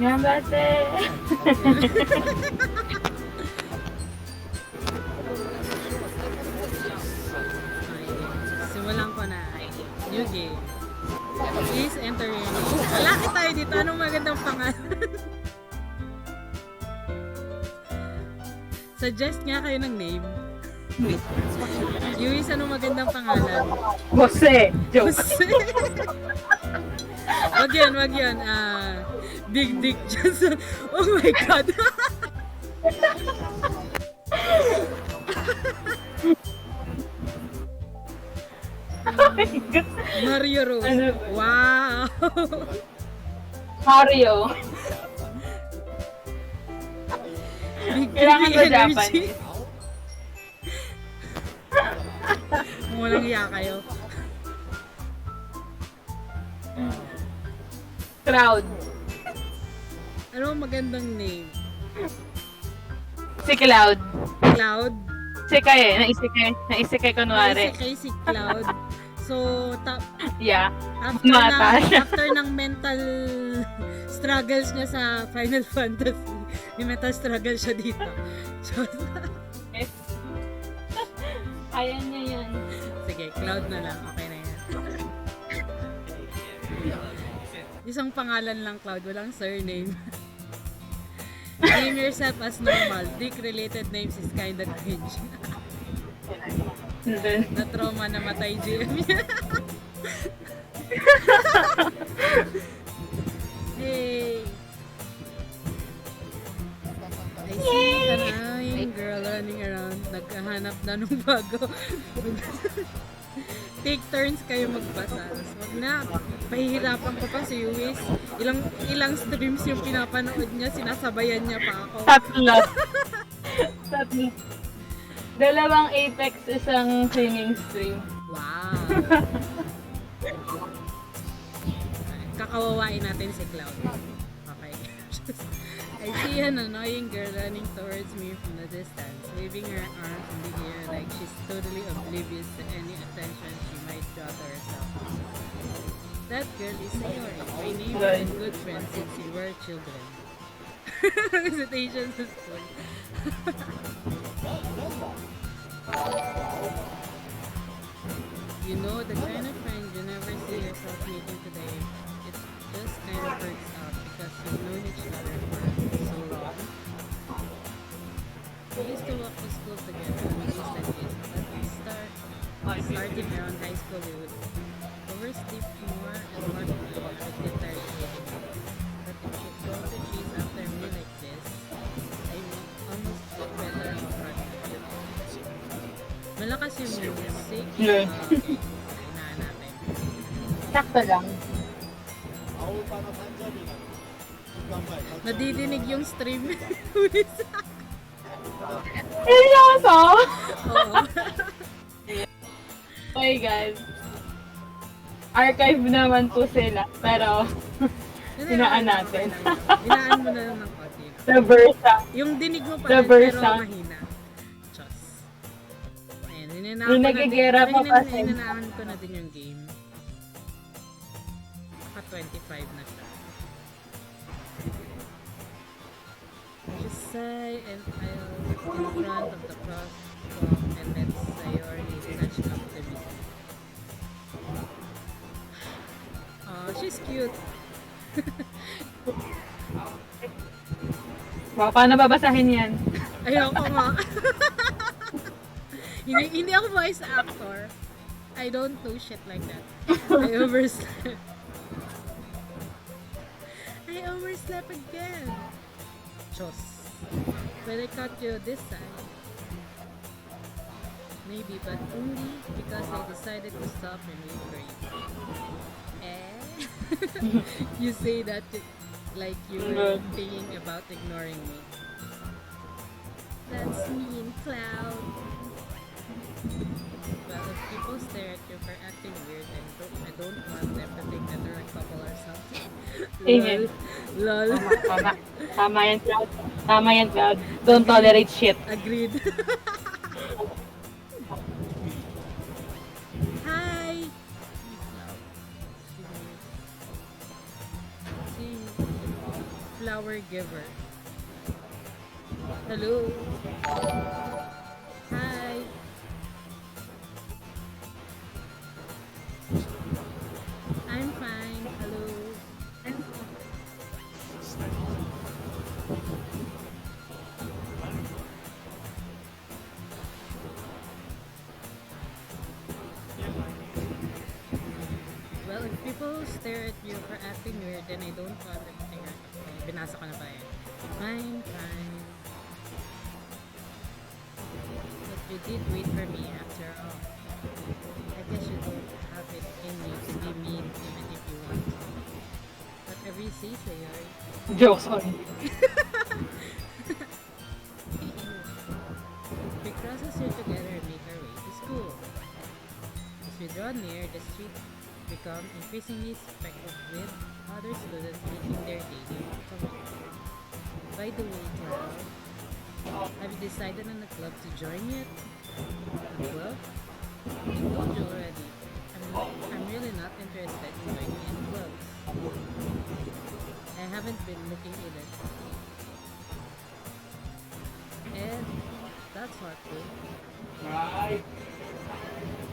Yan bate. Simulan ko na. New game. Please enter your name. Malaki tayo dito. Anong magandang pangalan? Suggest nga kayo ng name. Yuri, anong magandang pangalan? Jose. Joke. Jose. Wag yun, wag yun. Big Dick Johnson. Oh my God. Mario Rose. Ano? Wow. Mario. Big Kailangan Baby ko Energy. Japanese. Walang iya kayo. Crowd. Ano ang magandang name? Si Cloud. Cloud? Isekay eh. Naisekay kunwari. Kay si Cloud. So, Yeah. after, after ng mental struggles niya sa Final Fantasy, may mental struggle siya dito. So, Ayan niya yan. sige, Cloud na lang. Okay na yan. Isang pangalan lang, Cloud. Walang surname. Name yourself as normal. Dick-related names is kinda cringe. Na-trauma na matay GM niya. Hey! I see an annoying girl running around. Naghahanap na nung bago. Take turns kayo magbasa. Wag na. Pahihirapan ko pa si Luis. Ilang streams yung pinapanood niya, sinasabayan niya pa ako. Tatlo. Dalawang Apex, isang singing stream. Wow! Kakawawain natin si Cloud. Okay. I see an annoying girl running towards me from the distance, waving her arms in the air like she's totally oblivious to any attention she might draw to herself. That girl is Sayori, my neighbor and good friend since we were children. Recitation sa school. You know, the kind of friend you never see yourself meeting today, it just kind of works out because you've known each other for so long. We used to walk to school together on days like this, but starting around high school, we would oversleep more and more quickly as we get tired of waiting. But if you don't chase after me like this, I will almost get better off running. Malakas yung music. Yeah. Okay. Inahan natin. Sakto lang. Nadidinig yung stream. Seryoso? Oo. Okay guys. Archive naman po sila. Pero, hinaan natin. Hinaan mo na lang ng konti. Sa Versa. Yung dinig mo pa Sa rin, pero Versa. mahina. Diyos. Ayan, Yung nagigera pa kasi. Hinanahan ko na din yung game. Naka 25 na siya. Just sigh and I'll in front of the crosswalk and let Sayori catch up to me. Oh, she's cute. Wow, paano babasahin yan? Ayoko nga. hindi ako voice actor. I don't do shit like that. I overslept. I overslept again. Chos. But I caught you this time. Maybe, but only because I decided to stop and wait for you. You say that like you were thinking about ignoring me. That's mean, Cloud. Well, if people stare at you for acting weird, I don't want them to think that they're a couple or something. Amen. Lol. Lol. Tama. Tama yan, Cloud. Tama yan, Cloud. Don't tolerate shit. Agreed. Hi! Si flower giver. Hello. Hi. I'm fine. Hello. Well, if people stare at you for acting weird, then I don't want them to think. Okay, binasa ko na ba yan? Fine, fine. But you did wait for me after all. I guess you don't have it in you to be mean even if you want to. Whatever you say, Sayori. Jokes on. We cross the street together and make our way to school. As we draw near, the street become increasingly speckled with other students making their daily commute. By the way, Carol, have you decided on a club to join yet? A club? I told you already. I'm really not interested in joining any clubs. I haven't been looking either. And that's what good.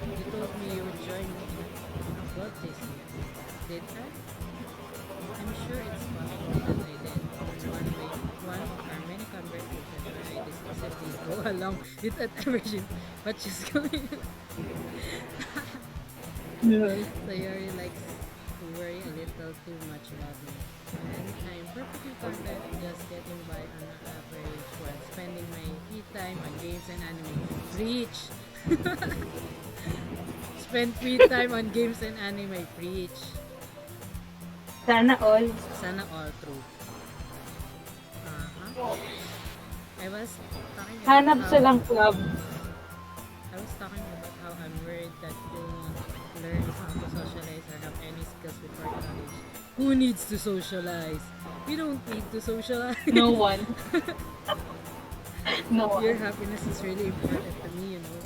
You told me you would join me in a club this year. Did I? I'm sure it's possible that I did. One of our many conversations where I dismissively go along with whatever what she's going. So Yuri likes to worry a little too much about me. And I'm perfectly content just getting by on an average while spending my free time on games and anime. Preach! Spend free time on games and anime. Preach! Sana all. Sana all true. I was talking about Hanap silang club. I was talking about how I'm worried that you won't learn how to socialize or have any skills before college. Who needs to socialize? We don't need to socialize. No one. No one. Your happiness is really important to me, you know.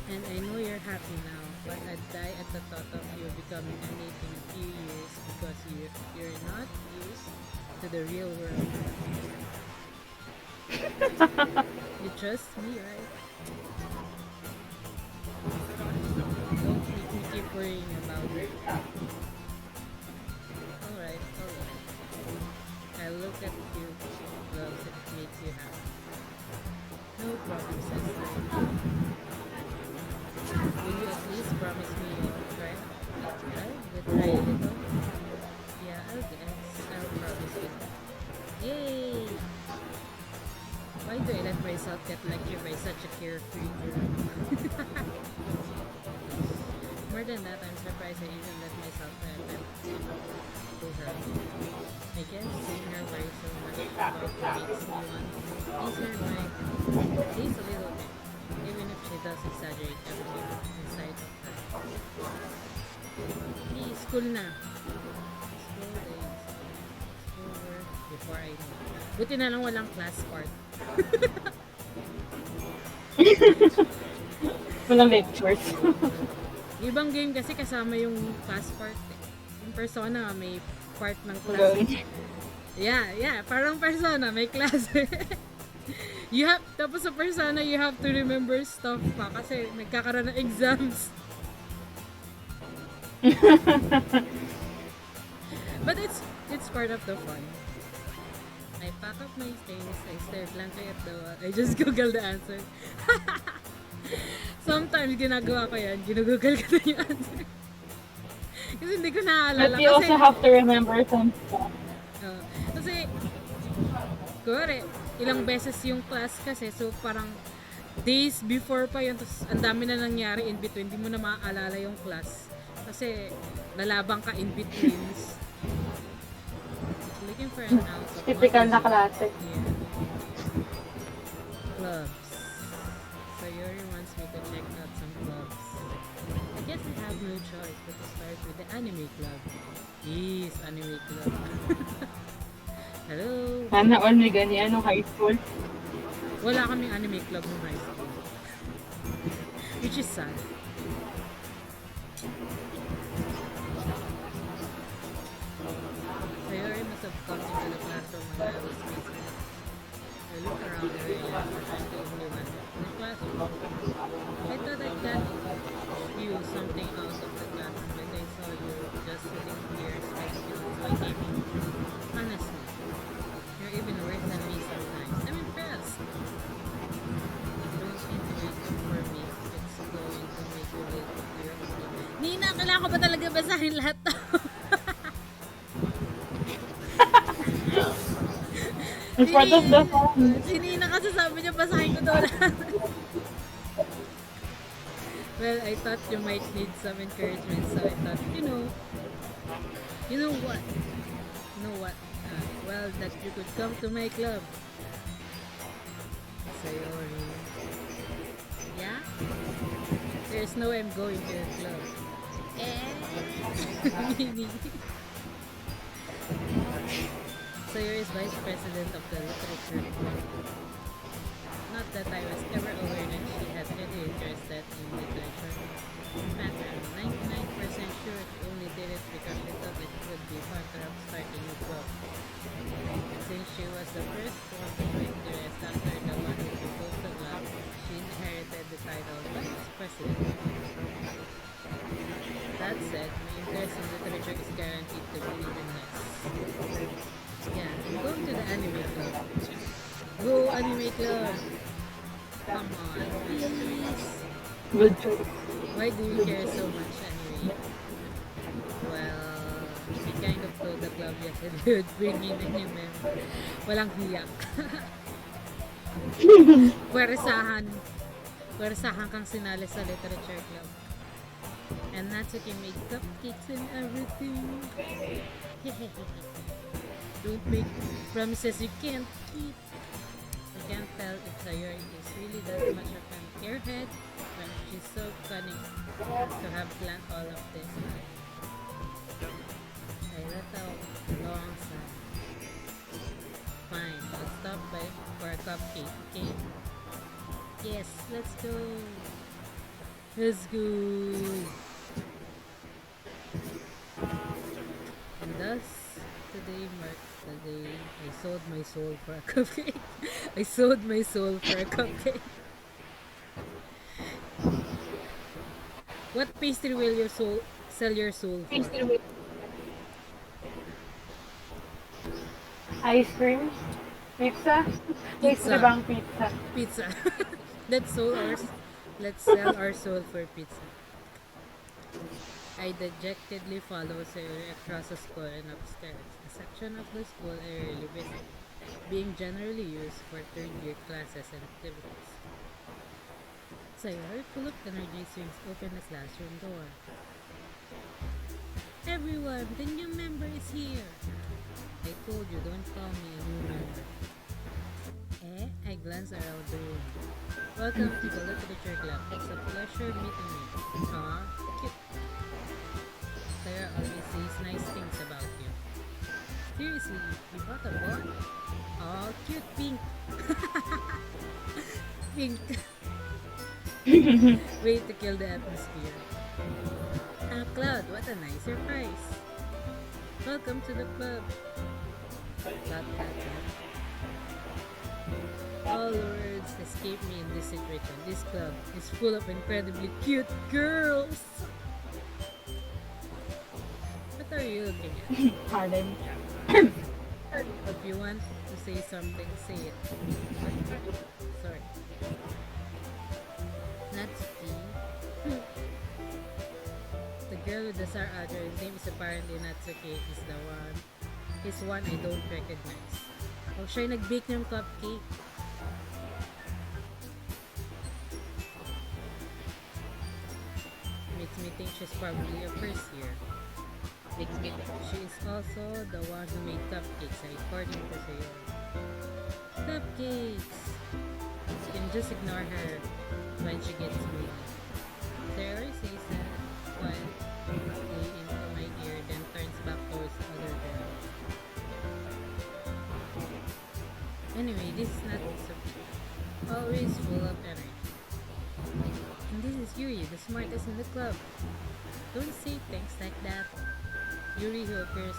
And I know you're happy now, but I'd die at the thought of you becoming an aide in a few years because you're not used to the real world. You trust me, right? Don't make me keep worrying about it. Alright. I'll look at you gloves if it makes you happy. No problem, sister. Will you at least promise me you'll try? We'll try a little? Yeah, I'll guess. I'll promise you. Yay! Why do I let myself get lectured by such a carefree girl? More than that, I'm surprised I even let myself attempt to her. I guess seeing her worry so much about what makes me want to ease her mind at least a little bit, even if she does exaggerate everything inside of her. Hey, school na. School days. School work before I know. Buti na lang walang class part. Walang lectures. Ibang game kasi kasama yung class part eh. Yung Persona may part ng class. Yeah, parang Persona may class. Tapos sa Persona you have to remember stuff pa kasi nagkakaroon ng exams. But it's part of the fun. I pack up my things, I stare blankly at the wall. I just Google the answer. Sometimes ginagawa ko yan, ginugoogle ko na yung answer. Kasi hindi ko naaalala. But you also have to remember some stuff. Kasi, kuwari, ilang beses yung class kasi, so parang days before pa yun, tapos ang dami na nangyari in between, hindi mo na maaalala yung class. Kasi, lalabang ka in betweens. Looking for an out. Typical na klase. Yeah. Clubs. So Yuri wants me to check out some clubs. Guess I have no choice but to start with the anime club. Yes, anime club. Hello? Sana all may ganyan nung high school. Wala kaming anime club nung high school. Which is sad. Sayori must have come into the classroom when I was missing. I looked around the area and I'm the only one in the classroom. I thought I got you something out of the classroom, but I saw you just sitting here spectacles so I came in. Honestly, you're even worse than me sometimes. I'm impressed. Don't intimidate for me. It's going to make you late to your appointment. Nina, kailangan ko ba talaga basahin lahat to? It's part of the fun. Si Nina kasi sabi niya basahin ko daw lahat. Well, I thought you might need some encouragement, so I thought, you know what? Well, that you could come to my club. Sayori. Yeah? There's no I'm going to your club. Meaning. Sayori is vice president of the literature club. Not that I was ever aware that she had any interest in literature. In fact, I'm 99% sure she only did it because she thought it would be fun to have start a new club. And since she was the first one to show interest after the one who proposed the club, she inherited the title of vice president. That said, my interest in literature is guaranteed to be even less. Yeah, I'm going to the anime club. Go anime club! Come on, please. Good choice. Why do you care so much anyway? Well, we kind of told the club yesterday we would bring in a new member. Walang hiyak. Pwersahan. Pwersahan kang sinali sa literature club. And Natsuki made cupcakes and everything. Don't make promises you can't keep. I can't tell if Sayori is really that much of an airhead, but she's so cunning to have planned all of this. I let out a long sigh. Fine, I'll stop by for a cupcake, okay? Yes, let's go. Let's go. And thus, today marks the day I sold my soul for a cupcake. I sold my soul for a cupcake. What pastry will your soul sell your soul for? Ice cream? Pizza? Pastry bang pizza? Pizza. Let's sell our soul for pizza. I dejectedly follow Sayori across the school and upstairs, a section of the school I rarely visit, being generally used for third-year classes and activities. Sayori, full of energy, swings open the classroom door. Everyone, the new member is here! I told you, don't call me a new member. I glance around the room. Welcome to the literature club. It's a pleasure meeting you. Aw, cute. Sarah always says nice things about you. Seriously, you bought a book? Oh, cute pink. Pink. Way to kill the atmosphere. Cloud, what a nice surprise. Welcome to the club. All words escape me in this situation. This club is full of incredibly cute girls. What are you looking at? Pardon. If you want to say something, say it. Sorry. Natsuki. The girl with the star adder, his name is apparently Natsuki, is one I don't recognize. Oh, siya yung nag-bake ng cupcake. Makes me think she's probably a first year. She is also the one who made cupcakes, according to Sayori. Cupcakes! You can just ignore her when she gets moody. Sayori says that quietly into my ear, then turns back towards the other girl. Anyway, this is Natsuki, always full of energy. And this is Yuri, the smartest in the club. Don't say things like that. Yuri, who appears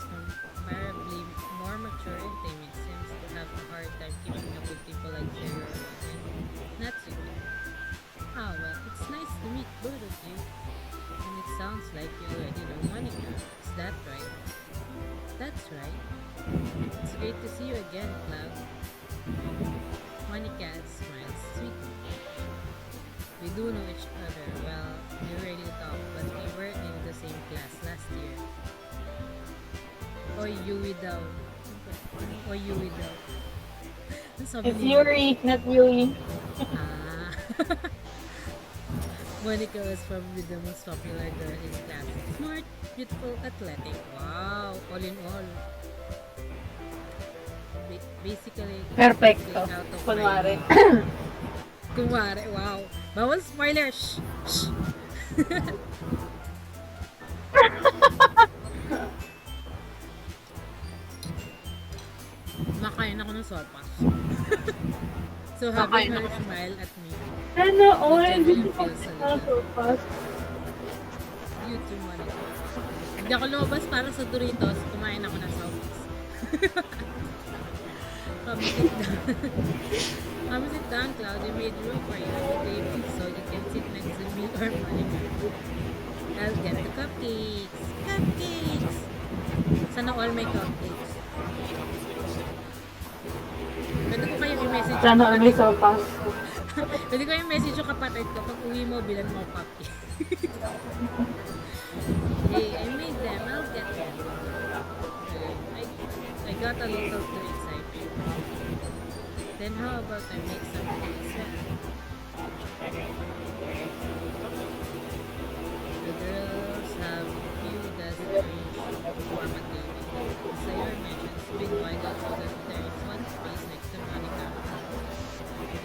comparably more mature and timid, seems to have a hard time keeping up with people like Sayori and Natsuki. Ah, well, it's nice to meet both of you. And it sounds like you already know Monika. Is that right? That's right. It's great to see you again, Cloud. Monika smiles sweetly. We do know each other. Well, we rarely talk, but we were in the same class last year. Oy, Yui daw. Oy, Yui daw. Sabi It's ni Yuri, not Yuri. Ah. Monika was probably the most popular girl in class. Smart, beautiful, athletic. Wow, all in all. Basically Perfecto. out of Kunwari. my Kunwari, wow. Bawal spoiler. Shh. Shh. Makain ako ng sopas. So having her smile at me, Sana all. genuinely feels a little. So fast. You too, Monica. Hindi ako lumabas para sa Doritos, kumain ako ng sopas. Come sit down. Come sit down, Cloud. We made room for you at the table so you can sit next to me or Monica. I'll get the cupcakes. Cupcakes! Sana all may cupcakes. Pwede ko kayong i-message Sana all may so fast. Pwede ko yung message yung kapatid ko. Pag uwi mo, bilan mo cupcake. Hey, I made them. I'll get them. I got a little too excited. Then how about I make some as well? The girls have few dozen arranged to form a table. As Sayori mentioned, split wide out so that there is one space next to Monica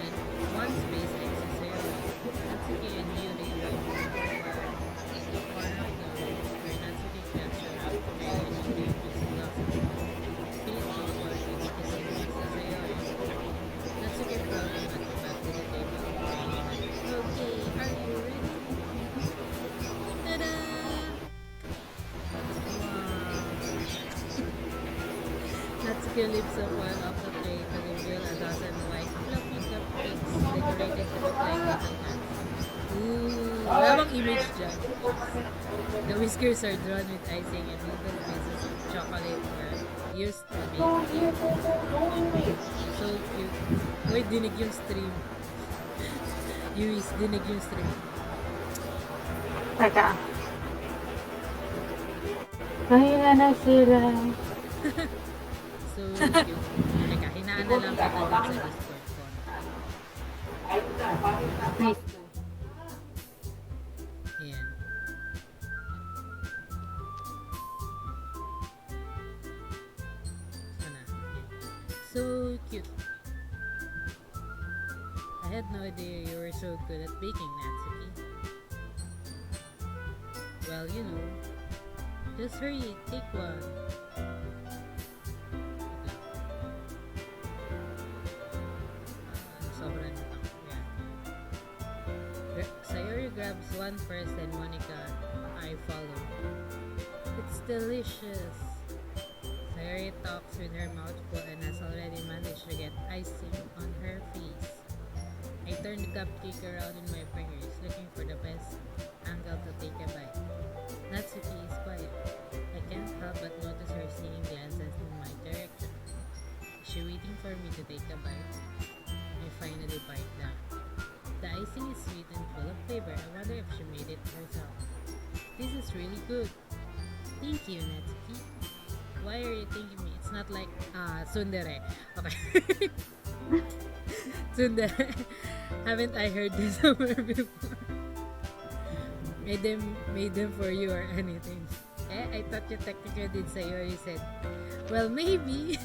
and one space next to Sayori. Natsuki and Yuri were in the corner of the room where Natsuki kept her out to marry and Yuri was philosophy. Philip was working with his next to Sayori. Natsuki brought him at the back to the table. Okay, are you ready? Ta-da! Natsuki lifts up one off the tray to reveal a dozen white fluffy cupcakes decorated to look like little hats. Ooh, wala bang image dyan? The whiskers are drawn with icing and little pieces of chocolate were used to make cute. So cute. Uy, dinig yung stream. Yuis, dinig yung stream. Teka. Kaya na sila. So cute. Teka, hinaan na lang kita dun sa Discord ko. Nice. Ayan. Sana. Ayan. So cute. I had no idea you were so good at baking, Natsuki. Well, you know. Just hurry, take one. Sobra na to. Ayan. Sayori grabs one first and Monika, I follow. It's delicious. Sayori talks with her mouth full and has already managed to get icing on her face. I turn the cupcake around in my fingers, looking for the best angle to take a bite. Natsuki is quiet. I can't help but notice her sneaking glances in my direction. Is she waiting for me to take a bite? I finally bite down. The icing is sweet and full of flavor. I wonder if she made it herself. This is really good. Thank you, Natsuki. Why are you thanking me? It's not like, tsundere. Okay. Tsundere. Haven't I heard this somewhere before? Made them for you or anything. I thought you technically did Sayori said. Well, maybe.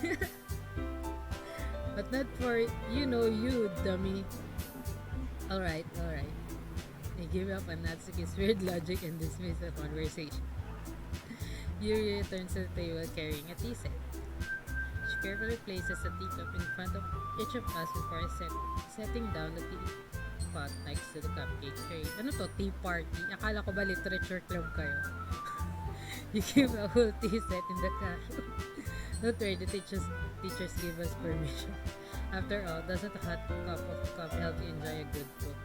But not for, you, dummy. Alright. I give up on Natsuki's weird logic and dismiss the conversation. Yuri returns to the table carrying a tea set. She carefully places a teacup in front of each of us before setting down the teapot next to the cupcake tray. Ano to? Tea party? Akala ko ba literature club kayo? You give a whole tea set in the classroom. Don't worry, the teachers give us permission. After all, doesn't a hot cup of coffee help you enjoy a good book?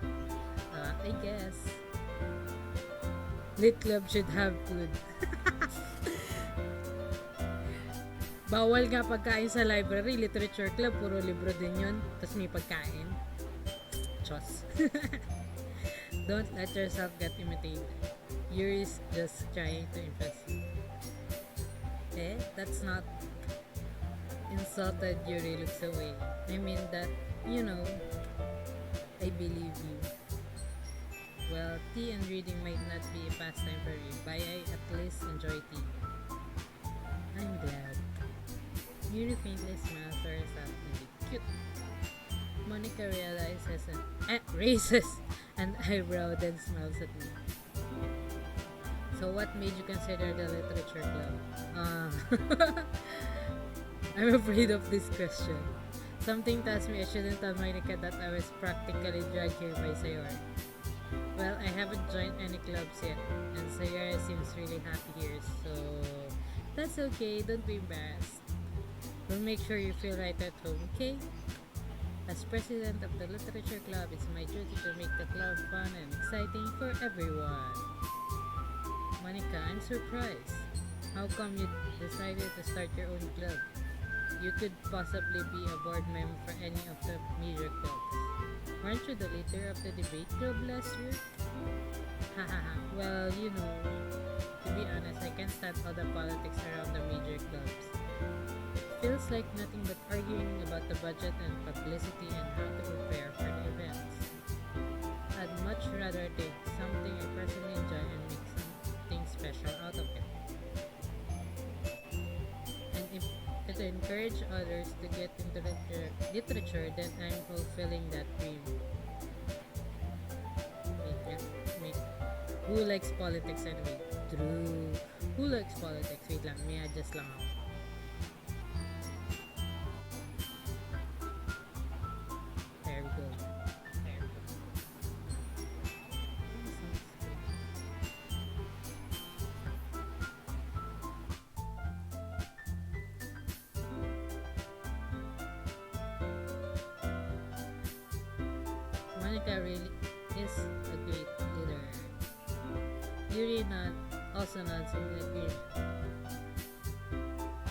I guess. Lit club should have food. Bawal nga pagkain sa library. Literature club, puro libro din yun. Tapos may pagkain. Chos. Don't let yourself get imitated. Yuri's just trying to impress you. That's not insulted. Yuri looks away. I mean that, I believe you. Well, tea and reading might not be a pastime for you, but I at least enjoy tea. I'm glad. Yuri faintly smiles to herself and be cute. Monika raises an eyebrow, then smiles at me. So what made you consider the literature club? I'm afraid of this question. Something tells me I shouldn't tell Monika that I was practically dragged here by Sayori. Well, I haven't joined any clubs yet, and Sayori seems really happy here, so that's okay, don't be embarrassed. We'll make sure you feel right at home, okay? As president of the literature club, it's my duty to make the club fun and exciting for everyone. Monika, I'm surprised. How come you decided to start your own club? You could possibly be a board member for any of the major clubs. Weren't you the leader of the debate club last year? Hahaha, well, to be honest, I can't stand all the politics around the major clubs. Feels like nothing but arguing about the budget and publicity and how to prepare for the events. I'd much rather take something I personally enjoy and make something special out of it. And if it encourage others to get into literature, then I'm fulfilling that dream. Who likes politics anyway? True. Who likes politics? Wait lang, may adjust lang ako. There we go. Monika really is a great leader. Yuri also nods in agreement.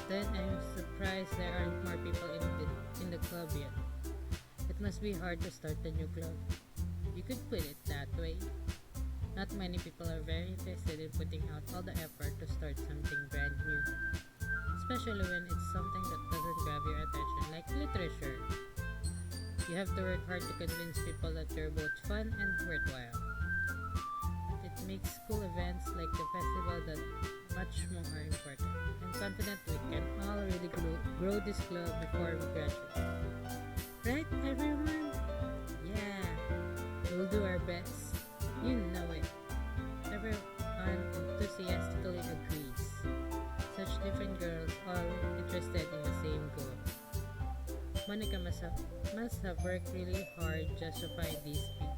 Then I'm surprised there aren't more people in the club yet. It must be hard to start a new club. You could put it that way. Not many people are very interested in putting out all the effort to start something brand new. Especially when it's something that doesn't grab your attention like literature. You have to work hard to convince people that you're both fun and worthwhile. It makes school events like the festival that much more important. I'm confident we can all really grow this club before we graduate. Right, everyone? Yeah, we'll do our best. You know it. Everyone enthusiastically agrees. Such different girls, all interested in the same goal. Monika must have worked really hard just to find these people.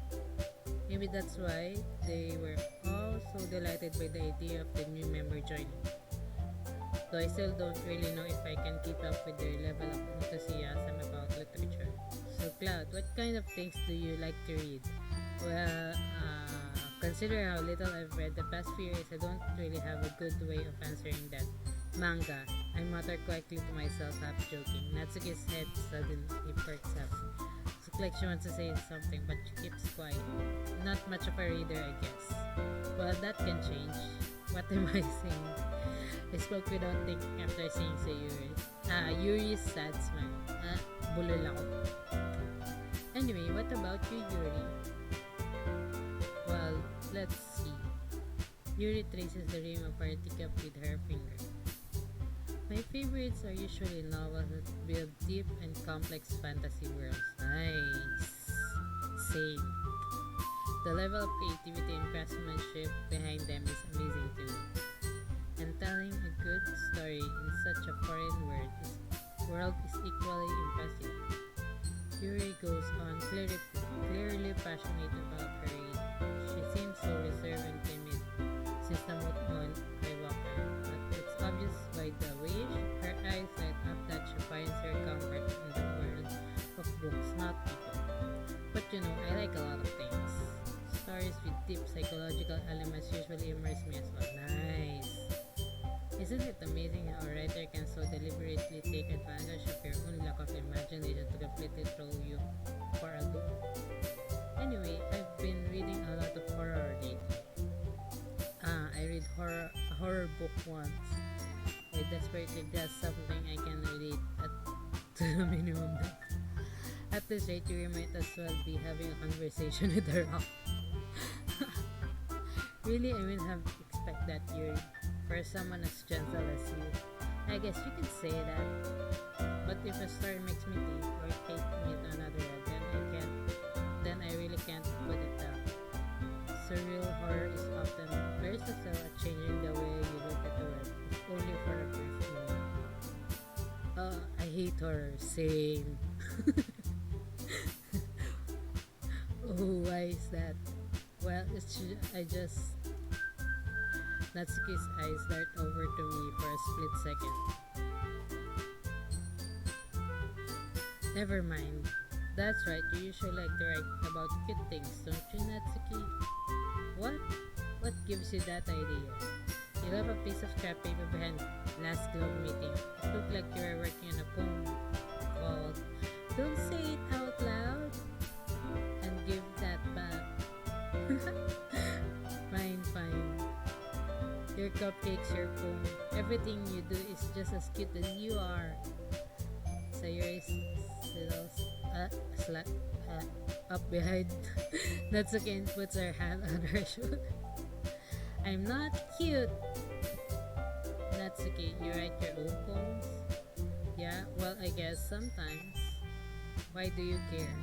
Maybe that's why they were all so delighted by the idea of the new member joining. Though I still don't really know if I can keep up with their level of enthusiasm about literature. So Cloud, what kind of things do you like to read? Well, consider how little I've read the past few years, I don't really have a good way of answering that. Manga. I mutter quietly to myself, half joking. Natsuki's head suddenly perks up. Looks like she wants to say something, but she keeps quiet. Not much of a reader, I guess. Well, that can change. What am I saying? I spoke without thinking after seeing Sayori. Yuri's sad smile. Bulol ako. Anyway, what about you, Yuri? Well, let's see. Yuri traces the rim of her teacup with her finger. My favorites are usually novels that build deep and complex fantasy worlds. Nice. Same. The level of creativity and craftsmanship behind them is amazing too. And telling a good story in such a foreign world is equally impressive. Yuri goes on, clearly passionate about her read. She seems so reserved and timid since the moon Skywalker, but it's obvious by the way her eyes light up that she finds her comfort in the world of books, not people. But you know, I like a lot of things. Stories with deep psychological elements usually immerse me as well. Nice! Isn't it amazing how a writer can so deliberately take advantage of your own lack of imagination to completely throw you for a loop? Anyway, I've been reading a lot of horror lately. I read a horror book once. I desperately grasp something I can relate to the minimum. At this rate, you might as well be having a conversation with a rock. Really, I wouldn't have expect that, Yuri, for someone as gentle as you. I guess you could say that. But if a story makes me think or take me to another level, then I really can't put it down. Surreal horror is often very subtle at changing the way you look at the world, if only for a brief moment. I hate horror. Same. Oh, why is that? Well, I just Natsuki's eyes dart over to me for a split second. Never mind. That's right, you usually like to write about cute things, don't you, Natsuki? What? What gives you that idea? You have a piece of scrap paper behind last club meeting. It looked like you were working on a poem called Don't Say It Out Loud and Give That Back. Fine. Your cupcakes, your poem, everything you do is just as cute as you are. Sayori's little up behind Natsuki and puts her hand on her shoulder. I'm not cute. Natsuki, you write your own poems? Yeah, well, I guess sometimes. Why do you care?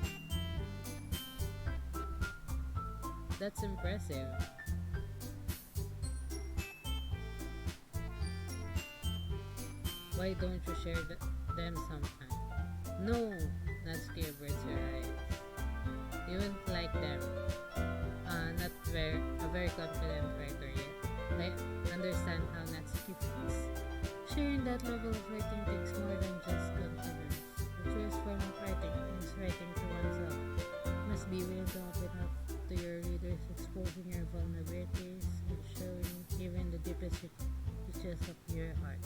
That's impressive. Why don't you share them sometime? No, Natsuki averts her eyes. You wouldn't like them. Not a very confident writer yet. I understand how Natsuki feels. Sharing that level of writing takes more than just confidence. The truest form of writing is writing to oneself. You must be willing to open up to your readers, exposing your vulnerabilities and showing even the deepest reaches of your heart.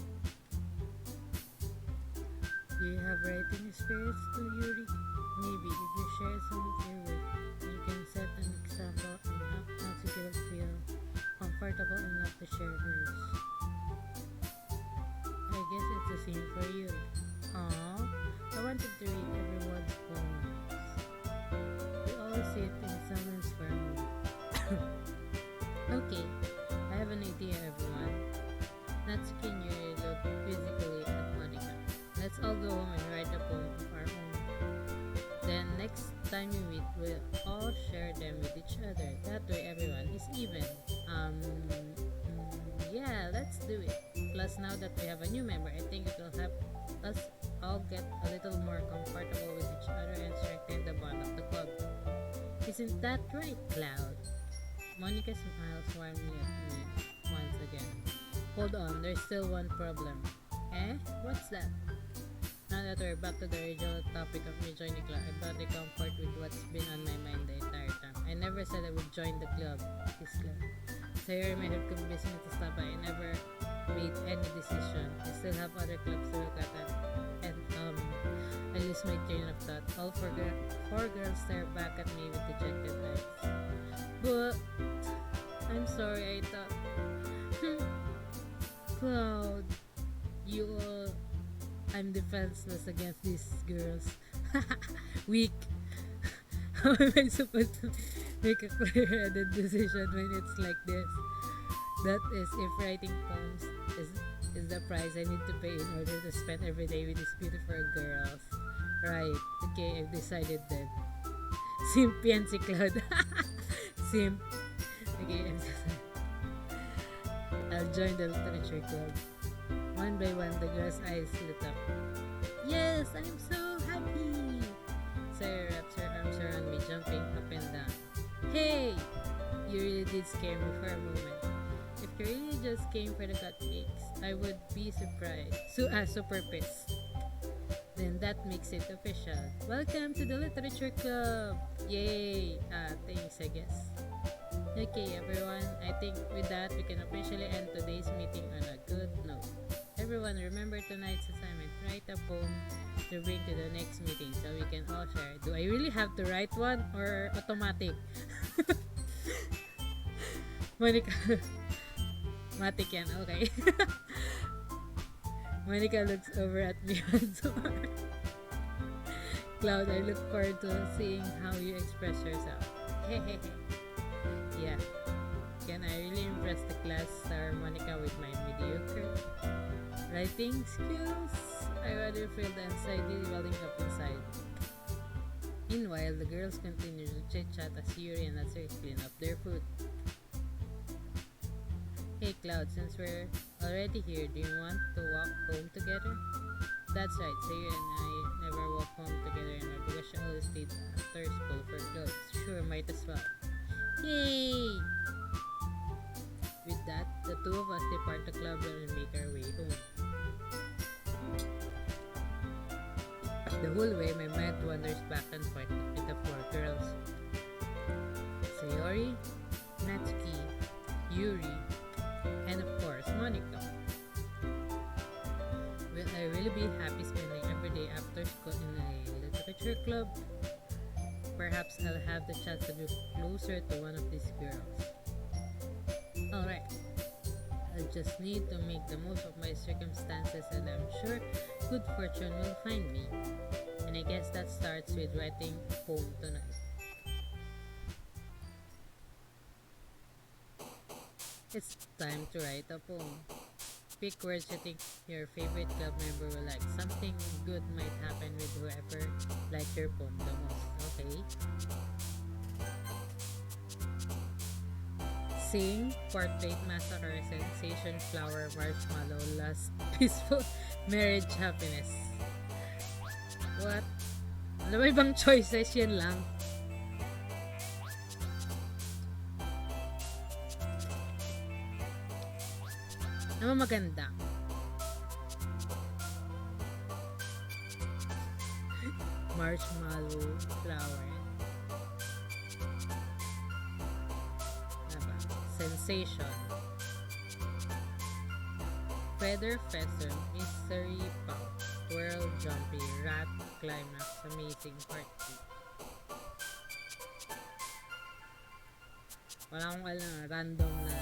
Do you have writing experience too, Yuri? Maybe if you share some of your work, you can set an example on how Natsuki will feel comfortable enough to share hers. I guess it's the same for you. Aww, I wanted to read everyone's poems. We always sit in silence for a moment. Okay, I have an idea, everyone. Natsuki and Yuri look quizzically at Monika. Let's all go home and write a poem of our own. Then next time we meet, we'll all share them with each other. That way everyone is even. Yeah, let's do it. Plus now that we have a new member, I think it will help us all get a little more comfortable with each other and strengthen the bond of the club. Isn't that right, Cloud? Monica smiles warmly at me once again. Hold on, there's still one problem. What's that? Now that we're back to the original topic of rejoining club, I brought the comfort with what's been on my mind the entire time. I never said I would join this club. Sayori may have convinced me to stop by. I never made any decision. I still have other clubs to look at. And I lose my train of thought. All four girls stare back at me with dejected eyes. But I'm sorry, I thought. Cloud, you all. I'm defenseless against these girls. Weak. How am I supposed to make a clear-headed decision when it's like this? That is, if writing poems is the price I need to pay in order to spend every day with these beautiful girls. Right. Okay, I've decided then. Simpian si Cloud. simp. Okay, I'm so sorry. I'll join the literature club. One by one, the girl's eyes lit up. Yes, I'm so happy! Sayori wraps her arms around me, jumping up and down. Hey! You really did scare me for a moment. If you really just came for the cupcakes, I would be surprised. Super pissed. Then that makes it official. Welcome to the literature club! Yay! Thanks, I guess. Okay, everyone. I think with that, we can officially end today's meeting on a good note. Everyone, remember tonight's assignment. Write a poem to bring to the next meeting so we can all share. Do I really have to write one or automatic? Monika. Matik yan, okay. Monika looks over at me once more. Cloud, I look forward to seeing how you express yourself. Hehehe. Yeah. Can I really impress the class star Monika with my mediocre writing skills? I rather feel the anxiety welling up inside. Meanwhile, the girls continue to chit-chat as Yuri and Natsuki clean up their food. Hey Cloud, since we're already here, do you want to walk home together? That's right, Sayori and I never walk home together anymore because she always stayed after school for clothes. Sure, might as well. Yay! With that, the two of us depart the club and make our way home. The whole way, my mind wanders back and forth with the four girls. Sayori, Natsuki, Yuri, and of course, Monika. Will I really be happy spending every day after school in a literature club? Perhaps I'll have the chance to be closer to one of these girls. Alright, I just need to make the most of my circumstances and I'm sure good fortune will find me. And I guess that starts with writing a poem tonight. It's time to write a poem. Pick words you think your favorite club member will like. Something good might happen with whoever liked your poem the most, okay? Sing, portrait, massacre, sensation, flower, marshmallow, lust, peaceful, marriage, happiness. What? Ano ba ibang choices? Yan lang. Ano maganda? Marshmallow, flower. Sensation. Feather Feather, Mystery Pop, Twirl Jumpy, Rat, Climax, Amazing Party. Wala akong alam, random na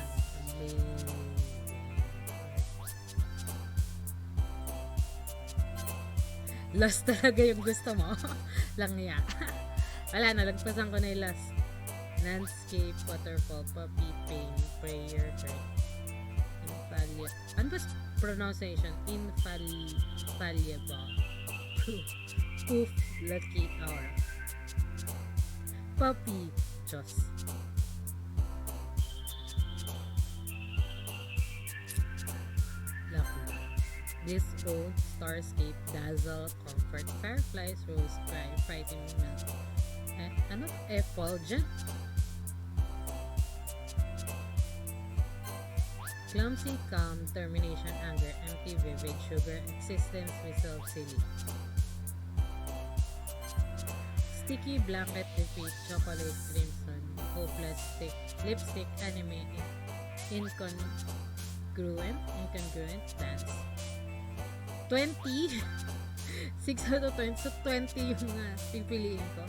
Lost talaga yung gusto mo. Lang niya. Wala, nalagpasan ko na yung last. Landscape, waterfall, puppy, pain, prayer, hurt. Infallible. Ano ba pronunciation? Infallible. Poof, lucky hour. Puppy, Diyos. Lucky. This old starscape, dazzle, comfort, fireflies, rose, cry, frightening melt. Ano? Effulgent? Clumsy, calm, termination, anger, empty, vivid, sugar, existence, whistle, silly. Sticky, blanket, defeat, chocolate, crimson, hopeless, stick, lipstick, anime, incongruent, dance. 20? 6 out of 20. So 20 yung pipiliin ko.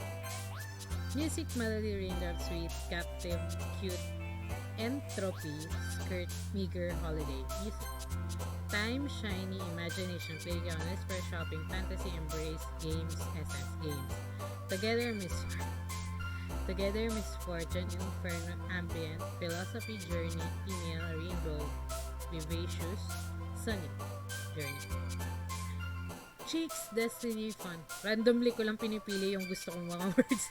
Music, melody, raindrop, sweet, captive, cute, entropy, skirt, meager, holiday. Music. Time, shiny, imagination, playground, whisper, shopping, fantasy, embrace, games, essence, games. Together, misfortune, inferno, ambient, philosophy, journey, email, rainbow, vivacious, sunny, journey. Cheeks, Destiny, Fun. Randomly ko lang pinipili yung gusto kong mga words.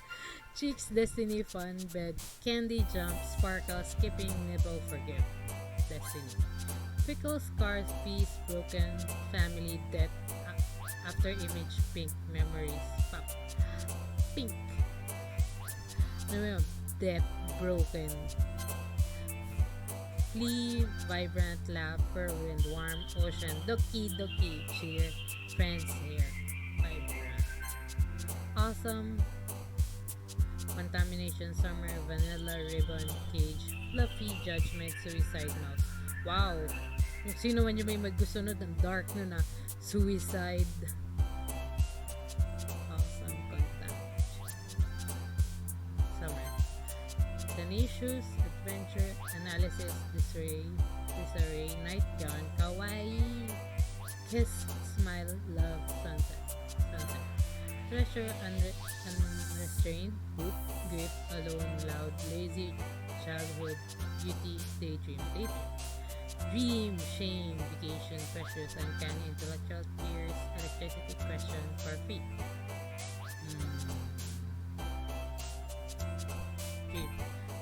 Cheeks, Destiny, Fun, Bed, Candy, Jump, Sparkle, Skipping, Nibble, Forgive. Destiny. Pickle, Scars, Peace, Broken, Family, Death, After Image, Pink, Memories, Pop. Pink. Ano yun? Death, Broken. Flee, Vibrant, Laugh, Whirlwind, Warm, Ocean, Doki Doki, Cheer, Friends, Here, Vibrant. Awesome, Contamination, Summer, Vanilla, Ribbon, Cage, Fluffy, Judgment, Suicide, Mouse. Wow! Kung sino man yung may maggusunod, ang dark na Suicide. Awesome, Contamination. Summer. Tenacious, Adventure, Analysis, Disarray, Nightgown, Kawaii, Kiss, Smile, Love, Sunset. Treasure, Unrestrained, Hoop, Grip, Alone, Loud, Lazy, Childhood, Beauty, Daydream, Dream, Shame, Vacation, Pressures, Uncanny, Intellectual, Tears, Electricity, Question, for Free. Dream.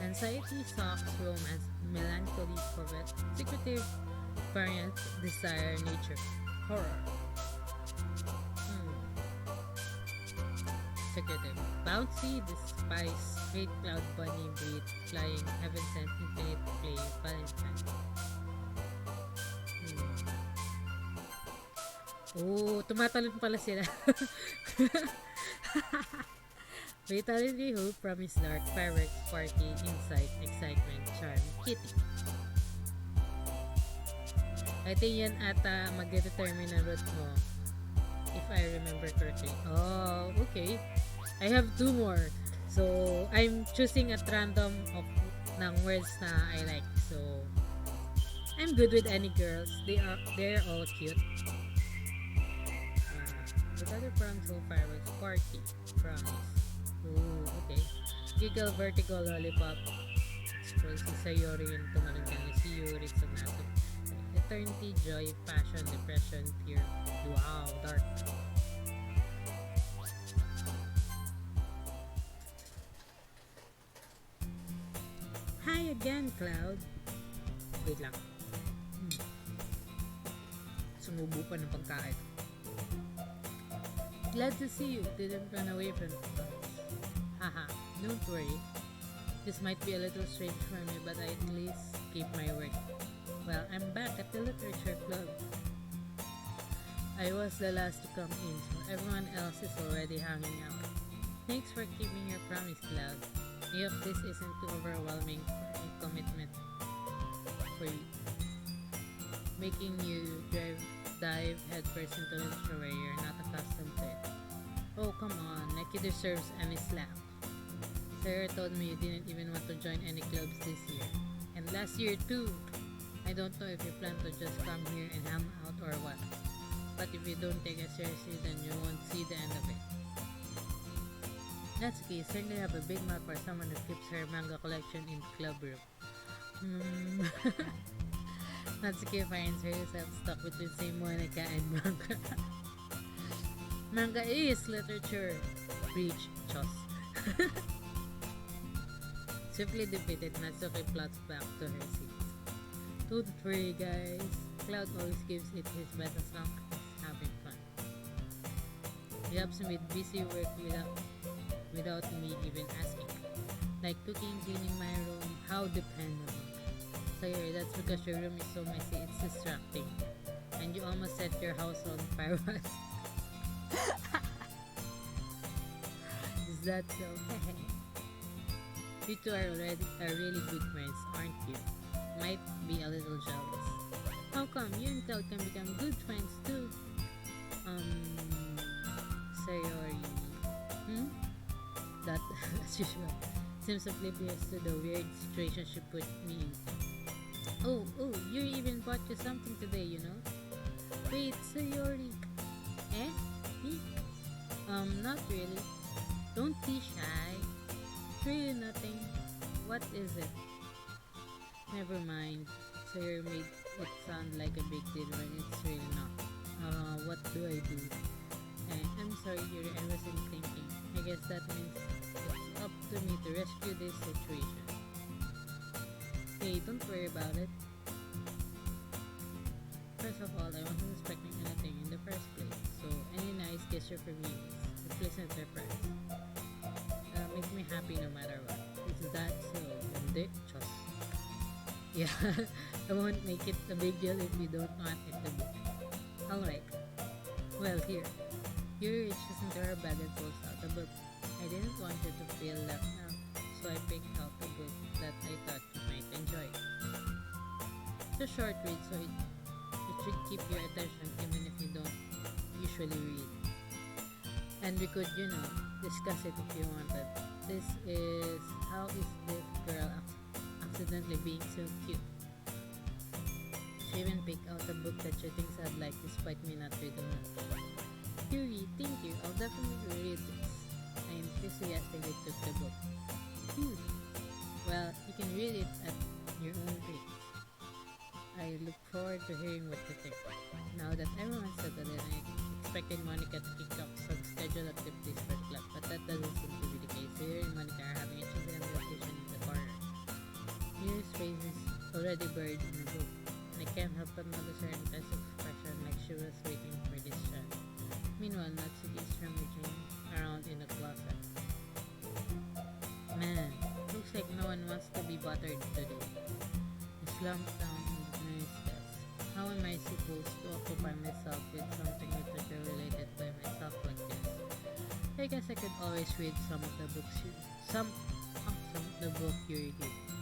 Anxiety, Socks, Romance, Melancholy, Covet, Secretive, Variant, Desire, Nature, Horror. Secretive. Bouncy, Despise, Great Cloud, Bunny, Breed, Flying, Heaven Sent, Infinite, Play, Valentine. Oh, tumatalon pala sila. Vitality, Hope, Promise, Dark, Fireworks, Party, Insight, Excitement, Charm, Kitty. I think yan ata mag-determine na route mo, if I remember correctly. Oh, okay. I have two more. So, I'm choosing at random of ng words na I like. So, I'm good with any girls. They're all cute. What other prompts so far was Party, Promise. Ooh, okay. Giggle, Vertigo, Lollipop. Scroll si Sayori yung tumalong dyan. Si Yuri sa Natsuki. Eternity, Joy, Passion, Depression, Fear. Wow, dark. Hi again, Cloud. Wait lang. Sumubo pa ng pagkain. Glad to see you. Didn't run away from me. Haha, don't worry. This might be a little strange for me, but I at least keep my word. Well, I'm back at the Literature Club. I was the last to come in, so everyone else is already hanging out. Thanks for keeping your promise, Cloud. I hope this isn't too overwhelming a commitment for you. Making you dive headfirst into literature where you're not accustomed to it. Oh, come on, Neki deserves any slap. Sarah told me you didn't even want to join any clubs this year. And last year too. I don't know if you plan to just come here and hang out or what. But if you don't take it seriously, then you won't see the end of it. Natsuki, you certainly have a big mouth for someone who keeps her manga collection in club room. Natsuki finds herself stuck between say Monika and manga. Manga is literature. Preach, Chos. Swiftly defeated, Natsuki plots back to her seat. Don't worry, guys. Cloud always gives it his best as long as he's having fun. He helps me with busy work without me even asking. Like cooking, cleaning my room. How dependable. Sayori, that's because your room is so messy, it's distracting. And you almost set your house on fire. Is that so? You two are really good friends, aren't you? Might be a little jealous. How come you and Cloud can become good friends too? Sayori. That, as usual, seems oblivious to the weird situation she put me in. Oh, Yuri even bought you something today, you know? Wait, Sayori. Eh? Me? Not really. Don't be shy. It's really nothing. What is it? Never mind. Sayori made it sound like a big deal when it's really not. What do I do? I'm sorry, Yuri, I wasn't thinking. I guess that means it's up to me to rescue this situation. Hey, don't worry about it. First of all, I wasn't expecting anything in the first place, so any nice gesture from you is a pleasant surprise. Makes me happy no matter what. Is that so? Hindi, just. Yeah, I won't make it a big deal if you don't want it to be. Alright. Well, here. Yuri reaches into her bag and pulls out a book. I didn't want you to feel left out, so I picked out a book that I thought you might enjoy. It's a short read, so it should keep your attention even if you don't usually read. And we could, discuss it if you wanted. This is How is this girl accidentally being so cute? She even picked out a book that she thinks I'd like despite me not reading much. Yuri, thank you. I'll definitely read this. I enthusiastically took the book. Phew. Well, you can read it at your own pace. I look forward to hearing what you think. Now that everyone's settled in, I expected Monika to kick off some scheduled activities for the club, but that doesn't seem to be the case. So Yuri and Monika are having a cheesy conversation in the corner. Yuri's face is already buried in the book, and I can't help but notice her intense expression like she was waiting for this chance. Meanwhile, Natsuki is rummaging around in the closet. Man, looks like no one wants to be bothered today. I slumped down in his desk. How am I supposed to occupy myself with something literature related by myself like this? I guess I could always read some of the book Yuri gave me.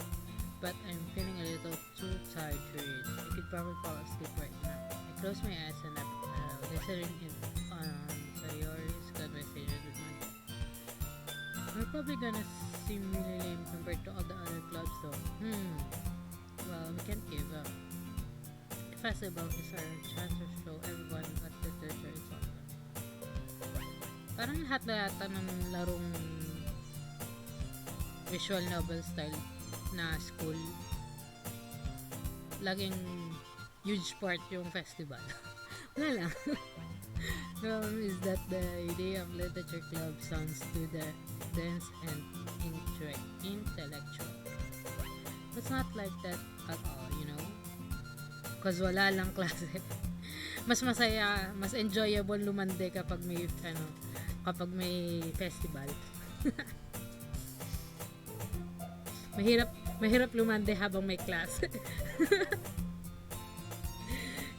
But I'm feeling a little too tired to read. I could probably fall asleep right now. I close my eyes and I'm listening in on Sayori's conversation with Monika. We're probably gonna seem really lame compared to all the other clubs though. Well, we can't give up. The festival is our chance to show everyone what literature is all about. Parang lahat na yata ng larong visual novel style na school, laging huge part yung festival. Wala lang. The problem is that the idea of literature club sounds too dense and intellectual. It's not like that at all, Cause wala lang klase. Mas masaya, mas enjoyable lumande kapag may festival. Mahirap lumande habang may class.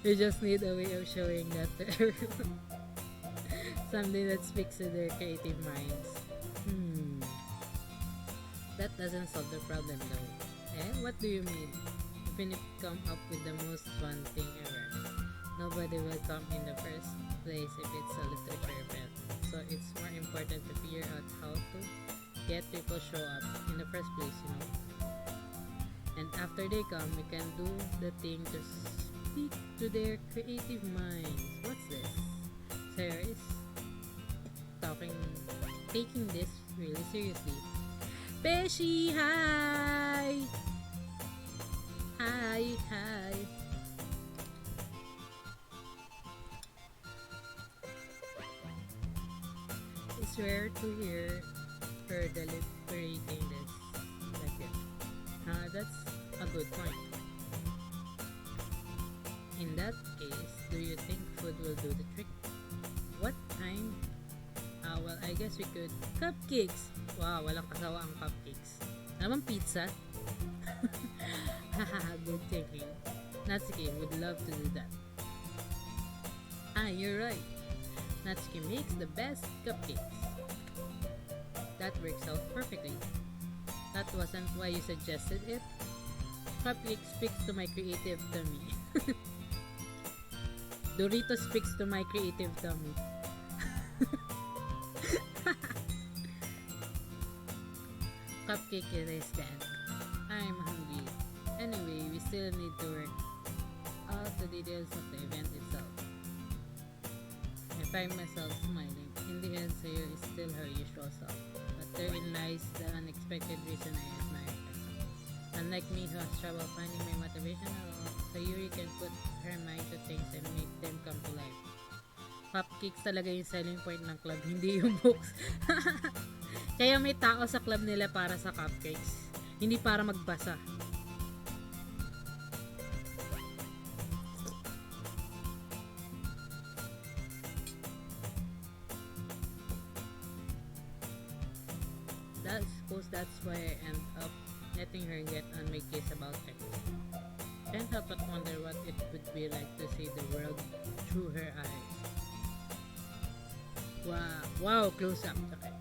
You just need a way of showing that to everyone. Something that speaks to their creative minds. That doesn't solve the problem though. What do you mean? Even if you come up with the most fun thing ever, nobody will come in the first place if it's a literature event. So it's more important to figure out how to get people show up in the first place, And after they come, we can do the thing to speak to their creative minds. What's this? Sarah is taking this really seriously. Beshi, hi! Hi. It's rare to hear her deliberating this like this. That's a good point. In that case, do you think food will do the trick? What kind? Well, I guess we could... Cupcakes! Wow, walang kasawa ang cupcakes. Naman pizza? Haha, good thinking. Natsuki would love to do that. You're right. Natsuki makes the best cupcakes. That works out perfectly. That wasn't why you suggested it. Cupcake speaks to my creative tummy. Dorito speaks to my creative tummy. Cupcake it is then. I'm hungry. Anyway, we still need to work out the details of the event itself. I find myself smiling. In the end, Sayori is still her usual self. But therein lies the unexpected reason I admire her. Unlike me who has trouble finding my motivation at all, Sayori can put her mind to things and make them come to life. Cupcakes talaga yung selling point ng club, hindi yung books. Kaya may tao sa club nila para sa cupcakes, hindi para magbasa. Suppose that's why I end up letting her get on my case about things. Can't help but wonder what it would be like to see the world through her eyes. Wow, close up. Okay.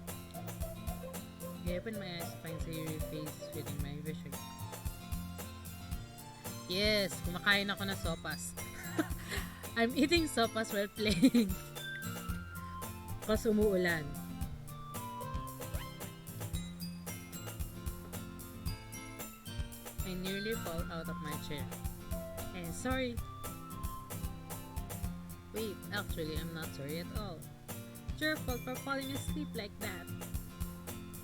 I open my eyes to find Sayori face within my vision. Yes, kumakain ako ng sopas. I'm eating sopas while playing. Kasi umuulan. I nearly fall out of my chair. Sorry. Wait, actually, I'm not sorry at all. It's your fault for falling asleep like that.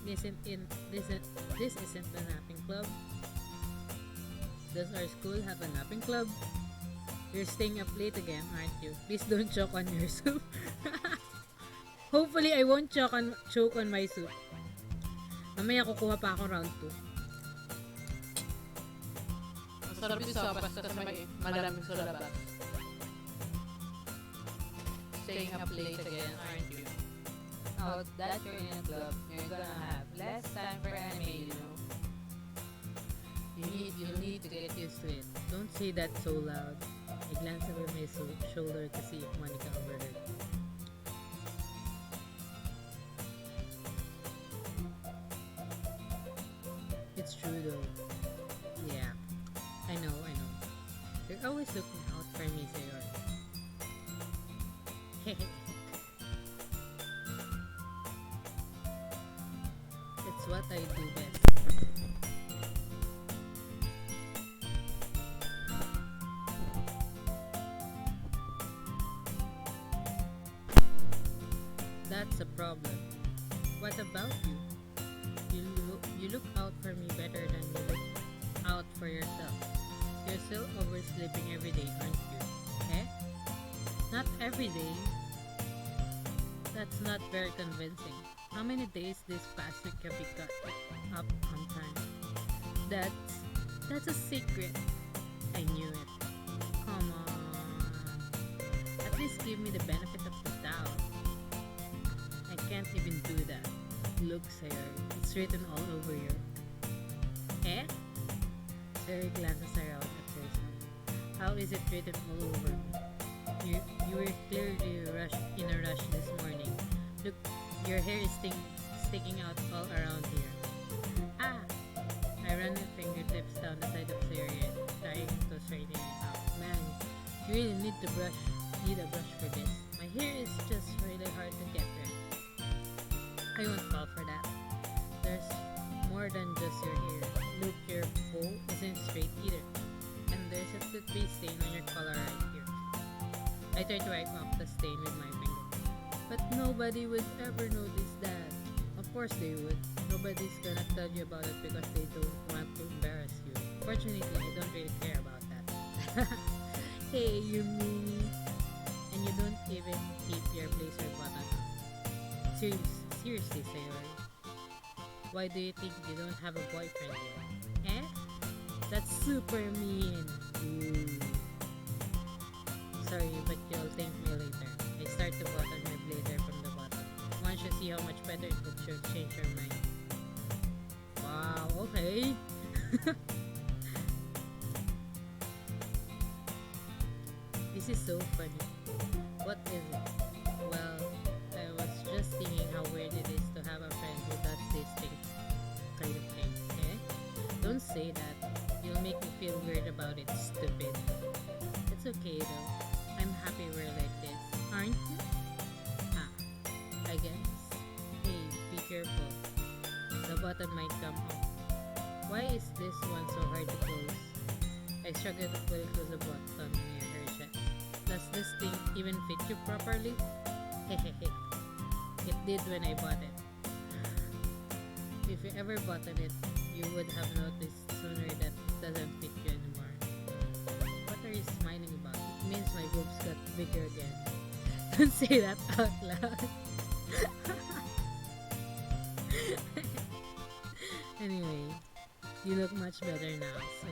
This isn't the napping club. Does our school have a napping club? You're staying up late again, aren't you? Please don't choke on your soup. Hopefully, I won't choke on my soup. Mamaya kukuha pa ako round 2. Masarap yung sopas kasi may malamig sa labas. Staying up late again, aren't you? Now that you're in a club, you're gonna have less time for anime, you know. You'll need to get used to it. Don't say that so loud. I glance over my shoulder to see if Monika overheard. It's true though. Yeah, I know. You're always looking out for me, Sayori. It's what I do best. That's a problem. What about you? You look out for me better than you look out for yourself. You're still oversleeping every day, aren't you? Eh? Not every day. That's not very convincing. How many days this past week have you got up on time? That's a secret. I knew it. Come on. At least give me the benefit of the doubt. I can't even do that. Look, Sayori, it's written all over your... Eh? Sayori glances around at herself. How is it written all over me? You were clearly in a rush this morning. Look, your hair is sticking out all around here. Ah! I run my fingertips down the side of Sayori, trying to straighten it out. Man, you really need a brush for this. My hair is just really hard to get right. I won't fall for that. There's more than just your hair. Look, your bow isn't straight either. And there's a toothpaste stain on your collar right here. I try to wipe off the stain with my finger. But nobody would ever notice that. Of course they would. Nobody's gonna tell you about it because they don't want to embarrass you. Fortunately, I don't really care about that. Hey, you meanie. And you don't even keep your blazer button up. Seriously, Sayori. Why do you think you don't have a boyfriend yet? Eh? That's super mean. Ooh. Sorry, but you'll thank me later. I start to button my blazer from the bottom. Once you see how much better it looks, you'll change your mind. Wow, okay. This is so funny. What is it? Well, I was just thinking how weird it is to have a friend who does these things, kind of things, eh? Don't say that. You'll make me feel weird about it, stupid. It's okay though. I'm happy we're like this, aren't you? Ah, I guess. Hey, be careful. The button might come off. Why is this one so hard to close? I struggle to pull close the button near her chest. Does this thing even fit you properly? Hehehe. It did when I bought it. If you ever button it, you would have noticed sooner that it doesn't fit you anymore. What are you smiling about? It means my boobs got bigger again. Don't say that out loud. Anyway, you look much better now. So,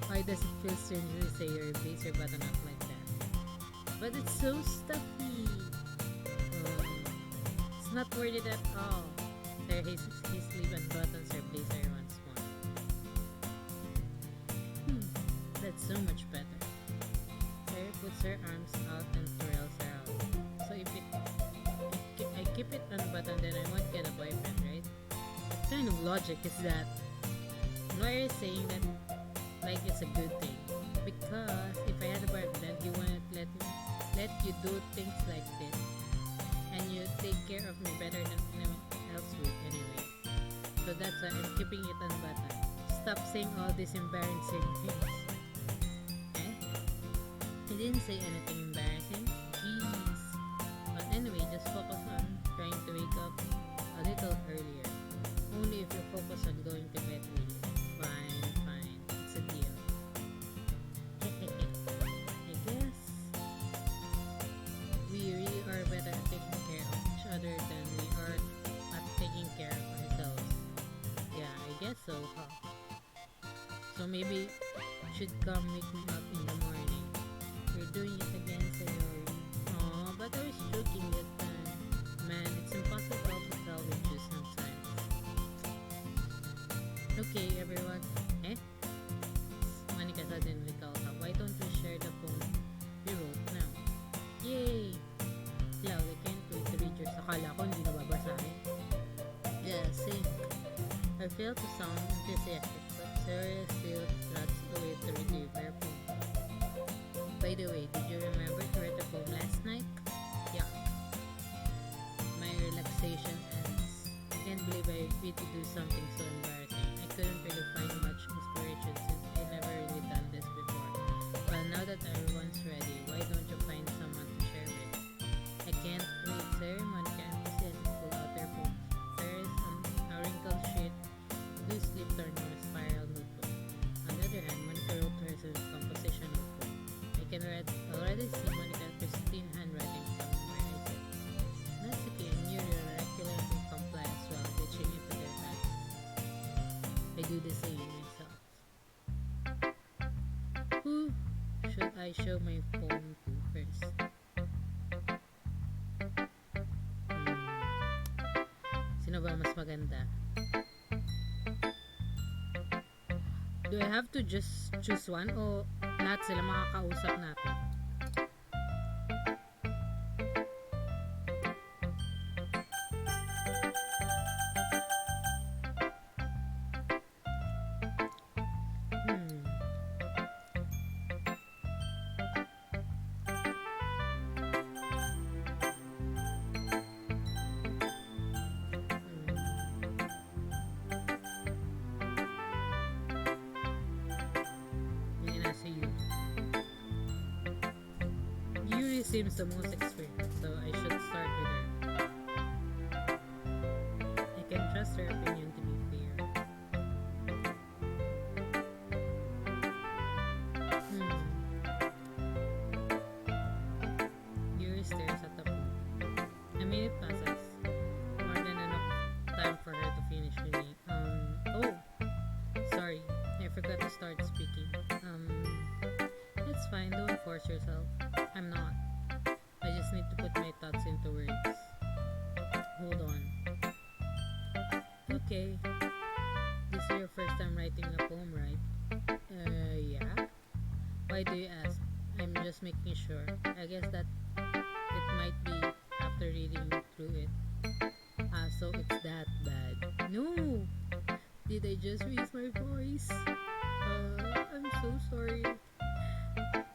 why does it feel strange to say your blazer button up like that? But it's so stuffy. It's not worth it at all. There, his sleeve unbuttons her blazer once more. That's so much better. Sarah puts her arms out and twirls around. So if I keep it unbuttoned, then I won't get a boyfriend, right? What kind of logic is that? Why are you saying that like it's a good thing? Because if I had a boyfriend, he wouldn't let you do things like this, and you take care of me better than anyone else would anyway. So that's why I'm keeping it unbuttoned. Stop saying all these embarrassing things. I didn't say anything embarrassing. Jeez. But anyway, just focus on trying to wake up a little earlier. Only if you focus on going to bed early. Fine. It's a deal. I guess we really are better at taking care of each other than we are at taking care of ourselves. Yeah, I guess so, huh? So maybe you should come wake me up in the morning. You're doing it again, Sayori. Aw, but I was joking that time. Man, it's impossible to tell with you sometimes. Okay, everyone. Monika suddenly called up. Why don't we share the poem we wrote now? Yay! Love, I can't wait to read yours. Akala ko hindi nababasahin. Yeah, same. I failed to sound enthusiastic, but Sarah still trots away to retrieve her poem. By the way, did you remember to write a poem last night? Yeah. My relaxation ends. I can't believe I agreed to do something so embarrassing. I couldn't really find much inspiration since I never really done this before. Well, now that everyone's ready, why don't you find someone to share with? I can't wait. Sarah, Monika, enthusiastic pull out their phones. Sarah is on a wrinkled sheet, loose sleep turned on a spiral notebook. On the other hand, Monika wrote hers in a composition notebook. I can already see Monika's pristine handwriting from where I sit. Natsuki and Yuri are regularly comply as well, reaching into their bags. I do the same myself. Who should I show my phone to first? Sino ba mas maganda? Do I have to just choose one o lahat sila makakausap natin? Yuri seems the most experienced, so I should start with her. I can trust her opinion to be fair. Yuri stares at the phone. A minute passes. More than enough time for her to finish reading. Oh, sorry. I forgot to start speaking. It's fine. Don't force yourself. I'm not. I just need to put my thoughts into words. Hold on. Okay. This is your first time writing a poem, right? Yeah. Why do you ask? I'm just making sure. I guess that it might be after reading through it. So it's that bad. No! Did I just raise my voice? I'm so sorry.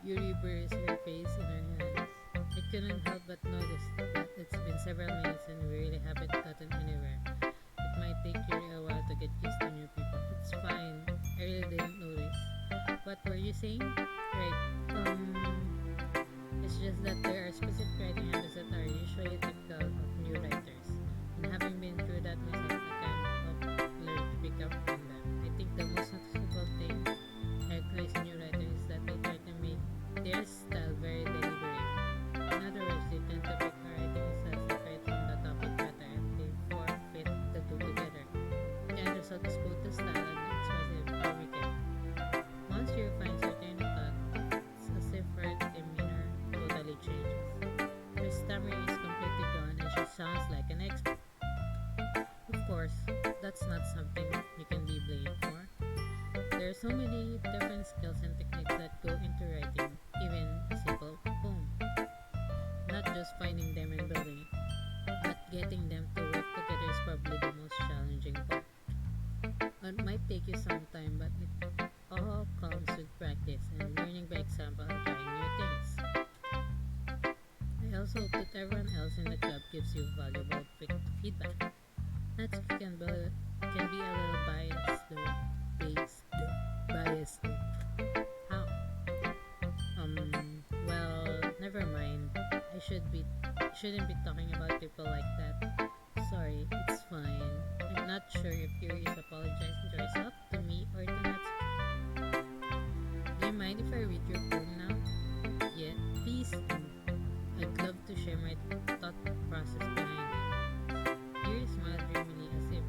Yuri buries her face in her hands. I couldn't help but notice that it's been several minutes and we really haven't gotten anywhere. It might take Yuri a while to get used to new people. It's fine. I really didn't notice. What were you saying? Right. It's just that there are specific writing habits that are usually typical of new writers. And having been through that myself, I can't help learn to pick up on them. I think the most noticeable thing I recognize in new writers is that they try to make their style very deliberate. In other words, There's so many different skills and techniques that go into writing even a simple poem. Not just finding them and building it, but getting them to work together is probably the most challenging part. It might take you some time, but it all comes with practice and learning by example and trying new things. I also hope that everyone else in the club gives you valuable feedback. Natsuki can be a little biased though. Biased though. How? Never mind. Shouldn't be talking about people like that. Sorry, it's fine. I'm not sure if Yuri is apologizing to herself, to me, or to Natsuki. Do you mind if I read your poem now? Yeah, please do. I'd love to share my thought process behind it. Yuri smiled dreamily as if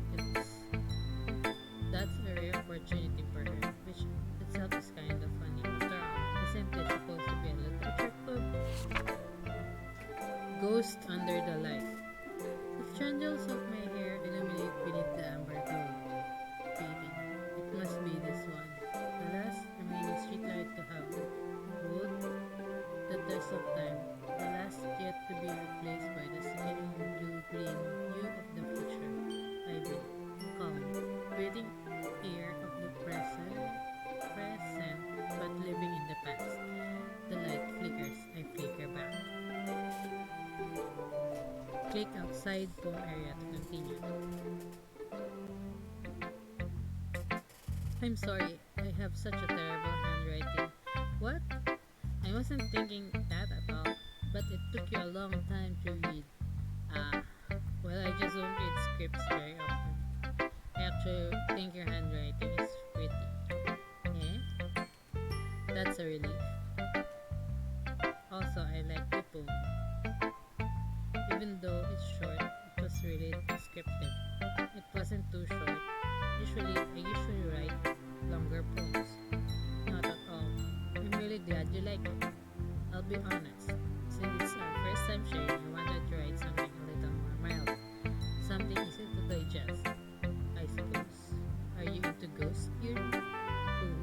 that's a rare opportunity for her, which itself is kind of funny. After all, isn't this supposed to be a literature club? Ghost under the light. The trangles of my hair illuminate beneath the amber glow. Baby, it must be this one. The last remaining streetlight to have wood the test of time. The last yet to be replaced by the skinny blue-green hue of the future. Ivy, calm, breathing air of the present, but living in the past. The light flickers, I flicker back. Click outside poem area to continue. I'm sorry, I have such a terrible handwriting. What? I wasn't thinking that at all, but it took you a long time to read. Ah, I just don't read scripts very often. I actually think your handwriting is pretty. Eh? That's a relief. Also, I like the poem. Even though it's short, it was really descriptive. It wasn't too short. I usually write longer poems. Not at all. I'm really glad you like it. I'll be honest. Since it's our first time sharing, I wanted to write something a little more mild. Something easy to digest, I suppose. Are you into ghosts, Yuri? Ooh.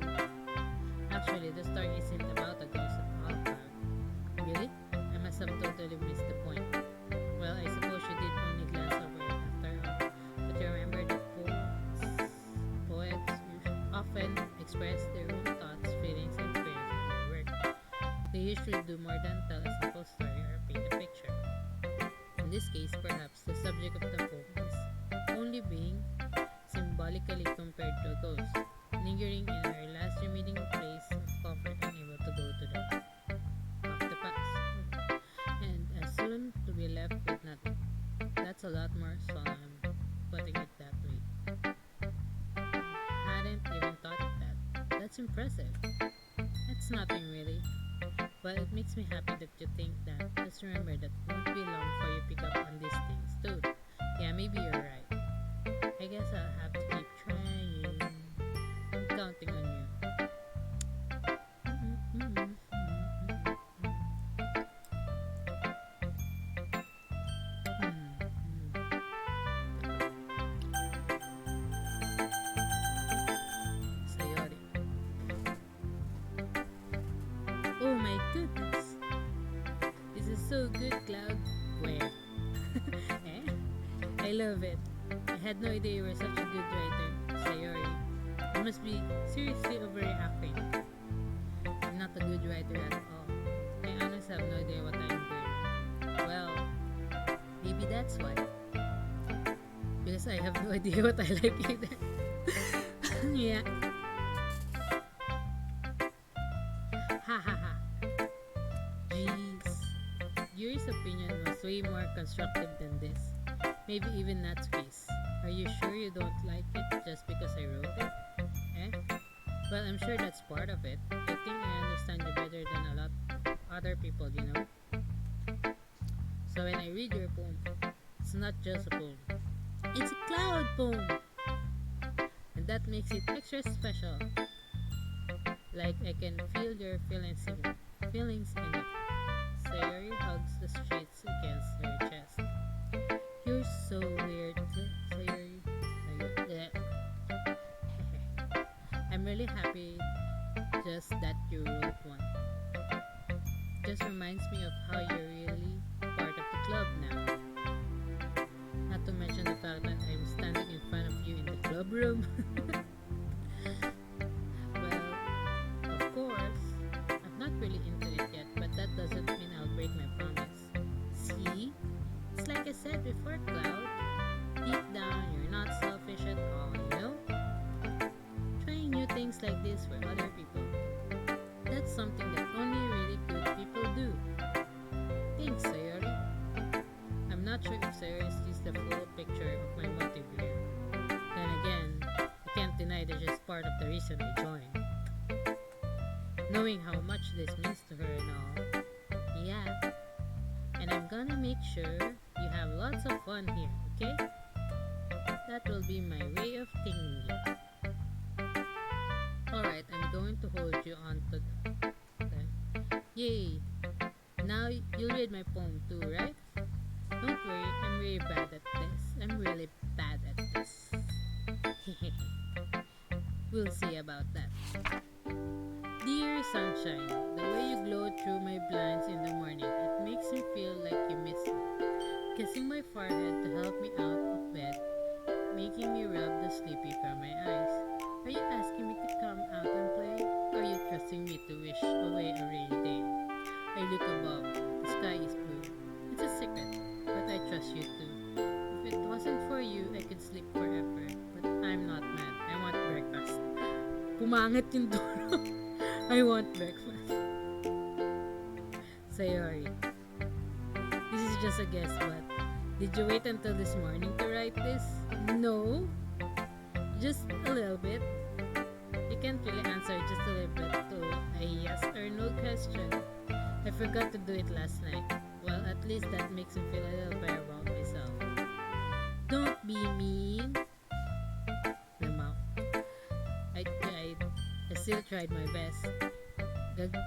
Actually, the story isn't about a ghost at all, Cloud. Really? I must have totally missed the point. Well, I suppose you did only glance over it after all. But you remember that poets often express their own thoughts, feelings, and prayers in their work. They usually do more than tell a simple story or paint a picture. In this case, perhaps the subject of the poem is only being symbolically compared to a ghost, lingering in our last remaining place of comfort, unable to go to the of the past, and as soon to be left with nothing. That's a lot more solemn, putting it that way. Hadn't even thought of that. That's impressive. It's nothing really, but it makes me happy that you think that. Just remember that won't be long before you pick up on these things too. Yeah, maybe you're right. I guess I'll have to keep trying. I'm counting on you. Sayori. Oh my goodness. This is so good, Cloud. Where? Eh? I love it. I had no idea you were such a good writer, Sayori. You must be seriously overreacting. I'm not a good writer at all. I honestly have no idea what I'm doing. Well, maybe that's why. Because I have no idea what I like either. Yeah. Ha ha ha. Jeez. Yuri's opinion was way more constructive than this. Maybe even Natsuki's. Are you sure you don't like it just because I wrote it? Eh? Well, I'm sure that's part of it. I think I understand you better than a lot of other people, you know? So when I read your poem, it's not just a poem. It's a cloud poem! And that makes it extra special. Like I can feel your feelings in it. Sayori hugs the streets against her chest. You're so weird, Sayori. I'm really really happy just that you wrote one. Just reminds me of how you're really part of the club now. Not to mention the fact that I'm standing in front of you in the club room. Well, of course, I'm not really into it yet, but that doesn't mean I'll break my promise. See? It's like I said before, Cloud. Deep down, you're not selfish at all, you know? Trying new things like this for other people. That's something that only really good people do. Thanks, Sayori. I'm not sure if Sayori sees the full picture of my motive here. Then again, I can't deny that she's part of the reason I joined. Knowing how much this means to her and all. Yeah. And I'm gonna make sure you have lots of fun here, okay? That will be my way of thinking it. Alright, I'm going to hold you on to that. Yay! Now you'll read my poem too, right? Don't worry, I'm really bad at this. I'm really bad at this. We'll see about that. Dear sunshine, the way you glow through my blinds in the morning, it makes me feel like you miss me. Kissing my forehead to help me out of bed, making me rub the sleepy from my eyes. Are you asking me to come out and play? Are you trusting me to wish away a rainy day? I look above, the sky is blue. It's a secret, but I trust you too. If it wasn't for you, I could sleep forever. But I'm not mad. I want breakfast. Pumangit yung dulo. I want breakfast. Sayori. This is just a guess, but did you wait until this morning to write this? No. Just a little bit. You can't really answer just a little bit to a yes or no question. I forgot to do it last night. Well, at least that makes me feel a little better about myself. Don't be mean. Lamaw. I still tried my best.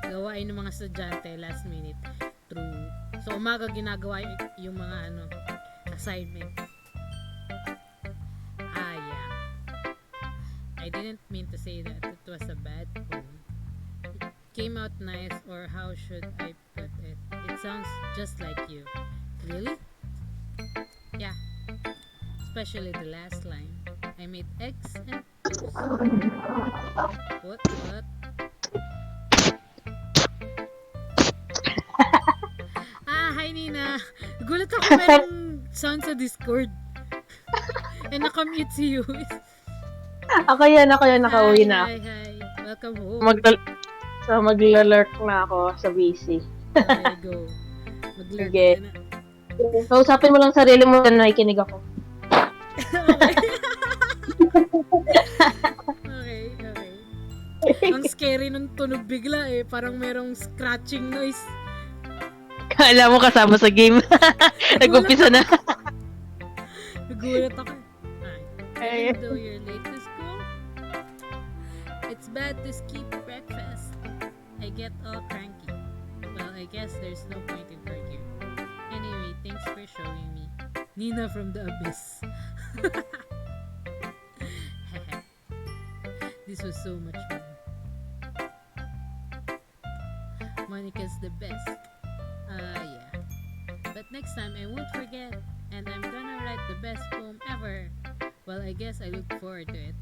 Gawain ng mga estudyante last minute. True. So, umaga ginagawa yung mga assignment. Yeah. I didn't mean to say that it was a bad poem. It came out nice, or how should I put it? It sounds just like you. Really? Yeah. Especially the last line. I made eggs and toast. What? Hi Nina. Gulat ako merong sound sa Discord. Nakamute si Yuri. Ako yan, nakauwi na. Hi. Welcome home. Magla-lurk na ako sa BC. Okay, go. Mag-lurk Sige. ka na. Kausapin mo lang sarili mo na nakikinig ako. Okay. Ang scary nung tunog bigla Parang merong scratching noise. Kala mo kasama sa game. Nag-umpisa na. Nagulat ako. Even though you're late to school, it's bad to skip breakfast. I get all cranky. Well, I guess there's no point in arguing. Anyway, thanks for showing me. Nina from the abyss. This was so much fun. Monika's the best. Yeah. But next time I won't forget, and I'm gonna write the best poem ever. Well, I guess I look forward to it.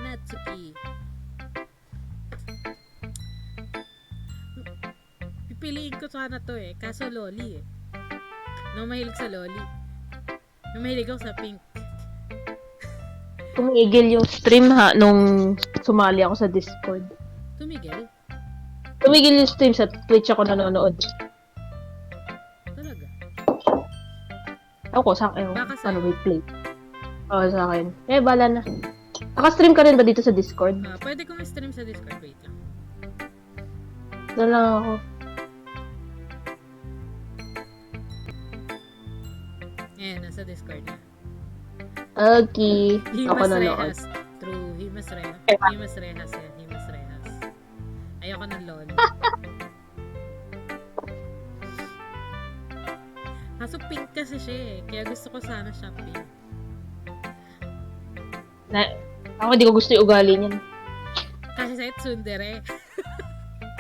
Natsuki. Pipiliin ko sana to kaso loli No mahilig sa loli. No mahilig ako sa pink. Tumigil yung stream nung sumali ako sa Discord. Tumigil yung stream sa Twitch ako nanonood. Talaga? Ako, sa akin. Baka sa'yo. Replay. Oo, sa akin. Bala na. Naka-stream ka rin ba dito sa Discord? Pwede kong stream sa Discord. Wait lang. Doon lang ako. Nasa Discord na. Okay. Ako Himas nanonood. Rehas. True. Himas Rehas yan. Himas Rehas. Ayoko ng LOL. Kaso pink kasi siya Kaya gusto ko sana siya pink. Na, ako di ko gusto yung ugali niyan. Kasi tsundere.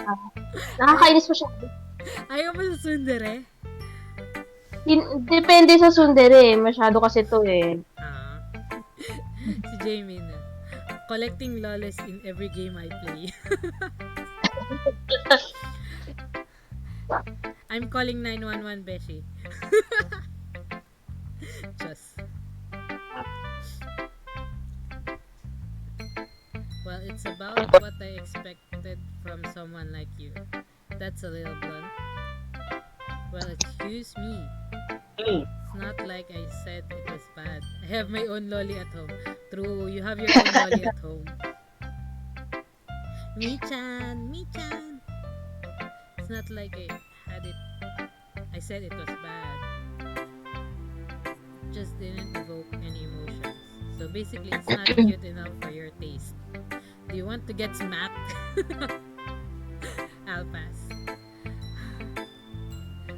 Ah, nakakainis mo siya. Ayaw mo sa tsundere? Depende sa tsundere eh. Masyado kasi to eh. Ah, si Jamie na. Collecting lawless in every game I play. I'm calling 911, Beshi. Just. Well, it's about what I expected from someone like you. That's a little blunt. Well, excuse me. It's not like I said it was bad. I have my own lolly at home. True, you have your own lolly at home. Me-chan, me-chan. It's not like had it. I said it was bad. Just didn't evoke any emotions. So basically, it's not cute enough for your taste. Do you want to get smacked? I'll pass.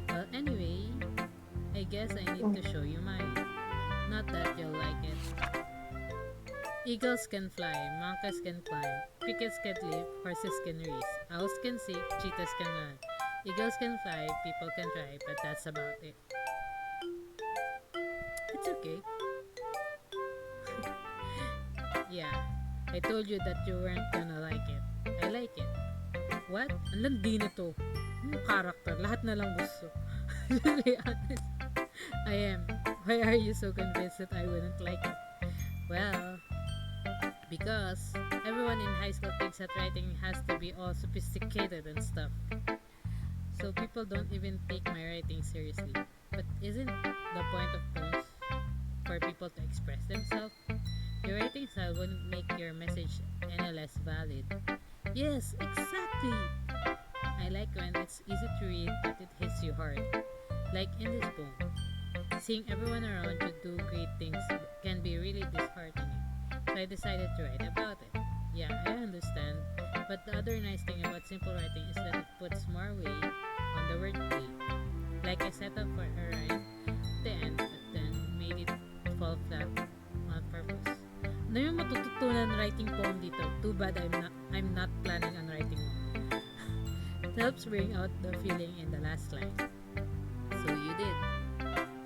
Well, anyway, I guess I need to show you mine. Not that you'll like it. Eagles can fly, monkeys can climb, crickets can leap, horses can race, owls can sing, cheetahs can run. Eagles can fly, people can try, but that's about it. It's okay. Yeah, I told you that you weren't gonna like it. I like it. What? Ang landi na to. Yung character, lahat na lang gusto. To be honest, I am. Why are you so convinced that I wouldn't like it? Well, because everyone in high school thinks that writing has to be all sophisticated and stuff. So people don't even take my writing seriously. But isn't the point of poems for people to express themselves? Your writing style wouldn't make your message any less valid. Yes, exactly. I like when it's easy to read but it hits you hard. Like in this poem. Seeing everyone around you do great things can be really disheartening. So I decided to write about it. Yeah, I understand. But the other nice thing about simple writing is that it puts more weight on the wordplay. Like I set up for a rhyme at the end, but then made it fall flat on purpose. Ano yung matututunan writing poem dito? Too bad I'm not planning on writing one. It helps bring out the feeling in the last line. So you did.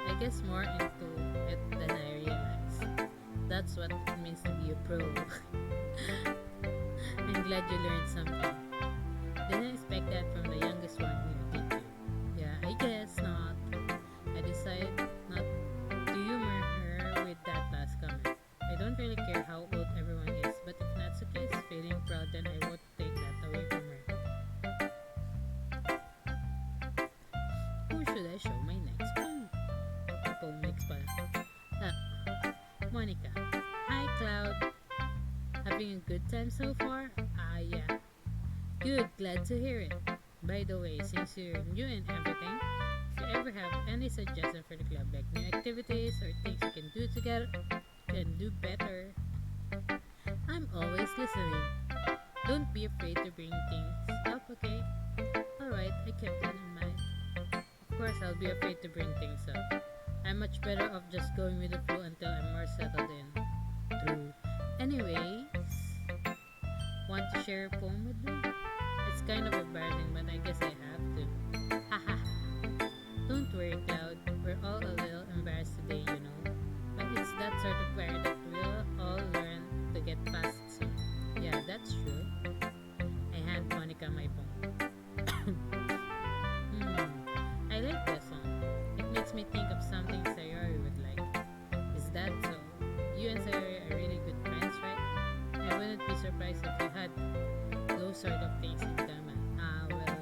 I guess more into it than I realized. That's what it means to be a pro. I'm glad you learned something. Didn't expect that from the youngest one here, did you? Yeah, I guess not. I decided not to humor her with that last comment. I don't really care how old everyone is, but if Natsuki is feeling proud, then I won't take that away from her. Who should I show my next poem? Poem next pala. Ah, Monika. Hi, Cloud. Having a good time so far? Ah, yeah. Good, glad to hear it. By the way, since you're new and everything, if you ever have any suggestion for the club, like new activities or things you can do together, can do better, I'm always listening. Don't be afraid to bring things up, okay? Alright, I kept that in mind. Of course, I'll be afraid to bring things up. I'm much better off just going with the flow until I'm more settled in. True. Anyways, want to share a poem with me? It's kind of embarrassing, but I guess I have to. Haha. Don't worry, Cloud. We're all a little embarrassed today, you know. But it's that sort of fear that we'll all learn to get past soon. Yeah, that's true. I hand Monica my poem. I like that song. It makes me think of something Sayori would like. Is that so? You and Sayori are really good friends, right? I wouldn't be surprised if you had those sort of things in common. Well,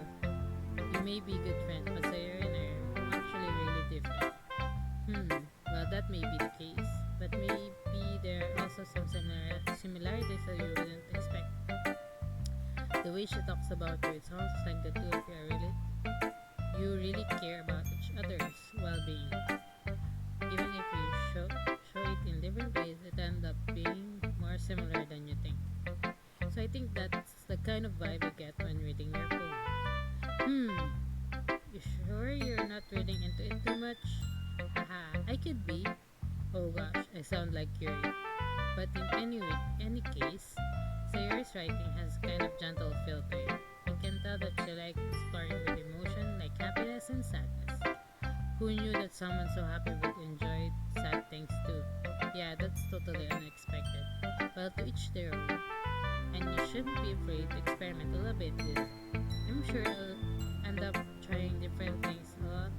you may be good friends, but Sayori and I are actually really different. Well, that may be the case, but maybe there are also some similarities that you wouldn't expect. The way she talks about you, it sounds like the two of you are really care about each other's well-being. Even if you show it in different ways, it ends up being more similar than you think. So I think that's the kind of vibe you get when reading your poem. You sure you're not reading into it too much? Haha, I could be. Oh gosh, I sound like Yuri. But in any case, Sayori's writing has a kind of gentle feel to it. You can tell that she likes exploring with emotion like happiness and sadness. Who knew that someone so happy would enjoy sad things too? Yeah, that's totally unexpected. Well, to each their own. And you shouldn't be afraid to experiment a little bit with it. I'm sure you'll end up trying different things a lot.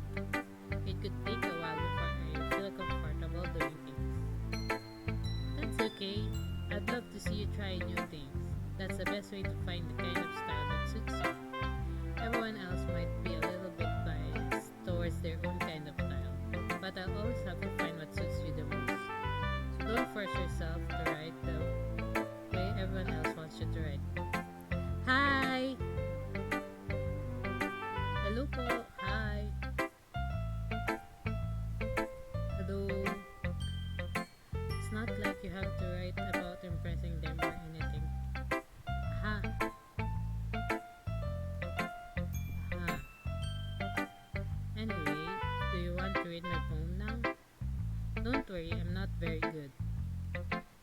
It could take a while before I feel comfortable doing things. That's okay. I'd love to see you try new things. That's the best way to find the kind of style that suits you. Everyone else might be a little bit biased towards their own kind of style, but I'll always have to find what suits you the most. So don't force yourself to write the way everyone else wants you to write. Hi! Hello po! Hi! Hello! It's not like you have to write about impressing them or anything. Aha! Aha! Anyway, do you want to read my poem now? Don't worry, I'm not very good.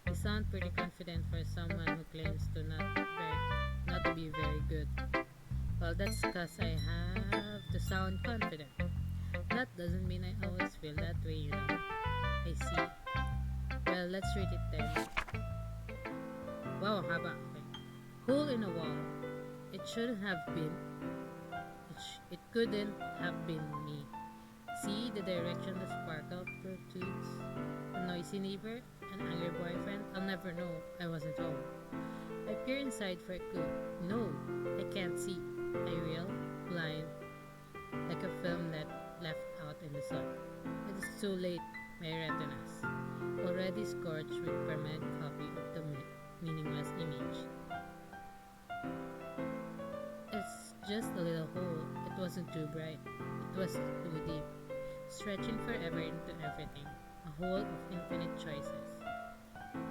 You sound pretty confident for someone who claims not to be very good. Well, that's because I have to sound confident. That doesn't mean I always feel that way, you know. I see. Well, let's read it then. Wow, haba. Okay. Hole in a wall. It shouldn't have been. It couldn't have been me. See the direction the sparkle protrudes? A noisy neighbor? An angry boyfriend? I'll never know. I wasn't home. I peer inside for a clue. No, I can't see. I reel, blind, like a film that left out in the sun. It is too late, my retinas, already scorched with permanent copy of the meaningless image. It's just a little hole. It wasn't too bright. It was too deep, stretching forever into everything. A hole of infinite choices.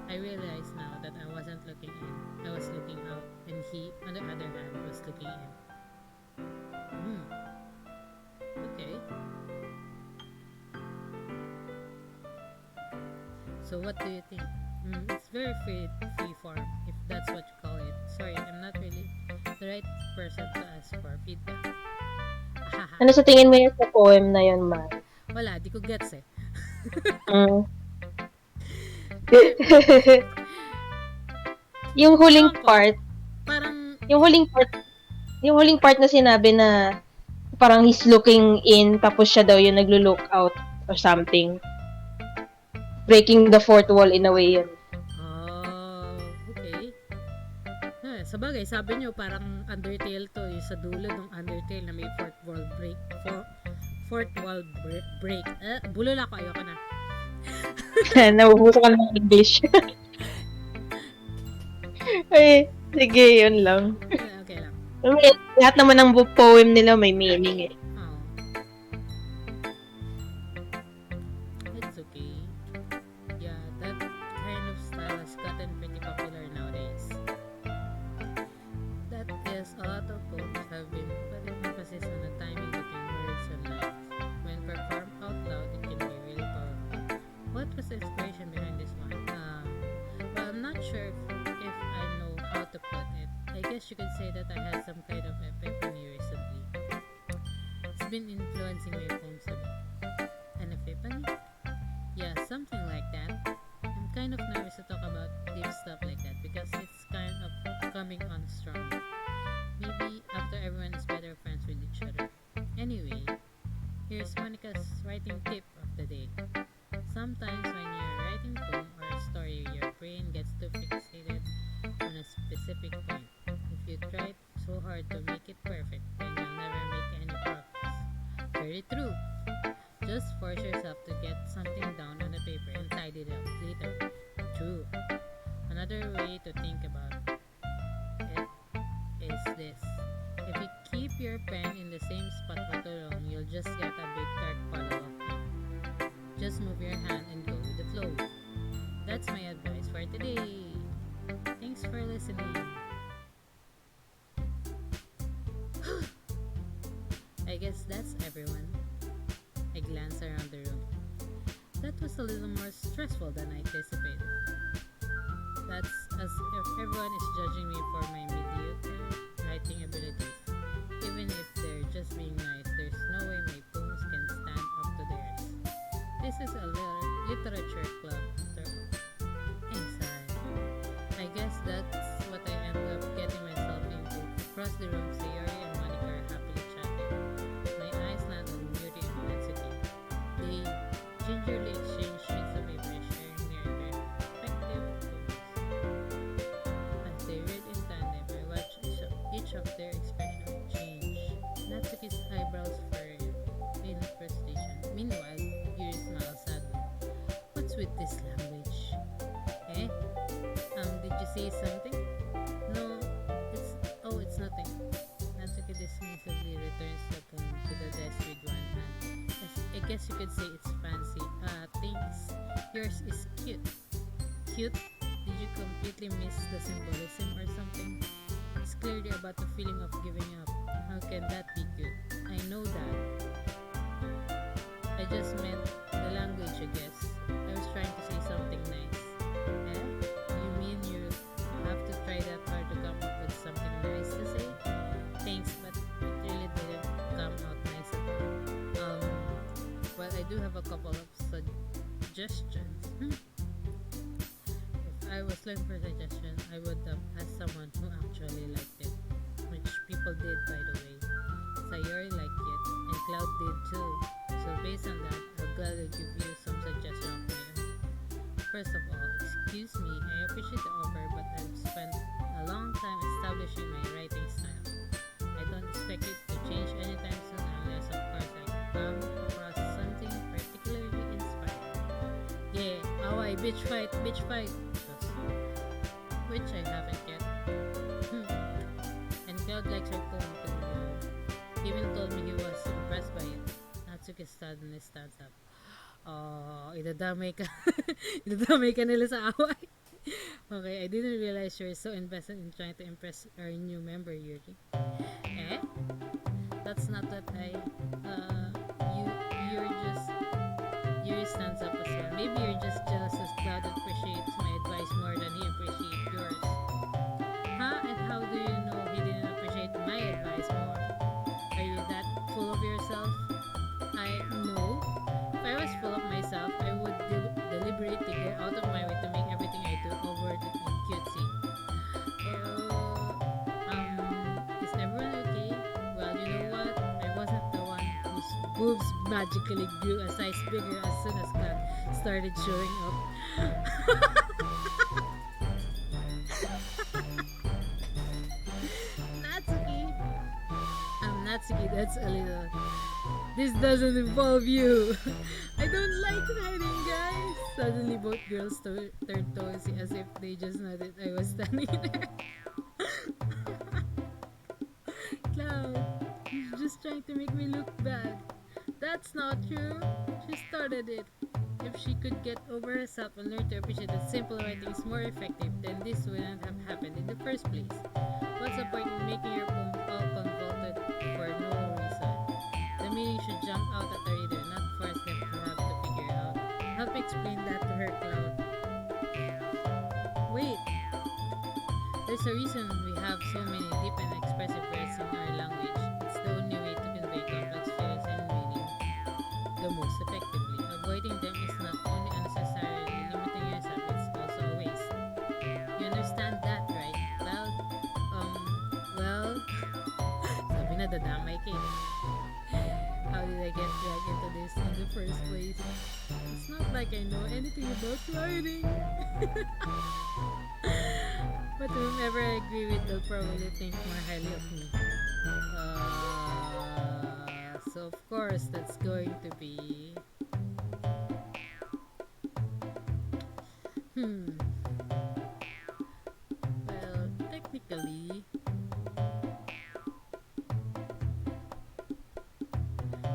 I realized now that I wasn't looking in. I was looking out, and he, on the other hand, was looking in. Okay. So what do you think? It's very free form, if that's what you call it. Sorry, I'm not really the right person to ask for feedback. Ano sa tingin mo yun sa poem na yun, Mal? Wala, di ko gets eh. Mm. Kasi, yung huling ewan ko, part, parang, yung huling part, yung huling part na sinabi na parang he's looking in tapos siya daw yung naglo-look out or something. Breaking the fourth wall in a way yun. okay. Sabagay, sabi nyo parang Undertale to, yung sa dulo ng Undertale na may fourth wall break. Bulol ako, ayoko na. Nabubuso ka ng English. Ay, sige, yun lang. Okay lang. Lahat naman ng poem nila may meaning eh. It's okay. Yeah, that kind of style has gotten pretty popular nowadays. That is, a lot of poems have been putting emphasis on the timing between words and lines. When performed out loud, it can be really powerful. What was the inspiration behind this one? Well, I'm not sure if I know how to put it. I guess you could say that I had some kind of epiphany recently. It's been influencing my poems a bit. An epiphany? Yeah, something like that. I'm kind of nervous to talk about deep stuff like that because it's kind of coming on strong. Maybe after everyone is better friends with each other. Anyway, here's Monika's writing tip of the day. Sometimes when you're writing a poem or a story, your brain gets too fixated on a specific point. If you try so hard to make it perfect, then you'll never make any progress. Very true. Just force yourself to get something down on the paper and tidy it up later. True. Another way to think about it is this. If you keep your pen in the same spot for too long, you'll just get a big dark puddle of ink. Just move your hand and go with the flow. That's my advice for today. Thanks for listening. I guess that's everyone. I glance around the room. That was a little more stressful than I anticipated. That's as if everyone is judging me for my mediocre writing abilities. Even if they're just being nice, there's no way my poems can stand up to theirs. This is a literature club after all. Inside. I guess that's what I end up getting myself into. Across the room, Sayori and Monika are happily chatting. My eyes land on Yuri and Natsuki. They gingerly exchange sheets of paper, sharing their respective poems. As they read in tandem, I watch each of their expression change. Natsuki's eyebrows furrow in frustration. Meanwhile, Yuri smiles sadly. What's with this language? Eh? Did you say something? No, it's nothing. Natsuki dismissively returns the poem to the desk with one hand. Yes, I guess you could say it's fancy. Thanks. Yours is cute. Cute? Did you completely miss the symbolism or something? It's clearly about the feeling of giving up. How can that be cute? I know that. I just meant the language, I guess. I was trying to say something nice. Eh? You mean you have to try that hard to come up with something nice to say? Thanks, but it really didn't come out nice at all. Well, I do have a couple of suggestions. If I was looking for suggestions, I would have asked someone who actually liked it, which people did, by the way. Sayori liked it, and Cloud did too. So based on that, I'll gladly give you some suggestions of my own. First of all, excuse me, I appreciate the offer, but I've spent a long time establishing my writing style. I don't expect it to change anytime soon unless, of course, I come across something particularly inspiring. Yeah, away, bitch fight, which I haven't yet. And Cloud likes her poem too. Even told me he was impressed by it. Natsuki suddenly stands up. Oh, idadamay ka. Idadamay ka nila sa away. Okay, I didn't realize you were so invested in trying to impress our new member, Yuri. Eh? That's not what Yuri stands up as well. Maybe you're just jealous as Cloud appreciates my advice more than he appreciates yours. Huh? And how do you know he didn't appreciate my advice more? Are you that full of yourself? I know. If I was full of myself, I would deliberately go out of my way to make everything I do overt and cutesy. Is everyone okay? Well, you know what? I wasn't the one whose boobs magically grew a size bigger as soon as Cloud started showing up. Natsuki, that's a little. This doesn't involve you. I don't like hiding, guys. Suddenly, both girls turned towards me as if they just noticed I was standing there. Cloud, she's just trying to make me look bad. That's not true. She started it. If she could get over herself and learn to appreciate that simple writing is more effective, then this wouldn't have happened in the first place. What's the point in making your poem all convoluted for no reason? The meaning should jump out at the reader, not force them to have to figure it out. Help explain that to her, Cloud. Wait, there's a reason we have so many deep and expressive words in our language. It's the only way to convey complex feelings and meaning the most effectively. Avoiding them is not only unnecessarily limiting yourself, it's also a waste. You understand that, right, Cloud? Well, sabi na dadamay ka eh. How did I get dragged into this in the first place? It's not like I know anything about writing. But whomever I agree with will probably think more highly of me. So of course that's going to be well, technically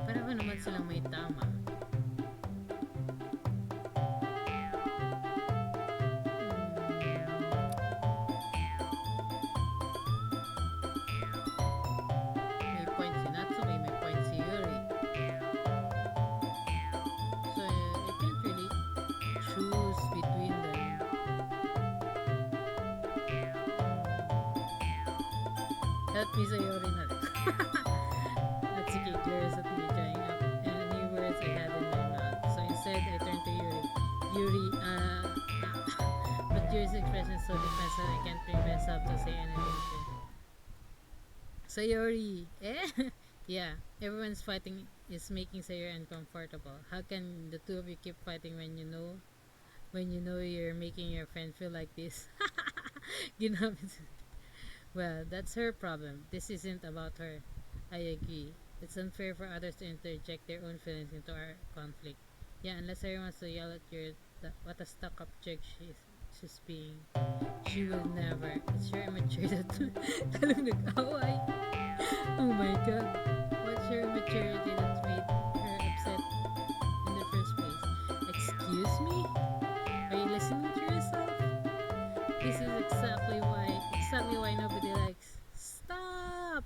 pareho naman silang may tama. May point si Natsuki, may point si Yuri. So I can't really choose between them. Help me, Sayori na lang. Natsuki glares at me, drying up any words I had in my mouth. So instead, I turned to Yuri. Yuri, but Yuri's expression is so defensive that I can't bring myself to say anything to him. Sayori, eh? Yeah, everyone's fighting is making Sayori uncomfortable. How can the two of you keep fighting when you know you're making your friend feel like this? Ginamit. Well, that's her problem. This isn't about her. I agree. It's unfair for others to interject their own feelings into our conflict. Yeah, unless everyone wants to yell at your what a stuck-up jerk she's being. She will never. It's your immaturity to talong nag-away. Oh my god. What's your immaturity that made her upset in the first place? Excuse me? Are you listening to yourself? This is exactly why nobody likes. Stop!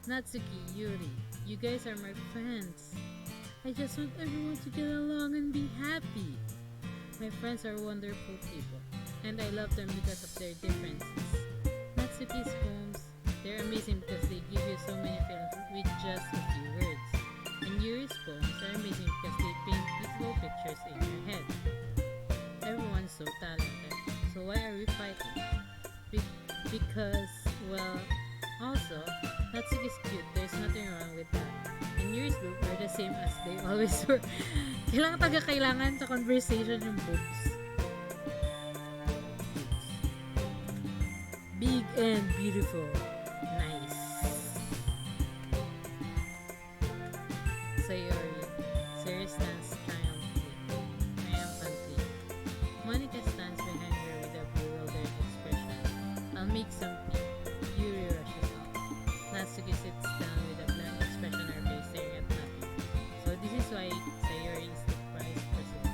Natsuki, Yuri, you guys are my friends. I just want everyone to get along and be happy. My friends are wonderful people, and I love them because of their differences. Natsuki's poems, they're amazing because they give you so many feelings with just a few words. And Yuri's poems are amazing because they paint beautiful pictures in your head. Everyone's so talented, so why are we fighting? Because, well, also, Natsuki's cute, there's nothing wrong with that. And Yuri's boobs are the same as they always were. Kailangan sa conversation yung boobs. Big and beautiful. Nice. Sayori. Sayori stands triumphantly. Monika stands behind her with a bewildered expression. I'll make something. Yuri rushes off. Natsuki sits down with a blank expression on her face, staring at nothing. So this is why Sayori is the prize person.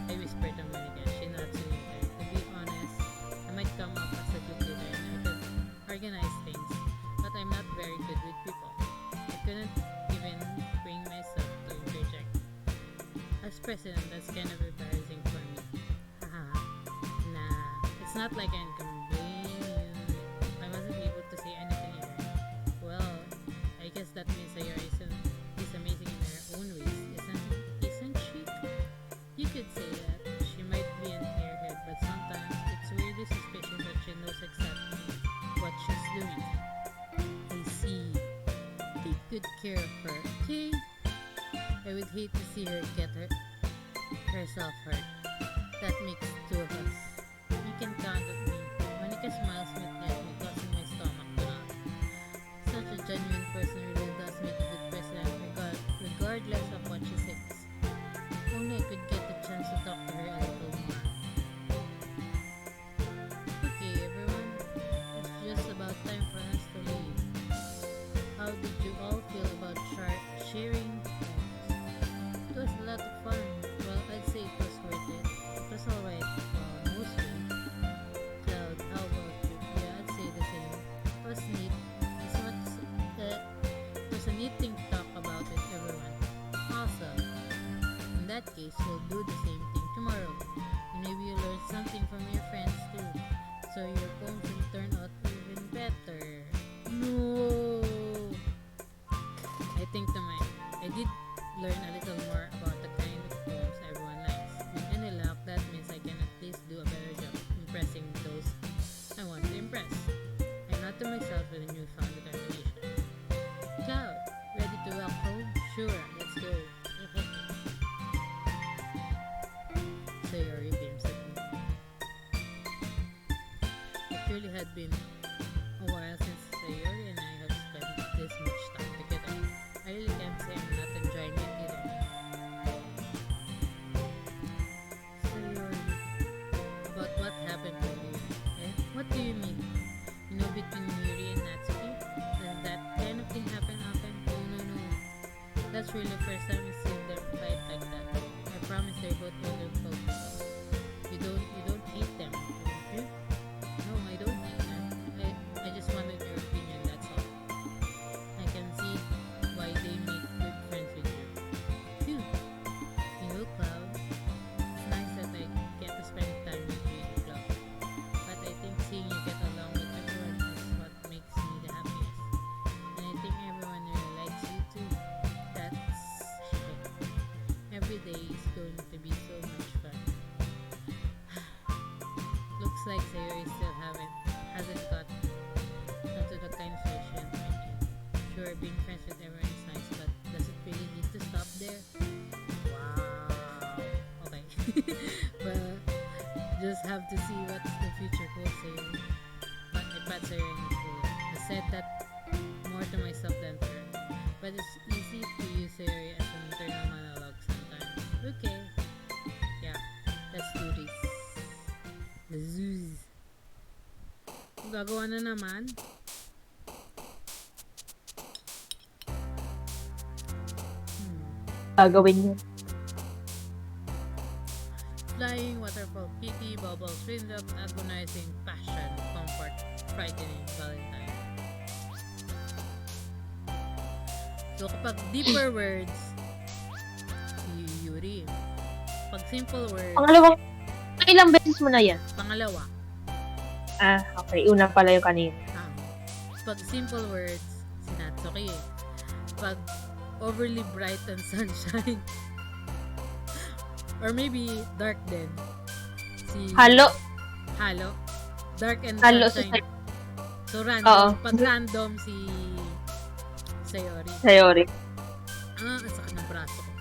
I whispered to Monika. She nods in return. To be honest, I might come up as a good leader and I could organize things, but I'm not very good with people. I couldn't even bring myself to interject. As president, that's kind of embarrassing for me. Haha. Nah, it's not like I'm complaining. I wasn't able to say anything either. Well, I guess that means Sayori is amazing in her own ways, isn't she? You could say that. She might be an airhead, but sometimes it's weirdly suspicious that she knows exactly what she's doing. I see. Take good care of her, okay? I would hate to see her get herself hurt. That makes two of us. You can count on me. Monika smiles sweetly at me, causing my stomach to knot. Such a genuine person really does make a good president, regardless of what she says. Only I could get the chance to talk to her a little more. Okay, everyone. It's just about time for us to leave. How did you all feel about sharing poems? It was a lot of fun. Well, I'd say it was worth it. It was alright, mostly. Cloud, how about you? Yeah, I'd say the same. It was neat. It was a neat thing to talk about with everyone. Awesome. In that case, we'll do the same thing tomorrow. And maybe you'll learn something from your friends too. So your poems will turn out even better. No! I think I did learn a little more about the kind of poems everyone likes. With any luck, that means I can at least do a better job impressing those I want to impress. I'm not to myself with a newfound determination. Cloud, ready to walk home? Sure, let's go. Sayori beams at me. It really had been a while since Sayori and I have spent this much time together. I really can't say I'm not enjoying it either. Sayori, about what happened earlier. Eh? What do you mean? You know, between Yuri and Natsuki? Does that kind of thing happen often? No. That's really the first time I see them fight like that. I promise they're both wonderful people. You don't hate them, don't you? No, I don't hate them. I just wanted your opinion, that's all. I can see why they make good friends with you. Phew. You know, Cloud, it's nice that I get to spend time with you in the club. But I think seeing you get along with everyone is sure being friends with everyone is nice, but does it really need to stop there? Wow. Okay. But just have to see what the future holds, Sayori. But I pat Sayori on the shoulder. I said that more to myself than to her. But it's easy to use Sayori as an internal monologue sometimes. Okay. Yeah. Let's do this. The zoos. Gagawa na naman. Gagawin yun. Flying, waterfall, pity, bubbles, rhythm, agonizing, passion, comfort, frightening, valentine. So kapag deeper words, si Yuri. Pag simple words, Ilang beses mo na yan? pangalawa. Okay. Una pala yung kanina. Pag simple words, si Natsuki. Pag overly bright and sunshine, or maybe dark din, si Halo. dark and Halo sunshine. So random. Oo. Pag random, si Sayori. Sayori. Ang sakit ng braso ko.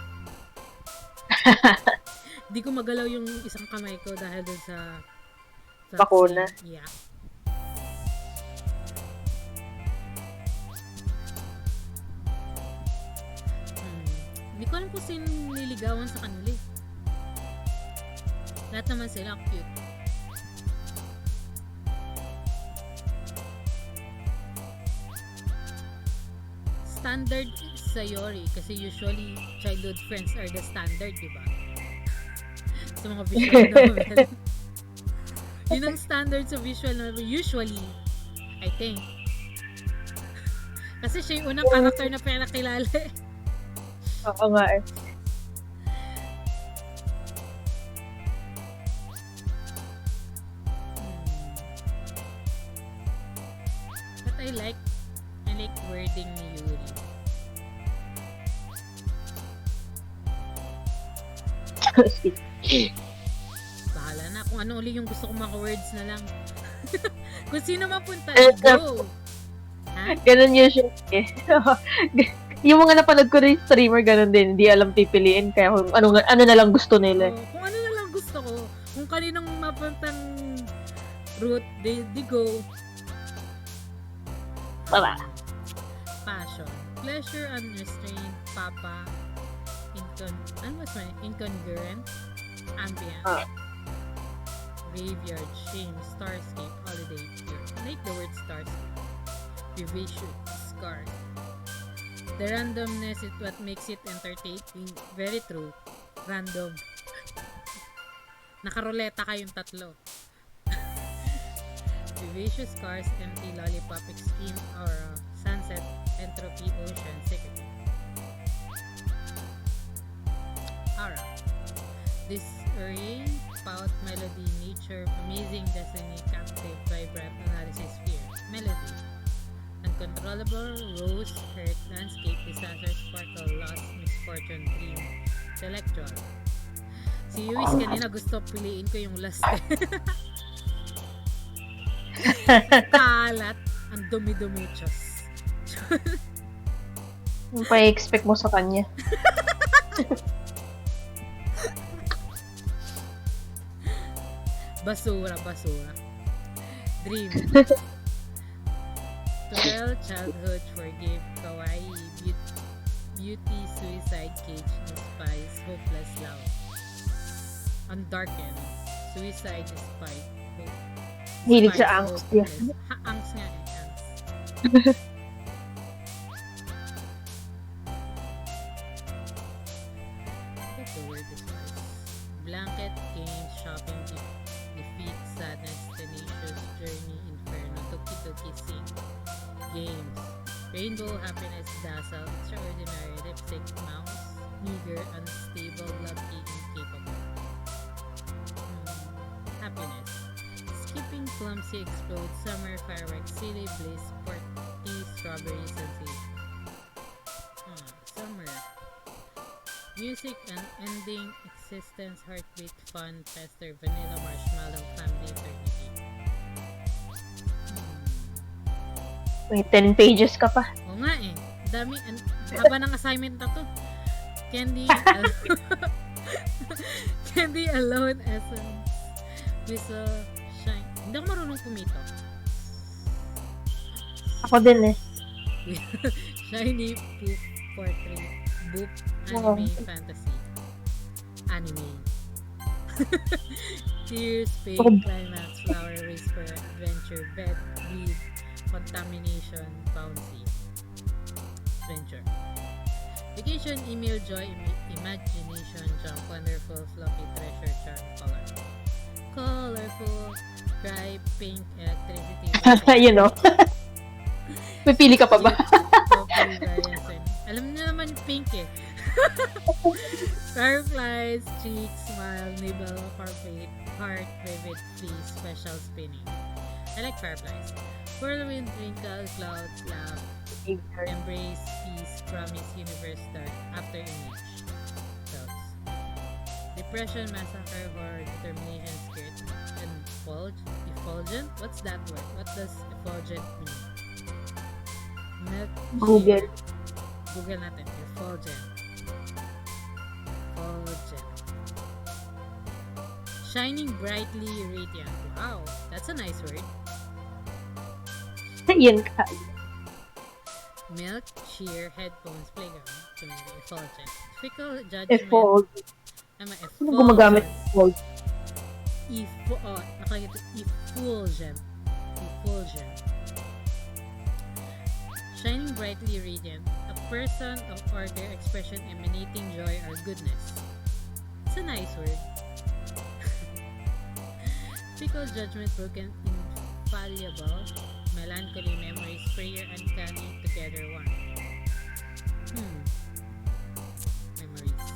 Di ko magalaw yung isang kamay ko dahil dun sa Bakuna. vaccine. Yeah. Hindi ko alam kung sino nililigawan sa kanila eh. Lahat naman sila cute. Standard Sayori kasi usually childhood friends are the standard, di ba? Sa mga visual novel. Yun ang standard sa visual novel usually, I think. Kasi siya yung unang character na pinakilala eh. Oo nga eh. But I like wording ni Yuri. Bahala na kung ano uli yung gusto kong mga words na lang. Kung sino mapunta, go! Ha? Ganun usually eh. Yung mga napanood ko rin streamer, ganun din. Hindi alam pipiliin. Kaya kung ano na lang gusto nila. Kung ano na lang gusto ko. Kung kaninong mapuntang route, they go. Baba. Passion. Pleasure, unrestrained, papa, incongruent, ambient, graveyard, shame, starscape, holiday, pure. Like the word starscape. Vivacious, scarred. The randomness is what makes it entertaining. Very true. Random. Nakaroleta kayong tatlo. Vivacious cars, empty lollipop, extreme aura, sunset, entropy, ocean, secret. Aura. This array, pout, melody, nature, amazing destiny, captive, vibrant, analysis, fear. Melody. Uncontrollable, rose, hurt, landscape, disaster, sparkle, loss, misfortune, dream. Intellectual. Si Luis kanina gusto piliin ko yung last. Kalat. Ang dumi-dumi, Diyos. Yung pa-expect mo sa kanya. Basura. Dream. Twirl, childhood, forgive, kawaii, beauty, suicide, cage, no spice, hopeless love. Undarkened, suicide, spite, hope. Hilig Spite, sa angst. hopeless. Angst nga eh, angst. What's the word this was? Blanket, games, shopping, defeat, sadness, tenacious, journey, inferno, Doki Doki sing, games, rainbow, happiness, dazzle, extraordinary, lipstick, mouse, meager, unstable, lucky, incapable. Happiness, skipping, clumsy, explode, summer, fireworks, silly, bliss, party, strawberry, sensation. Summer. Music, and ending, existence, heartbeat, fun, fester, vanilla, marshmallow, family, eternity. May 10 pages ka pa. Oo nga eh. Dami, haba ng assignment na to. Candy, Candy Alone Essence. Whistle, Shine. Hindi ako marunong pumito. Ako din eh. Shiny Poop Portrait. Boop Anime Fantasy. Anime. Tears, Fake, Climax, Flower, Whisper, Adventure, Bed, Bleed, Contamination, Bouncy. Adventure. Vacation, Email, Joy, Imagination, Jump, Wonderful, Fluffy, Treasure, Charm, Color. Colorful, Cry, Pink, Electricity. You know. Pipili ka pa ba? Purple, Variance, alam niyo naman yung pink eh. Fireflies, Cheek, Smile, Nibble, Carpet, Heart, Vivid, Flea, Special Spinning. I like fireflies. Whirlwind, Twinkle, Clouds, Laugh, Embrace, Peace, Promise, Universe, Dark, After Image. Clouds. Depression, Massacre, Horror, Determination, Skirt, and Effulgent? What's that word? What does effulgent mean? Google. Google natin. Effulgent. Shining brightly radiant. Wow, that's a nice word. Yan ka. Milk, cheer, headphones, playground. Effulgent. Fickle judgment. Effulgent. Effulgent. Sino gumagamit ng effulgent? Nakakita. Effulgent. Shining brightly radiant. A person of order, expression emanating joy or goodness. It's a nice word. Fickle judgment, broken, infallible, melancholy, memories, prayer, uncanny, together one. Memories.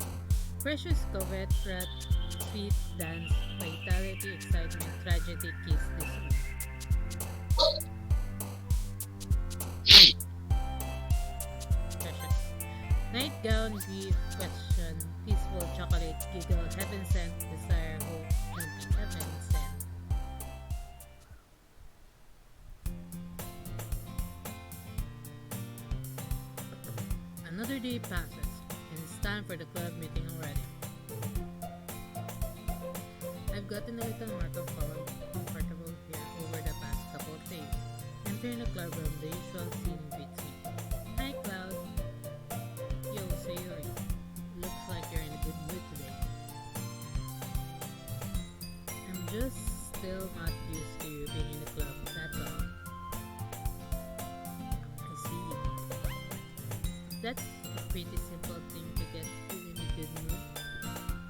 Precious, covet, rat, sweet, dance, vitality, excitement, tragedy, kiss, this one. Precious. Nightgown, grief, question, peaceful, chocolate, giggle, heaven sent, desire, hope, happy, heaven sent. Another day passes, and it's time for the club meeting already. I've gotten a little more comfortable here over the past couple of days. Entering the club room, the usual scene greets me. Hi, Cloud. Yo, Sayori. Looks like you're in a good mood today. I'm just still not used to you being in the club, that's all. I see. That's a pretty simple thing to get you in a good mood.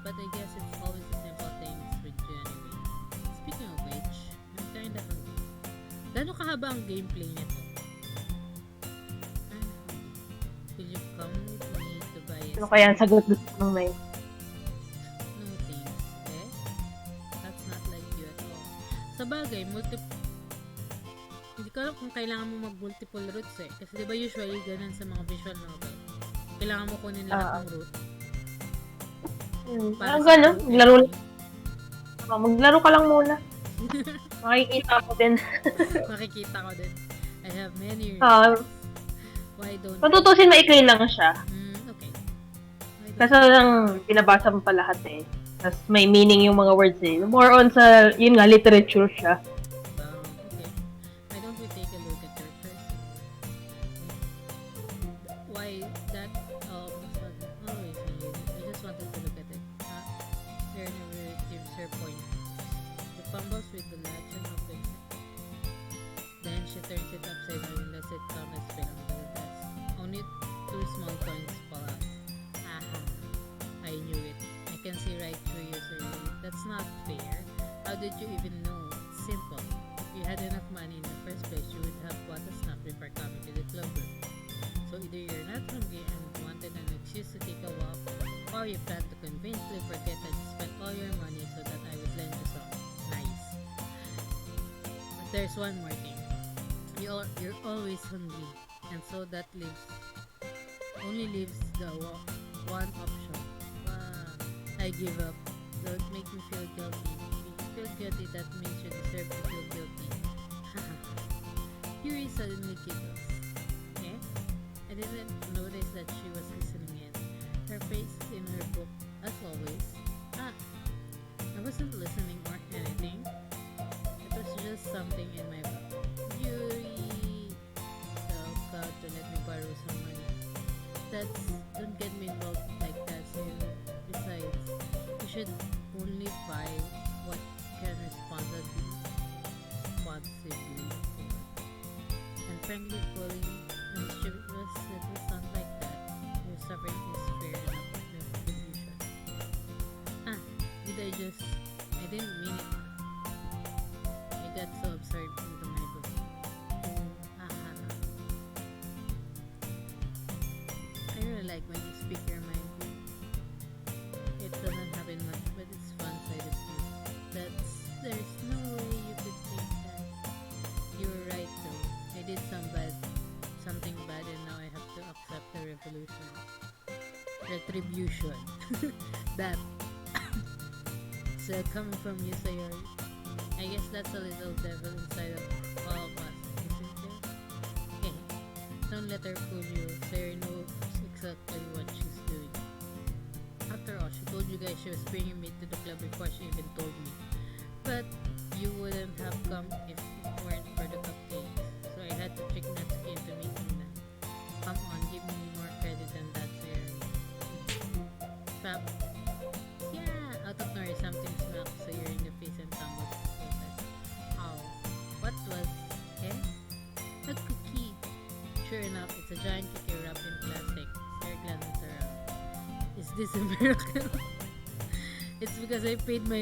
But I guess it's always the simple things with you anyway. Speaking of which, I'm kinda hungry. Gano'ng kahaba ang gameplay nito? Will you come with me to buy a Ano kaya ang sagot gusto ng may? No thanks, eh? That's not like you at all. Sa bagay, hindi ko alam kung kailangan mo mag-multiple routes eh. Kasi diba usually ganun sa mga visual novel. Kailangan mo kunin lahat ng route. Ang gano'n, maglaro ka lang muna. Makikita mo din. Makikita ko din. I have many routes. Why don't Matutusin maikli lang siya. Okay. Kasi lang pinabasa mo pa lahat eh. Tapos may meaning yung mga words eh. More on sa, yun nga, literature siya. Okay. Why don't we take a look at your first? Why that always I just wanted to look at it. There never gives her point. She fumbles with the latch and opens it. Then she turns it upside down and lets it come and spin on the desk. Only 2 small coins fall out. Aha. I knew it. I can see right through you, sir. That's not fair. How did you even know? It's simple. If you had enough money in the first place, you would have bought a snack before coming to the club room. So either you're not hungry and wanted an excuse to take a walk, or you plan to conveniently forget that you spent all your money so that I would lend you some. Nice. But there's one more thing. You're always hungry, and so that only leaves the one option. I give up. Don't make me feel guilty. If you feel guilty, that means you deserve to feel guilty. Yuri suddenly giggles. Eh? I didn't notice that she was listening in. Her face in her book, as always. Ah, I wasn't listening or anything. It was just something in my book. Yuri! So proud to let me borrow some money. Don't get me involved like that, Sayori. Besides, you should only buy what can responsibly afford. And frankly, calling a mischievous little son like that, your suffering is fair enough retribution. Ah, I didn't mean it. I got so absorbed into my book. Ah, ah, ah. I really like when you speak your mind. It doesn't happen much, but it's fun side of you. There's no way you could think that. You were right though. I did something bad, and now I have to accept the retribution. That. So coming from you, Sayori, I guess that's a little devil inside of all of us, isn't there? Hey, don't let her fool you. Sayori knows exactly what she's doing. After all, she told you guys she was bringing me to the club before she even told me. But you wouldn't have come if it weren't for the cupcakes. So I had to trick Natsuki into making them. Come on, give me more credit than that, Sayori. Fab. Yeah, out of nowhere something smacked Sayori in the face and tumbled to the surface. Ow. What was a cookie? Sure enough, it's a giant cookie wrapped in plastic. Sayori glances around. Is this a miracle? It's because I paid my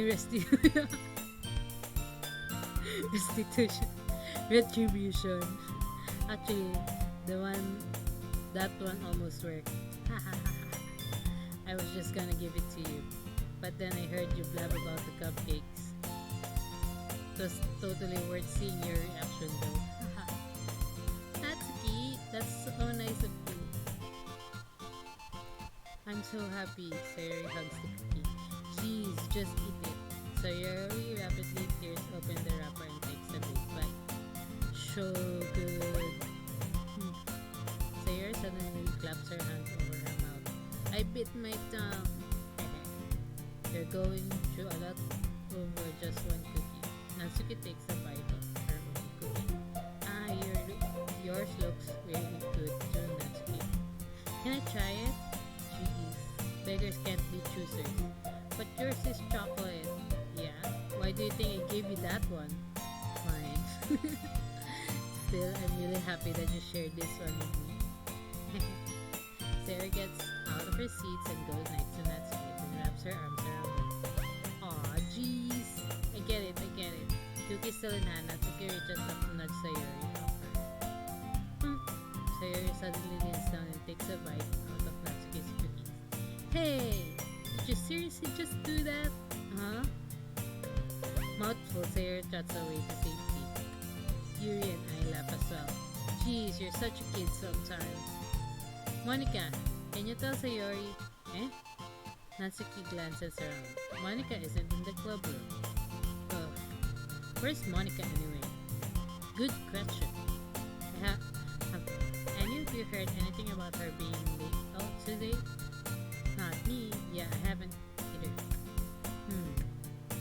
retribution. Actually, that one almost worked. I was just gonna give it to you, but then I heard you blab about the cupcakes. It was totally worth seeing your reaction though. Natsuki, that's so nice of you. I'm so happy. Sayori hugs the cookie. Jeez, just eat it. Sayori rapidly tears open the wrapper and takes a big bite. So good. Sayori suddenly claps her hand over her mouth. I bit my tongue. You're going through a lot over just one cookie. Natsuki takes a bite of her own cookie. Ah, yours looks really good too, Natsuki. Can I try it? Jeez, beggars can't be choosers. But yours is chocolate. Yeah? Why do you think I gave you that one? Fine. Still, I'm really happy that you shared this one with me. Sarah gets out of her seats and goes next to Natsuki and wraps her arms around her. Aw, jeez. I get it. Cookie's still in hand. Natsuki reaches up to nudge Sayori off her. Sayori suddenly leans down and takes a bite out of Natsuki's cookies. Hey! Did you seriously just do that? Huh? Mouthful, Sayori trots away to safety. Yuri and I laugh as well. Jeez, you're such a kid sometimes. Monika, can you tell Sayori? Natsuki glances around. Monika isn't in the club room. Oh, where's Monika anyway? Good question. Have any of you heard anything about her being late out today? Not me. Yeah, I haven't either.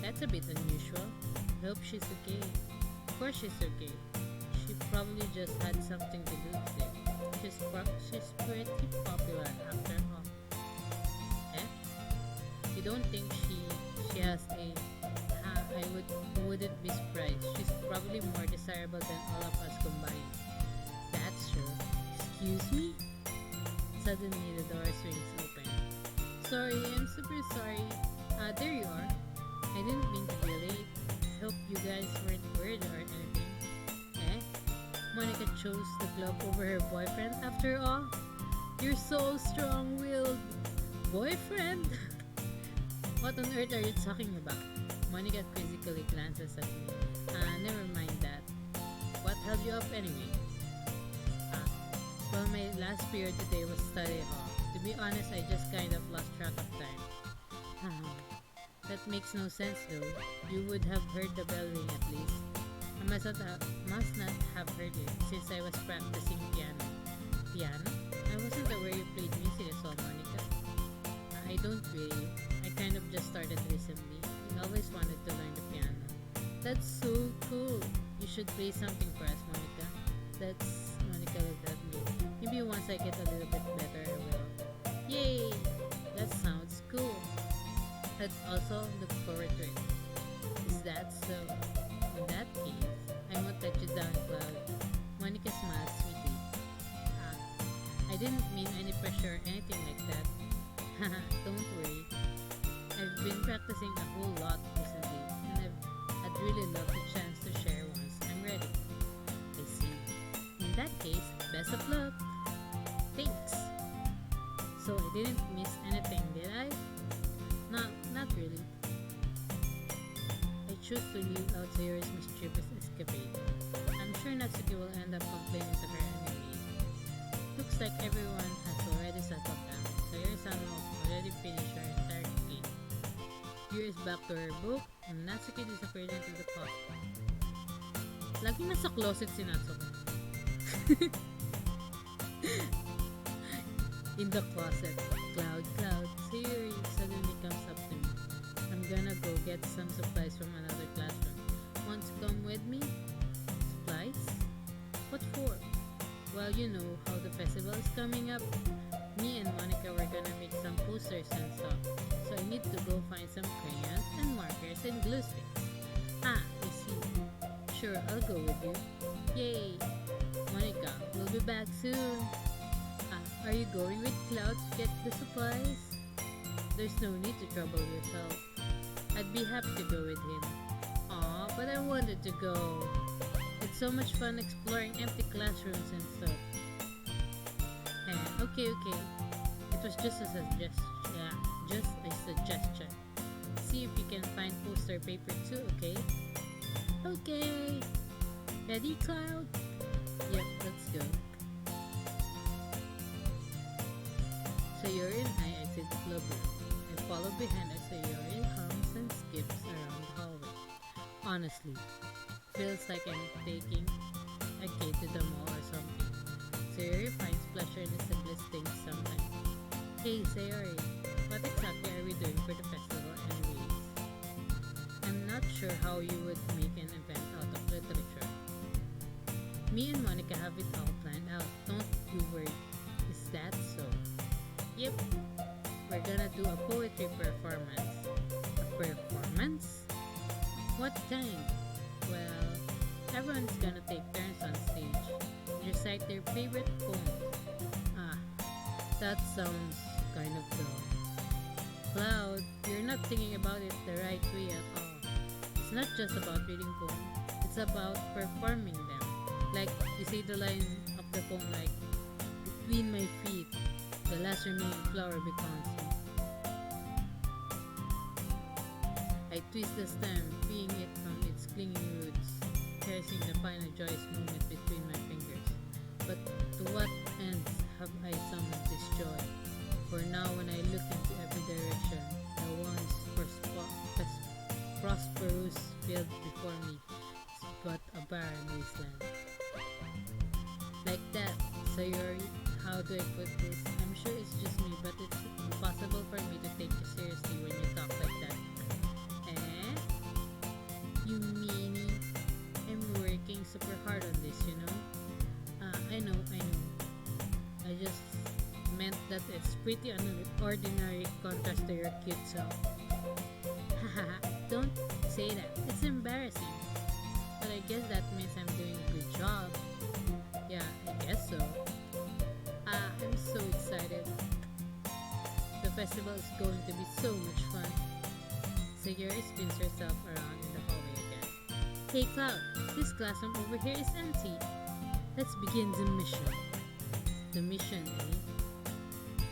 That's a bit unusual. I hope she's okay. Of course she's okay. She probably just had something to do today. She's pretty popular after all. You don't think she has a... I wouldn't be surprised. She's probably more desirable than all of us combined. That's true. Excuse me? Suddenly the door swings open. Sorry, I'm super sorry. There you are. I didn't mean to be late. I hope you guys weren't worried or anything. Monika chose the club over her boyfriend after all? You're so strong-willed. Boyfriend? What on earth are you talking about? Monika quizzically glances at me. Never mind that. What held you up anyway? Well, my last period today was study hall. To be honest, I just kind of lost track of time. That makes no sense though. You would have heard the bell ring at least. I must not have heard it since I was practicing piano. Piano? I wasn't aware you played music as well, Monica. I don't really. I kind of just started recently. I always wanted to learn the piano. That's so cool. You should play something for us, Monica. That's Monica looked at me. Maybe once I get a little bit better, I will. Yay! That sounds cool. I'd also look forward to it. Is that so? In that case, I won't let you down, Cloud. Monica smiled sweetly. Ah, I didn't mean any pressure or anything like that. Haha, don't worry. I've been practicing a whole lot recently, and I'd really love the chance to share once I'm ready. I see. In that case, best of luck. Thanks. So I didn't miss anything, did I? Not really. I choose to leave out Sayori's mischievous escapade. I'm sure Natsuki will end up complaining to her anyway. Looks like everyone has already settled down. Sayori-san will already finished her entire game. Yuri is back to her book, and Natsuki disappeared into the closet. Laging nasa closet si Natsuki. In the closet, Cloud, Sayori suddenly comes up to me. I'm gonna go get some supplies from another classroom. Want to come with me? Supplies? What for? Well, you know how the festival is coming up. Me and Monika were gonna make some posters and stuff. So I need to go find some crayons and markers and glue sticks. Ah, I see. Sure, I'll go with you. Yay! Monika, we'll be back soon. Are you going with Cloud to get the supplies? There's no need to trouble yourself. I'd be happy to go with him. Aw, but I wanted to go. It's so much fun exploring empty classrooms and stuff. Okay. It was just a suggestion. Yeah, just a suggestion. See if you can find poster paper too, okay? Okay. Ready, Cloud? Yep, let's go. Sayori and I exit the club room. I follow behind as Sayori hums and skips around the hallway. Honestly, feels like I'm taking a kid to the mall or something. Sayori finds pleasure in the simplest things sometimes. Hey Sayori, what exactly are we doing for the festival anyways? I'm not sure how you would make an event out of literature. Me and Monika have it all planned out, don't you worry. Is that so? Yep, we're gonna do a poetry performance. A performance? What kind? Well, everyone's gonna take turns on stage and recite their favorite poem. Ah, that sounds kind of dull. Cloud, you're not thinking about it the right way at all. It's not just about reading poems, it's about performing them. Like, you say the line of the poem like, between my feet, the last remaining flower becomes me. I twist the stem, freeing it from its clinging roots, cherishing the final joyous moment between my fingers. But to what ends have I summoned this joy? For now when I look into every direction, the once prosperous field before me is but a barren wasteland. Like that, Sayori, how do I put this? I'm sure it's just me, but it's impossible for me to take you seriously when you talk like that. Eh? You meanie? I'm working super hard on this, you know? I know. I just meant that it's pretty ordinary contrast to your cute self. Haha, don't say that. It's embarrassing. But I guess that means I'm doing a good job. Yeah, I guess so. I'm so excited. The festival is going to be so much fun. Sayori spins herself around in the hallway again. Hey Cloud, this classroom over here is empty. Let's begin the mission. The mission, eh?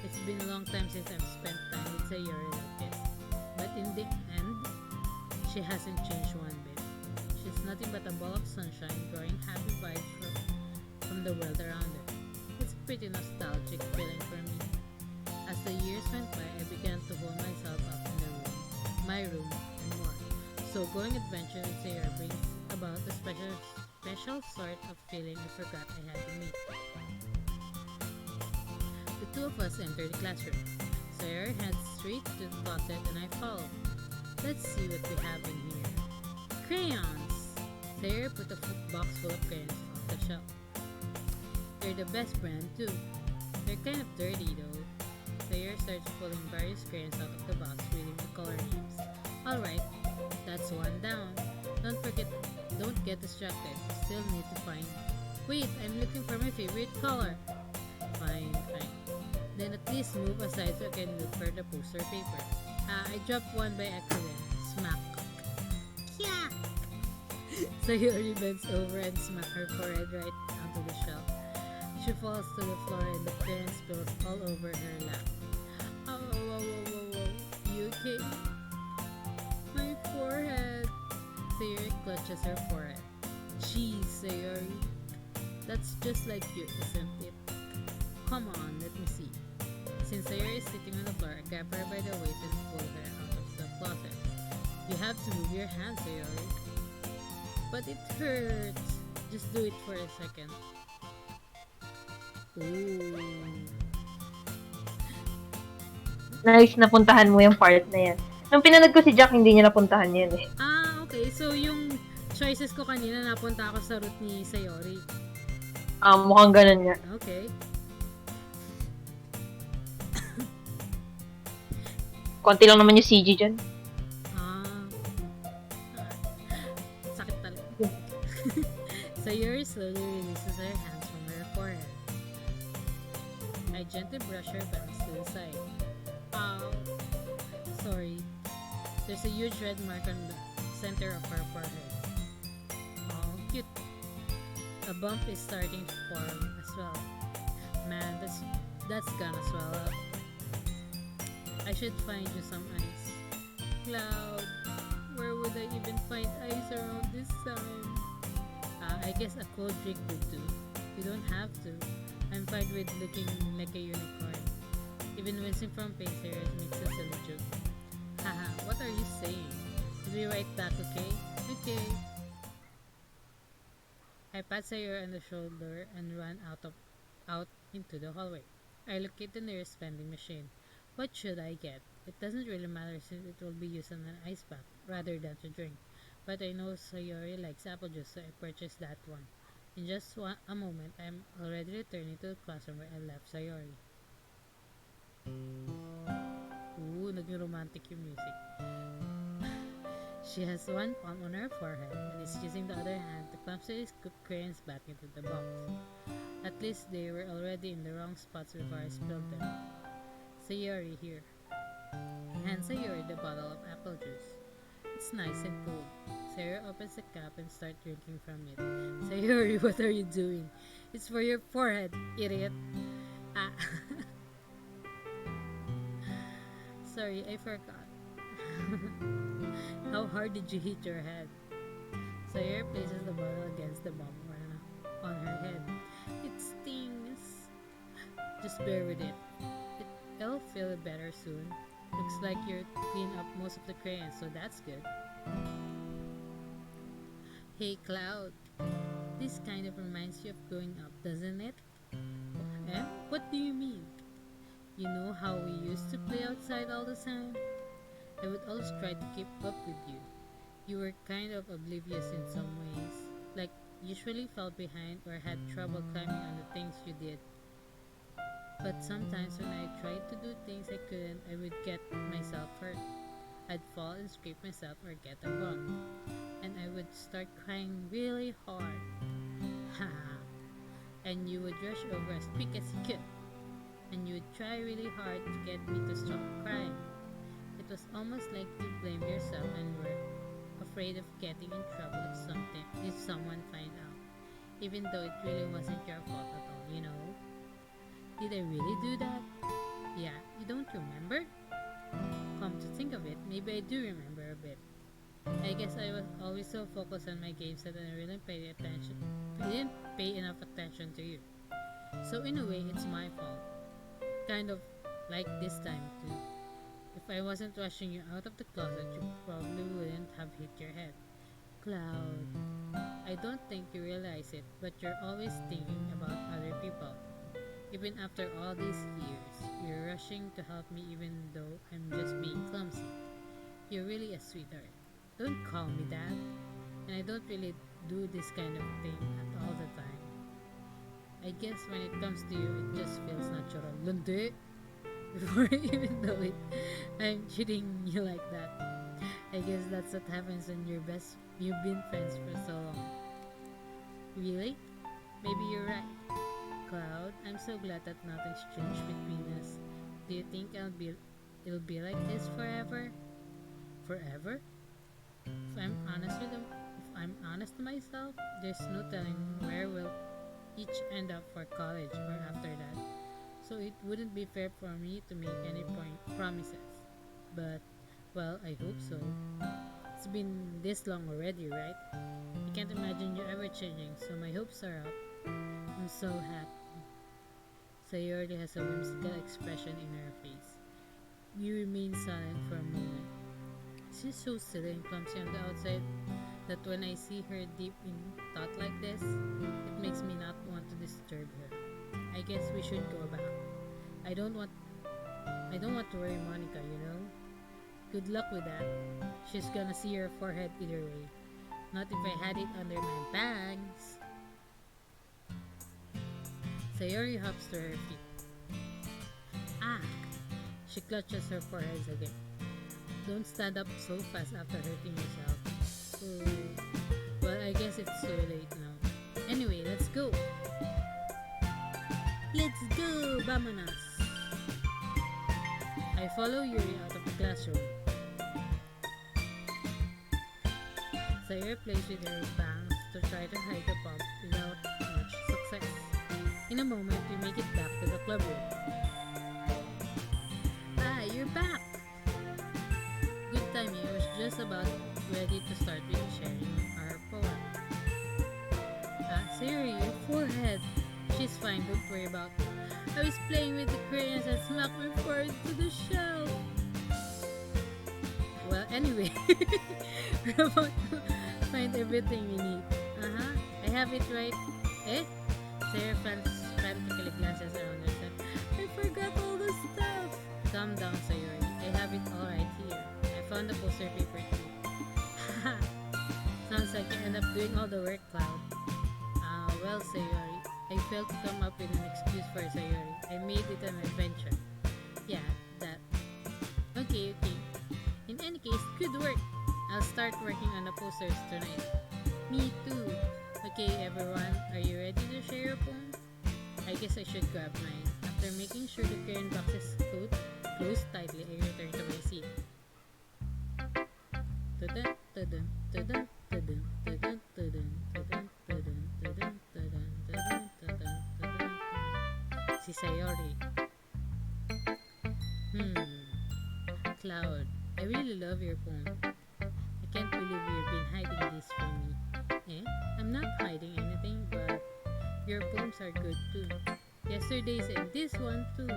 It's been a long time since I've spent time with Sayori like this. But in the end, she hasn't changed one bit. She's nothing but a ball of sunshine drawing happy vibes from the world around her. It's a pretty nostalgic feeling for me. As the years went by, I began to hold myself up in my room, and more. So going adventure with Sayori brings about a special sort of feeling I forgot I had in me. two of us enter the classroom. Sayori heads straight to the closet and I follow. Let's see what we have in here. Crayons! Sayori put a box full of crayons off the shelf. They're the best brand too. They're kind of dirty though. Sayori starts pulling various crayons out of the box, reading the color names. Alright, that's one down. Don't get distracted. You still need to find. Wait, I'm looking for my favorite color. Fine. Then at least move aside so I can look for the poster paper. I dropped one by accident. Smack. Yeah! Sayori bends over and smacks her forehead right onto the shelf. She falls to the floor and the crayon spills all over her lap. Oh, whoa. You okay? My forehead. Sayori clutches her forehead. Jeez, Sayori. That's just like you, isn't it? Come on, let me see. Since Sayori is sitting on the floor, I grab her by the waist and pull her out of the closet. You have to move your hands, Sayori. But it hurts. Just do it for a second. Ooh. Nice, napuntahan mo yung part na yan. Nung pinanood ko si Jack, hindi niya napuntahan yun eh. Okay. So, yung choices ko kanina, napunta ako sa route ni Sayori. Mukhang ganun nga. Okay. Konti lang naman yung CG dyan. Sakit talaga. Sayori slowly releases her hands from her forehead. I gently brush her bangs to the side. Ow. Sorry. There's a huge red mark on the center of her forehead. Oh, cute. A bump is starting to form as well. Man, that's gonna swell up. I should find you some ice. Cloud, where would I even find ice around this time? I guess a cold drink would do. You don't have to. I'm fine with looking like a unicorn. Even wincing from pain, Sayori makes a silly joke. Haha, what are you saying? I'll be right back, okay? Okay. I pat Sayori on the shoulder and run out into the hallway. I locate the nearest vending machine. What should I get? It doesn't really matter since it will be used on an ice pack rather than to drink. But I know Sayori likes apple juice, so I purchased that one. In just a moment, I'm already returning to the classroom where I left Sayori. Ooh, naging romantic yung music. She has one palm on her forehead and is using the other hand to clumsily scoop crayons back into the box. At least they were already in the wrong spots before I spilled them. Sayori, here. Hand Sayori the bottle of apple juice. It's nice and cold. Sayori opens the cap and starts drinking from it. Sayori, what are you doing? It's for your forehead, idiot. Ah. Sorry, I forgot. How hard did you hit your head? Sayori places the bottle against the bump on her head. It stings. Just bear with it. It'll feel better soon. Looks like you're cleaned up most of the crayons, so that's good. Hey Cloud, this kind of reminds you of growing up, doesn't it? Eh? What do you mean? You know how we used to play outside all the time? I would always try to keep up with you. You were kind of oblivious in some ways, like usually fell behind or had trouble climbing on the things you did. But sometimes when I tried to do things I couldn't, I would get myself hurt. I'd fall and scrape myself or get a bump. And I would start crying really hard. Haha. And you would rush over as quick as you could. And you would try really hard to get me to stop crying. It was almost like you blamed yourself and were afraid of getting in trouble if someone find out. Even though it really wasn't your fault at all, you know? Did I really do that? Yeah, you don't remember? Come to think of it, maybe I do remember a bit. I guess I was always so focused on my games that I didn't pay enough attention to you. So in a way, it's my fault. Kind of like this time too. If I wasn't rushing you out of the closet, you probably wouldn't have hit your head. Cloud, I don't think you realize it, but you're always thinking about other people. Even after all these years, you're rushing to help me even though I'm just being clumsy. You're really a sweetheart. Don't call me that. And I don't really do this kind of thing at all the time. I guess when it comes to you, it just feels natural. Lundi! Before even though I'm treating you like that. I guess that's what happens when you've been friends for so long. Really? Maybe you're right. Cloud, I'm so glad that nothing's changed between us. Do you think it'll be like this forever? Forever? If I'm honest to myself, there's no telling where we'll each end up for college or after that. So it wouldn't be fair for me to make any promises. But well, I hope so. It's been this long already, right? I can't imagine you ever changing, so my hopes are up. I'm so happy. Sayori has a whimsical expression in her face. We remain silent for a moment. She's so silly and clumsy on the outside that when I see her deep in thought like this, it makes me not want to disturb her. I guess we should go back. I don't want to worry Monika, you know? Good luck with that. She's gonna see your forehead either way. Not if I had it under my bags. Sayori hops to her feet. Ah! She clutches her forehead again. Don't stand up so fast after hurting yourself. Oh, well, I guess it's too late now. Anyway, let's go. Let's go, Vamonos! I follow Yuri out of the classroom. Sayori plays with her bangs to try to hide the bump without much success. In a moment, we make it back to the club room. Ah, you're back! Good timing. I was just about ready to start with sharing our poem. Sayori, your forehead. She's fine, don't worry about it. I was playing with the crayons and smacked my forehead to the shelf. Well, anyway, we're about to find everything we need. I have it right. Eh? Sarah frantically glances around herself. I forgot all the stuff. Calm down, Sayori. I have it all right here. I found the poster paper too. Haha. Sounds like you end up doing all the work, Cloud. Well, Sayori, I failed to come up with an excuse for Sayori. I made it an adventure. Yeah, that. Okay. In any case, good work. I'll start working on the posters tonight. Me too. Okay, everyone, are you ready to share your poem? I guess I should grab mine. After making sure the crayon box is closed tightly, I return to my seat. Tudun, tudun, tudun, tudun, tudun, tudun, tudun, tudun, tudun, tudun, tudun, tudun, tudun. Si Sayori. Cloud, I really love your poem. I can't believe you've been hiding this from me. I'm not hiding anything, but your poems are good too. Yesterday's and this one too.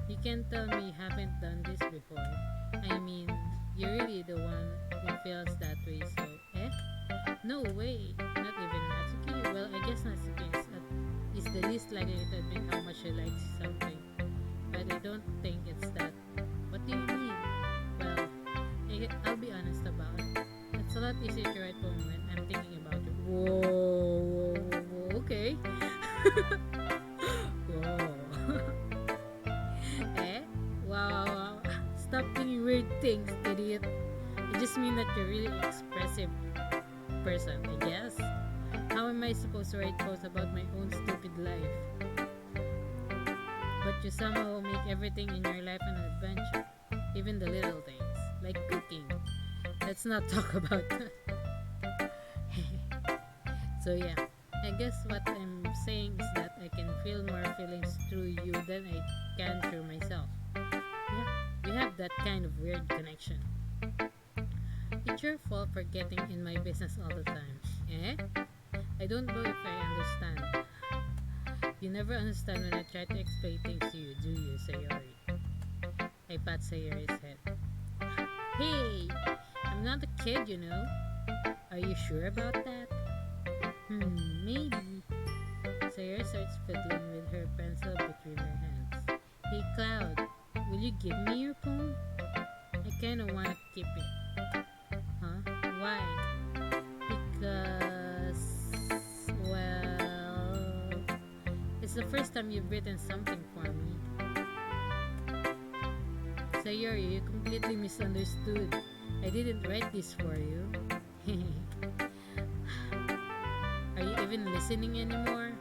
You can't tell me you haven't done this before. I mean, you're really the one who feels that way, so no way. Not even Natsuki. Well, I guess Natsuki is the least likely to admit how much she likes something. But I don't think it's that. What do you mean? Well, I'll be honest about it. It's a lot easier to write poem when I'm thinking about it. Whoa, okay. Whoa. Wow. Stop doing weird things, idiot. I just mean that you're really expressive person, I guess. How am I supposed to write posts about my own stupid life? But you somehow make everything in your life an adventure. Even the little things, like cooking. Let's not talk about that. So yeah, I guess what I'm saying is that I can feel more feelings through you than I can through myself. Yeah, we have that kind of weird connection. It's your fault for getting in my business all the time. I don't know if I understand. You never understand when I try to explain things to you, do you, Sayori? I pat Sayori's head. Hey, I'm not a kid, you know. Are you sure about that? Maybe. Sayori starts fiddling with her pencil between their hands. Hey Cloud, will you give me your phone? I kinda wanna keep it. Huh? Why? Because, well, it's the first time you've written something for me. Sayori, you completely misunderstood. I didn't write this for you. Are you even listening anymore?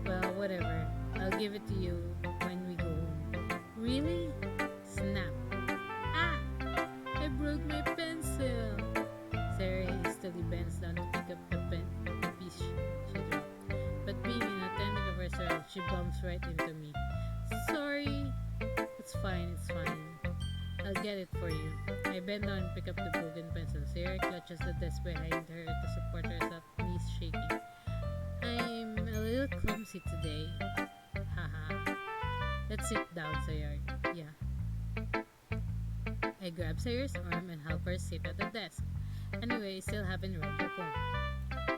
Well, whatever. I'll give it to you when we go home. Really? Snap. Ah! I broke my pencil. Sarah hastily bends down to pick up the piece she dropped. But being inauthentic of herself, she bumps right into me. Sorry. It's fine, it's fine. I'll get it for you. I bend down and pick up the broken pencil. Sarah clutches the desk behind her to support herself, knees shaking. I'm a little clumsy today. Haha. Let's sit down, Sayori. Yeah. I grab Sayori's arm and help her sit at the desk. Anyway, I still haven't read your poem.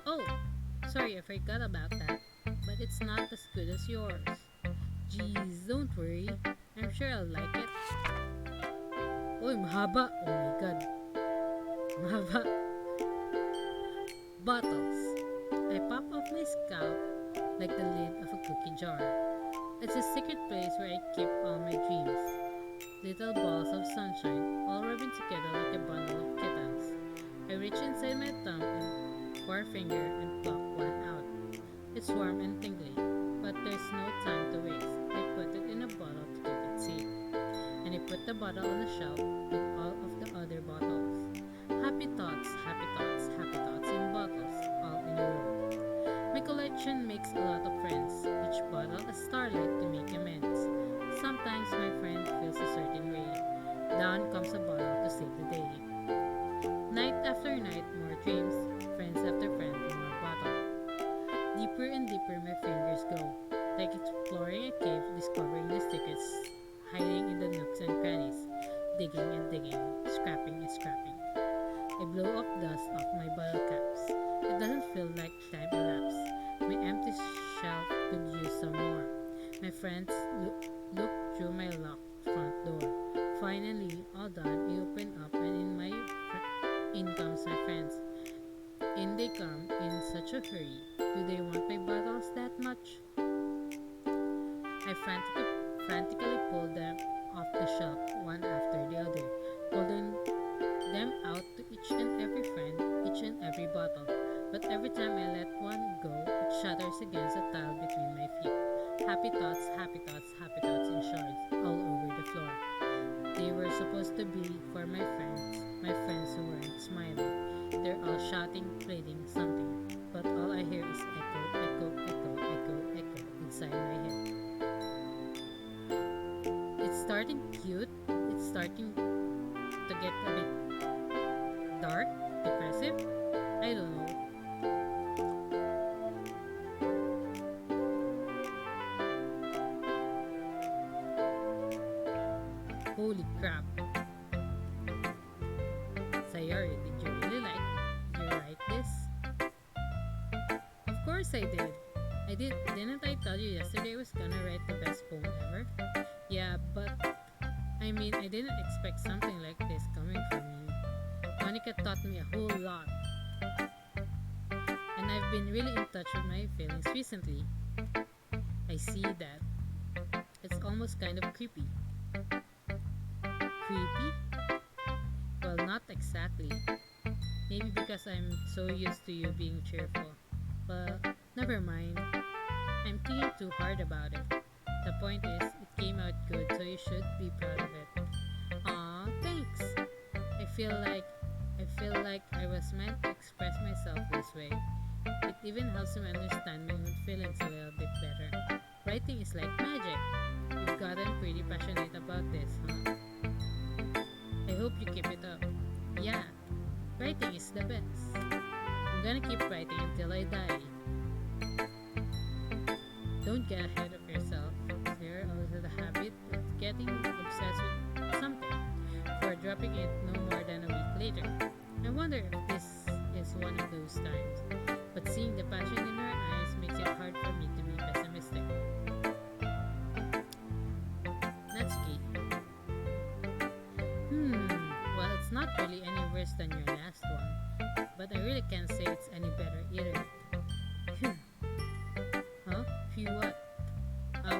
Oh, sorry, I forgot about that. But it's not as good as yours. Jeez, don't worry. I'm sure I'll like it. Uy, mahaba. Oh my god. Mahaba. Bottles. I pop off my scalp like the lid of a cookie jar. It's a secret place where I keep all my dreams. Little balls of sunshine, all rubbing together like a bundle of kittens. I reach inside my thumb and forefinger and pluck one out. It's warm and tingly, but there's no time to waste. I put it in a bottle to keep it safe. And I put the bottle on the shelf with all of the other bottles. Happy thoughts, happy thoughts, happy thoughts in bottles, all in a row. My collection makes a lot of friends, each bottle a starlight to make amends. Sometimes my friend feels a certain way. Down comes a bottle to save the day. Night after night, more dreams, friends after friends, more bottle. Deeper and deeper my fingers go, like exploring a cave, discovering the secrets hiding in the nooks and crannies, digging and digging, scrapping and scrapping. I blow up dust off my bottle caps. It doesn't feel like time elapsed. My empty shelf could use some more. My friends look through my locked front door. Finally, all done, I open up and in comes my friends. In they come in such a hurry. Do they want my bottles that much? I frantically pull them off the shelf one after the other, holding them out to each and every friend, each and every bottle. But every time I let one go, it shatters against the tile between my feet. Happy thoughts, happy thoughts, happy thoughts in shards all over the floor. They were supposed to be for my friends who weren't smiling. They're all shouting, pleading something, but all I hear is echo, echo, echo, echo, echo inside my head. It's starting cute, it's starting to get a bit dark, depressive. I don't know. Holy crap. Sayori, did you write this? Of course I did. Didn't I tell you yesterday I was gonna write the best poem ever? Yeah, but I mean, I didn't expect something like this coming from you. Monika taught me a whole lot. And I've been really in touch with my feelings recently. I see that. It's almost kind of creepy. Creepy? Well, not exactly. Maybe because I'm so used to you being cheerful. But never mind. I'm thinking too hard about it. The point is, it came out good, so you should be proud of it. Aw, thanks. I feel like I was meant to express myself this way. It even helps me understand my own feelings a little bit better. Writing is like magic. You've gotten pretty passionate about this, huh? I hope you keep it up. Yeah, writing is the best. I'm gonna keep writing until I die. Don't get ahead of yourself. There also the habit of getting obsessed with something, for dropping it no more than a week later. I wonder if this is one of those times. But seeing the passion in her eyes makes it hard for me to be pessimistic.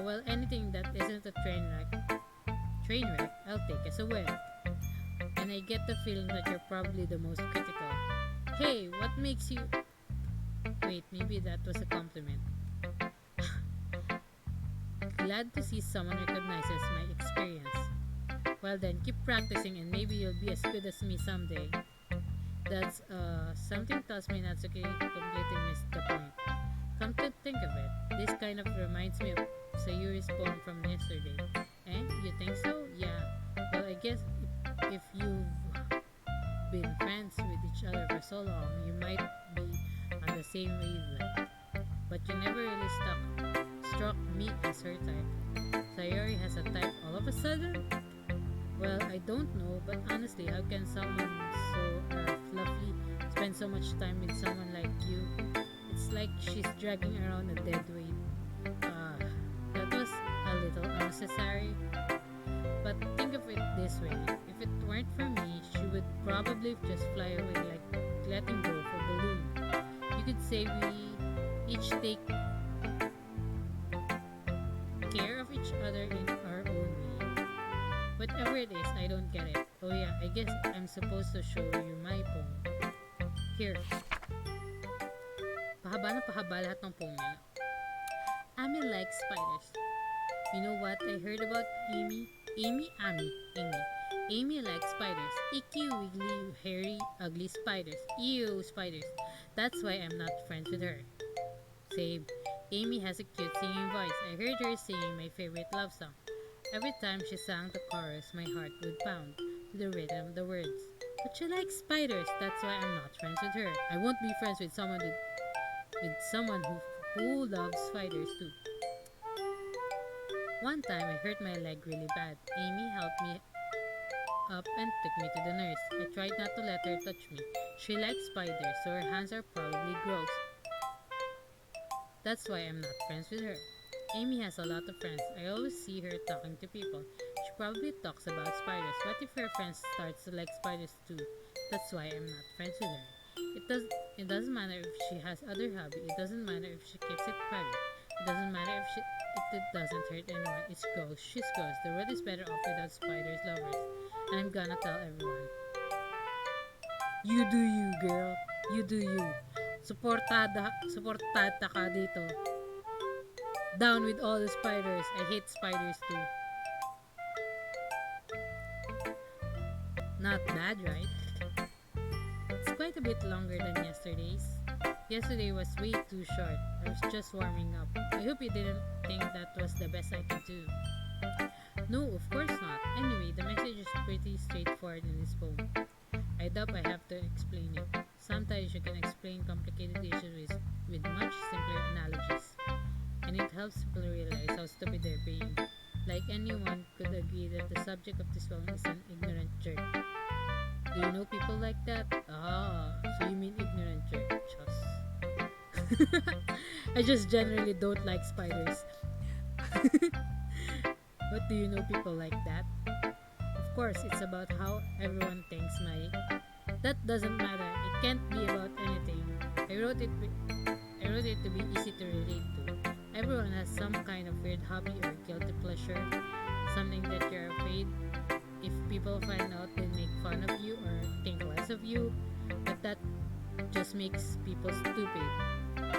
Well, anything that isn't a train wreck, I'll take as a win. And I get the feeling that you're probably the most critical. Hey, what makes you... Wait, maybe that was a compliment. Glad to see someone recognizes my experience. Well then, keep practicing and maybe you'll be as good as me someday. That's, something tells me Natsuki completely missed the point. Come to think of it, this kind of reminds me of Sayori's poem from yesterday. Eh? You think so? Yeah. Well, I guess if you've been friends with each other for so long, you might be on the same wavelength. But you never really struck me as her type. Sayori has a type all of a sudden? Well, I don't know, but honestly, how can someone so fluffy spend so much time with someone like you? It's like she's dragging around a dead weight. That was a little unnecessary. But think of it this way, if it weren't for me, she would probably just fly away like letting go of a balloon. You could say we each take care of each other in our own way. Whatever it is, I don't get it. Oh yeah, I guess I'm supposed to show you my poem. Here. Pahaba na pahaba lahat ng poem niya. Ami likes spiders. You know what I heard about Amy? Amy likes spiders. Icky, wiggly, hairy, ugly spiders. Ew, spiders. That's why I'm not friends with her. Same. Amy has a cute singing voice. I heard her singing my favorite love song. Every time she sang the chorus, my heart would pound to the rhythm of the words. But she likes spiders. That's why I'm not friends with her. I won't be friends with someone who loves spiders too. One time I hurt my leg really bad. Amy helped me up and took me to the nurse. I tried not to let her touch me. She likes spiders, so her hands are probably gross. That's why I'm not friends with her. Amy has a lot of friends. I always see her talking to people. She probably talks about spiders. What if her friends starts to like spiders too? That's why I'm not friends with her. It doesn't matter if she has other hobby. It doesn't matter if she keeps it private. It doesn't matter if it doesn't hurt anyone. It's gross. She's gross. The world is better off without spiders lovers. And I'm gonna tell everyone. You do you, girl. You do you. Suportada ka dito. Down with all the spiders. I hate spiders too. Not bad, right? It's quite a bit longer than yesterday's. Yesterday was way too short. I was just warming up. I hope you didn't think that was the best I could do. No, of course not. Anyway, the message is pretty straightforward in this poem. I doubt I have to explain it. Sometimes you can explain complicated issues with much simpler analogies. And it helps people realize how stupid they're being. Like anyone could agree that the subject of this poem is an ignorant jerk. Do you know people like that? Ah, so you mean ignorant jerk. Just. I just generally don't like spiders. But do you know people like that? Of course, it's about how everyone thinks my... That doesn't matter. It can't be about anything. I wrote it to be easy to relate to. Everyone has some kind of weird hobby or guilty pleasure. Something that you're afraid if people find out they'll make fun of you or think less of you. But that just makes people stupid.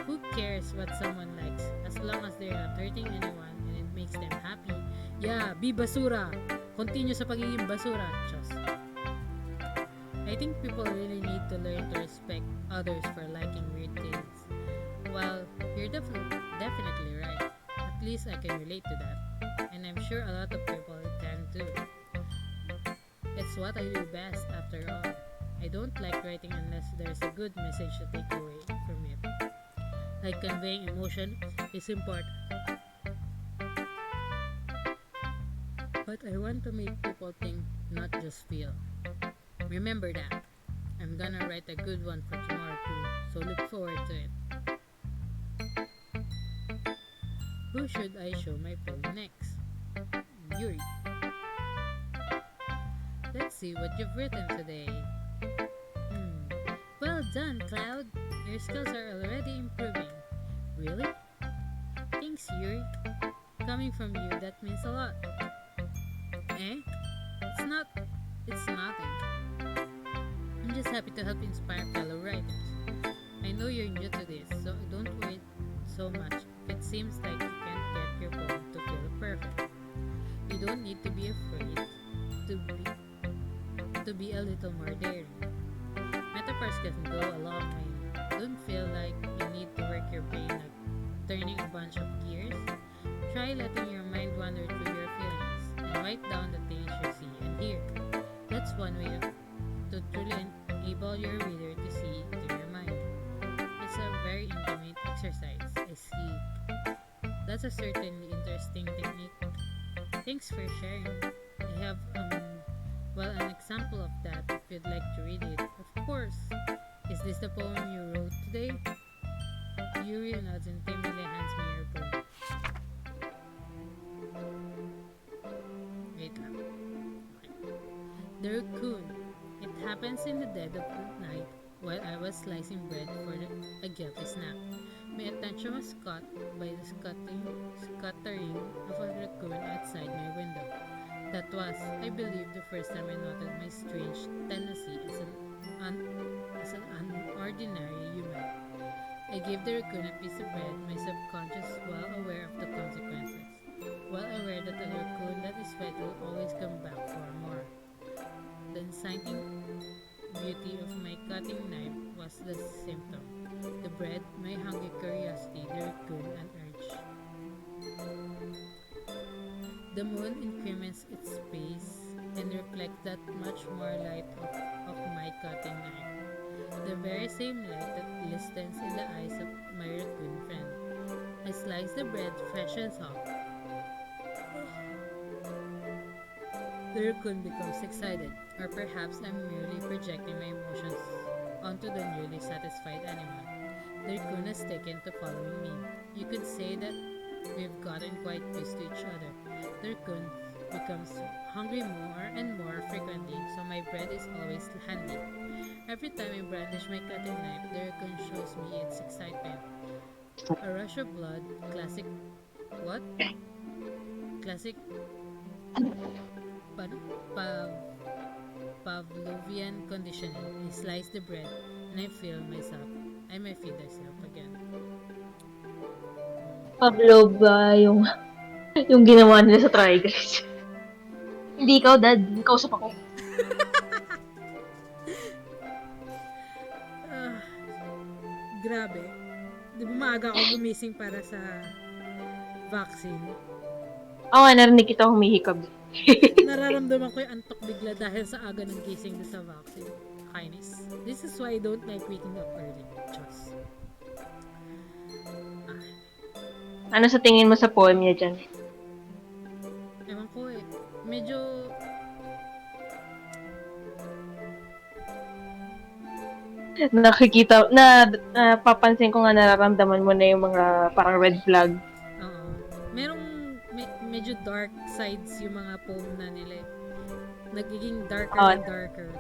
Who cares what someone likes as long as they're not hurting anyone and it makes them happy? Yeah, be basura! Continue sa pagiging basura. Just. I think people really need to learn to respect others for liking weird things. Well, you're definitely right. At least I can relate to that. And I'm sure a lot of people can too. It's what I do best after all. I don't like writing unless there's a good message to take away from it. Like conveying emotion is important. But I want to make people think, not just feel. Remember that. I'm gonna write a good one for tomorrow too, so look forward to it. Who should I show my poem next? Yuri. Let's see what you've written today. Well done, Cloud. Your skills are already improving. Really? Thanks, Yuri. Coming from you, that means a lot. Eh? It's not. It's nothing. I'm just happy to help inspire fellow writers. I know you're new to this, so don't wait so much. If it seems like you can't get your poem to feel perfect, you don't need to be afraid to be a little more daring. Metaphors can go a long way. Don't feel like you need to work your brain like turning a bunch of gears. Try letting your mind wander through your feelings and write down the things you see and hear. That's one way to truly enable your reader to see into your mind. It's a very intimate exercise. I see. That's a certainly interesting technique. Thanks for sharing. I have an example of that if you'd like to read it. Of course. Is this the poem you wrote today? Yuri nods and timidly hands me your poem. Wait lang. Okay. The Raccoon. It happens in the dead of the night while I was slicing bread for a guilty snack. My attention was caught by the scuttering of a raccoon outside my window. That was, I believe, the first time I noted my strange tendency as an unordinary human. I gave the raccoon a piece of bread, my subconscious well aware of the consequences, well aware that a raccoon that is fed will always come back for more. The inciting beauty of my cutting knife was the symptom. The bread, my hungry curiosity, the raccoon, an urge. The moon increments its space and reflects that much more light of my cutting knife. The very same light that glistens in the eyes of my raccoon friend. I slice the bread fresh and soft. The raccoon becomes excited, or perhaps I'm merely projecting my emotions onto the newly satisfied animal. The raccoon has taken to following me. You could say that we've gotten quite used to each other. The raccoon becomes hungry more and more frequently, so my bread is always handy. Every time I brandish my cutting knife, the raccoon shows me its excitement. A rush of blood, classic. What? Classic pa- pa- Pavlovian conditioning. I slice the bread and I feel myself. I may feed myself again. Pavlov ba yung ginawa nila sa Tigers? Hindi ikaw, Dad. Kausap ako. Ah, grabe. Di ba maaga ako gumising para sa vaccine? Oo nga, narinig kita humihikab. Nararamdaman ko yung antok bigla dahil sa aga ng gising sa vaccine. Kainis. This is why I don't like waking up early. Diyos. Ano sa tingin mo sa poem niya dyan? Ewan ko eh. Medyo Nakikita, papansin ko nga nararamdaman mo na yung mga parang red flag. Oo. Medyo dark sides yung mga poem na nila eh. Nagiging darker and darker.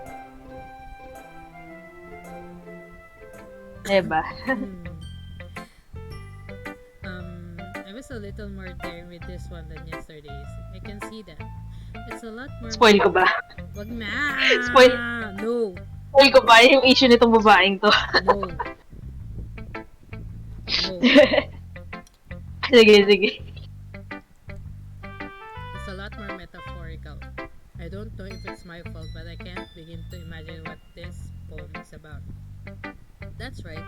Diba? I was a little more daring with this one than yesterday's. I can see that. It's a lot more... Spoil ko ba? Wag na! Spoil. No! Spoil ko ba yung issue nitong babaeng to? No. No. Sige. It's a lot more metaphorical. I don't know if it's my fault, but I can't begin to imagine what this poem is about. That's right.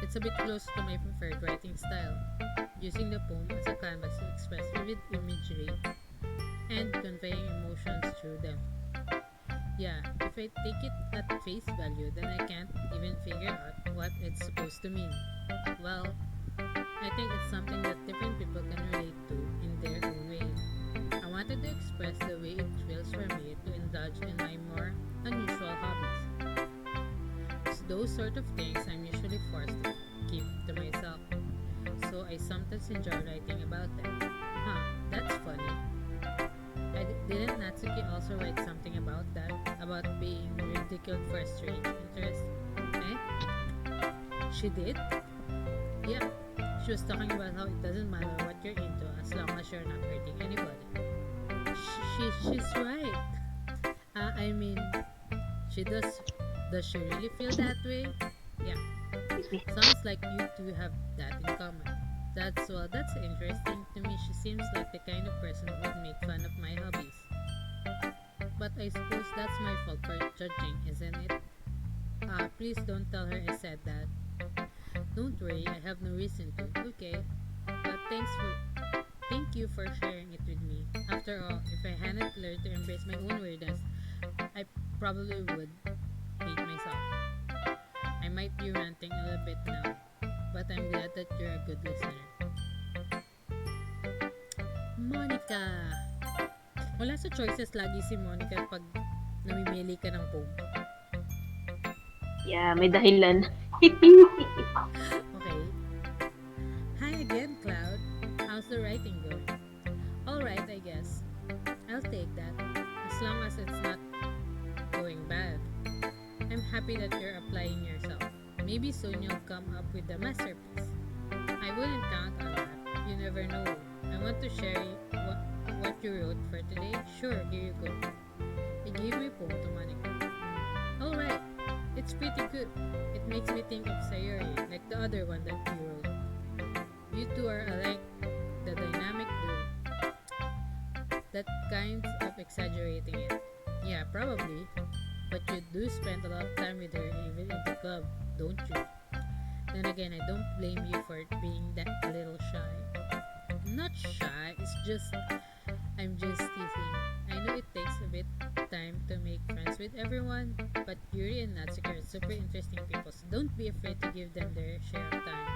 It's a bit close to my preferred writing style, using the poem as a canvas to express vivid imagery and conveying emotions through them. Yeah, if I take it at face value, then I can't even figure out what it's supposed to mean. Well, I think it's something that different people can relate to in their own way. I wanted to express the way it feels for me to indulge in my more unusual hobbies. So those sort of things I'm usually forced to keep to myself. So I sometimes enjoy writing about them. Huh, that's funny. Didn't Natsuki also write something about that? About being ridiculed for a strange interest? Eh? She did? Yeah, She was talking about how it doesn't matter what you're into as long as you're not hurting anybody. She's right. I mean, she does. Does she really feel that way? Yeah. Sounds like you two have that in common. That's interesting to me. She seems like the kind of person who would make fun of my hobbies. But I suppose that's my fault for judging, isn't it? Please don't tell her I said that. Don't worry, I have no reason to. Okay. But thank you for sharing it with me. After all, if I hadn't learned to embrace my own weirdness, I probably would hate myself. I might be ranting a little bit now, but I'm glad that you're a good listener. Monica! Wala sa choices lagi si Monica pag namimili ka ng poem. Yeah, may dahilan. Okay. Hi again, Cloud. How's the writing going? Alright, I guess. I'll take that. As long as it's not going bad. I'm happy that you're applying yourself. Maybe soon you'll come up with a masterpiece. I wouldn't count on that. You never know. I want to share what you wrote for today. Sure, here you go. I gave my poem to Monica. Alright, it's pretty good. It makes me think of Sayori, like the other one that you wrote. You two are alike, the dynamic duo. That kind of exaggerating it. Yeah, probably. But you do spend a lot of time with her even in the club, don't you? Then again, I don't blame you for being that a little shy. I'm not shy, I'm just teasing. I know it takes a bit time to make friends with everyone, but Yuri and Natsuki are super interesting people, so don't be afraid to give them their share of time.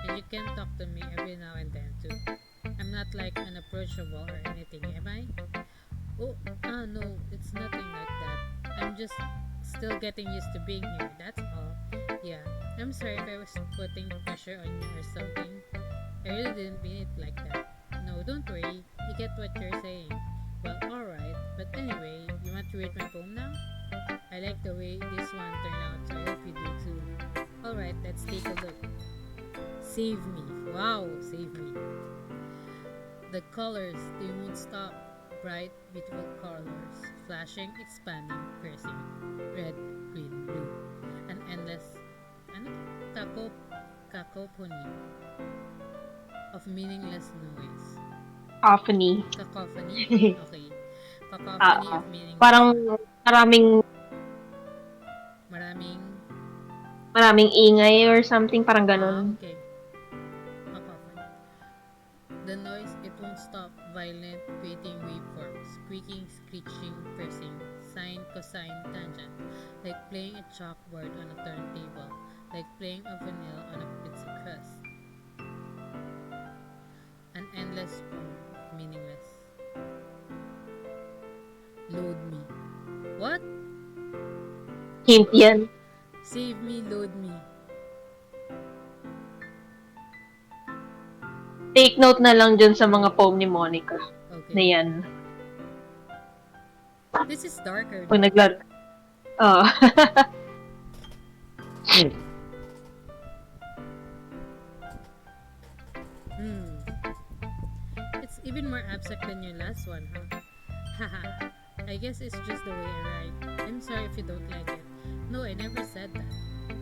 And you can talk to me every now and then too. I'm not like unapproachable or anything, am I? Oh, no, it's nothing like that. I'm just still getting used to being here, that's all. Yeah, I'm sorry if I was putting pressure on you or something. I really didn't mean it like that. No, don't worry, I get what you're saying. Well, alright, but anyway, you want to read my poem now? I like the way this one turned out, so I hope you do too. Alright, let's take a look. Save me. Wow, save me. The colors, they won't stop. Bright, beautiful colors, flashing, expanding, piercing. Red, green, blue. An endless, ano? Cacophony of meaningless noise. Cacophony. Cacophony? Okay. Cacophony Oo. of meaningless Parang noise. maraming Maraming, maraming ingay or something, parang ganun. okay. Cacophony. The noise, it won't stop, violent, creating waveforms, squeaking, screeching, pressing, sine, cosine, tangent, like playing a chalkboard on a turntable, like playing a vinyl on a pizza crust. An endless poem, meaningless. Load me. What? Hint yan. Save me, load me. Take note na lang dyan sa mga poem ni Monica. Na Okay. yan. This is darker Pag though. naglag... Oo. It's even more abstract than your last one, huh? Haha. I guess it's just the way I write. I'm sorry if you don't like it. No, I never said that.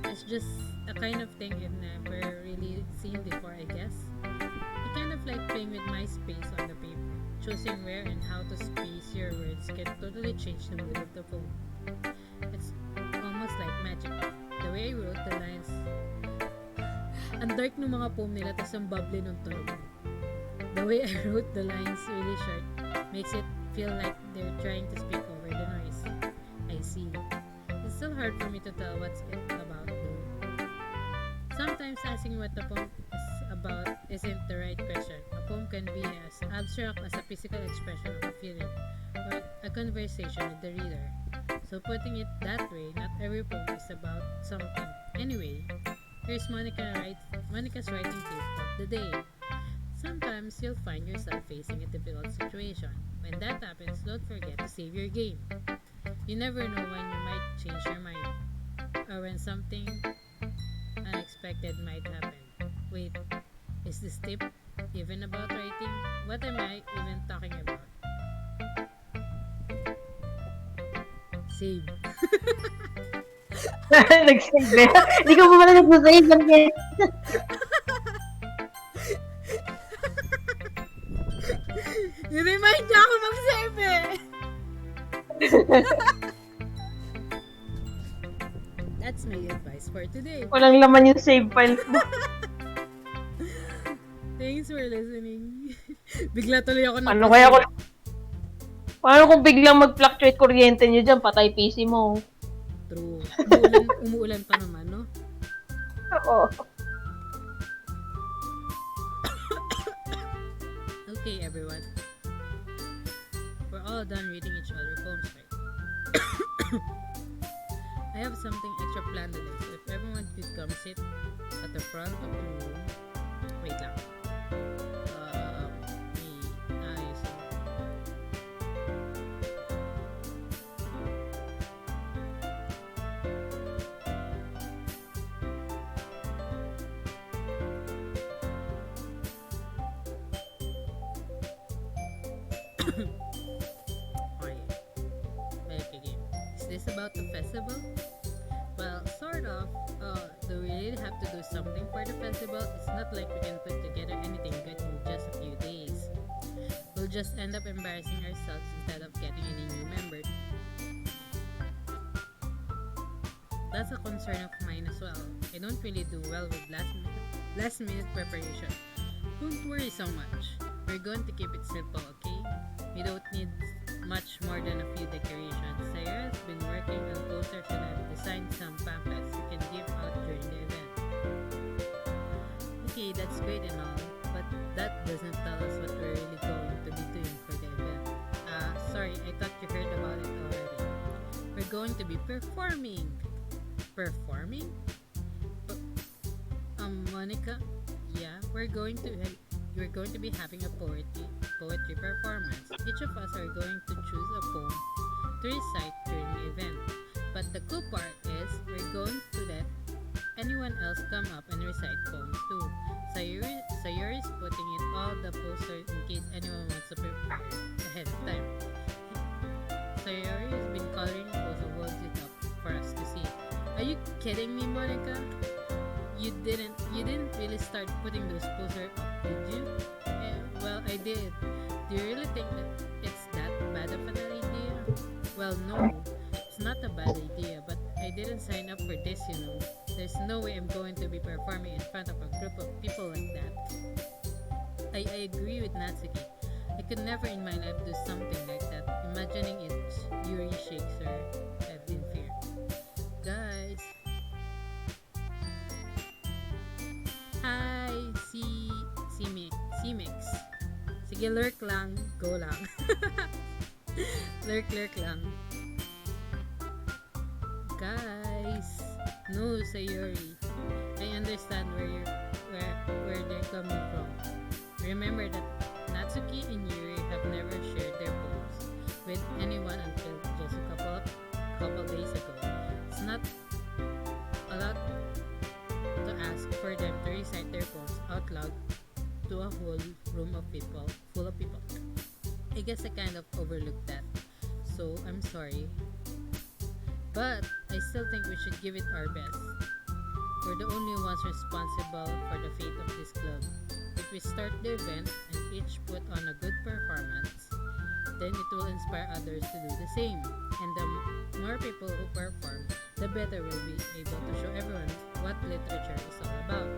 It's just a kind of thing I've never really seen before, I guess. I kind of like playing with my space on the paper. Choosing where and how to space your words can totally change the mood of the poem. It's almost like magic. The way I wrote the lines, ang dark ng mga poem nila, tas ang bubbly ng tunog. The way I wrote the lines really short makes it feel like they're trying to speak over the noise. I see. It's still hard for me to tell what's it about though. Sometimes asking what the poem is about isn't the right question. A poem can be as abstract as a physical expression of a feeling or a conversation with the reader. So putting it that way, not every poem is about something. Anyway, here's Monica's writing tip of the day. Sometimes you'll find yourself facing a difficult situation. When that happens, don't forget to save your game. You never know when you might change your mind or when something unexpected might happen. Wait, Is this tip even about writing? What am I even talking about? Save. Nag-save eh. Hindi ka pa pala nag-save lang yan. Remind niya ako mag-save eh! That's my advice for today. Walang laman yung save file mo. Thanks for listening. Bigla tuloy ako Paano kaya paano kung biglang mag-fluctuate kuryente nyo dyan, patay PC mo. True. Umuulan pa naman, no? Oo. Okay, everyone. We're all done reading each other's poems, right? I have something extra planned today, so if everyone could come sit at the front of the room. Wait lang. Ayos. Okay. Back again. Is this about the festival? Well, sort of. Do we really have to do something for the festival? It's not like we can put together anything good in just a few days. We'll just end up embarrassing ourselves instead of getting any new members. That's a concern of mine as well. I don't really do well with last minute preparation. Don't worry so much. We're going to keep it simple, okay? We don't need much more than a few decorations. Sayori's been working on posters and I've designed some pamphlets we can give out during the event. Okay, that's great and all, but that doesn't tell us what we're really going to be doing for the event. Sorry, I thought you heard about it already. We're going to be performing. Performing? Monika? Yeah, we're going to be having a poetry performance. Each of us are going to choose a poem to recite during the event. But the cool part is we're going to let anyone else come up and recite poems too. Sayori is putting in all the posters in case anyone wants to prepare ahead of time. Sayori has been coloring those and holds it up for us to see. Are you kidding me, Monika? You didn't really start putting those posters up, did you? Well, I did. Do you really think that it's that bad of an idea? Well, no, it's not a bad idea, but I didn't sign up for this, you know. There's no way I'm going to be performing in front of a group of people like that. I agree with Natsuki. I could never in my life do something like that. Imagining it, Yuri shakes her head in fear. Guys. Hi, C-Mix. Sige, lurk lang. Go lang. lurk lang. Guys. No, Sayori. I understand where they're coming from. Remember that Natsuki and Yuri have never shared their poems with anyone until just a couple days ago. It's not a lot to ask for them to recite their poems out loud to a whole room of people, full of people. I guess I kind of overlooked that, so I'm sorry. But I still think we should give it our best. We're the only ones responsible for the fate of this club. If we start the event and each put on a good performance, then it will inspire others to do the same. And the more people who perform, the better we'll be able to show everyone what literature is all about.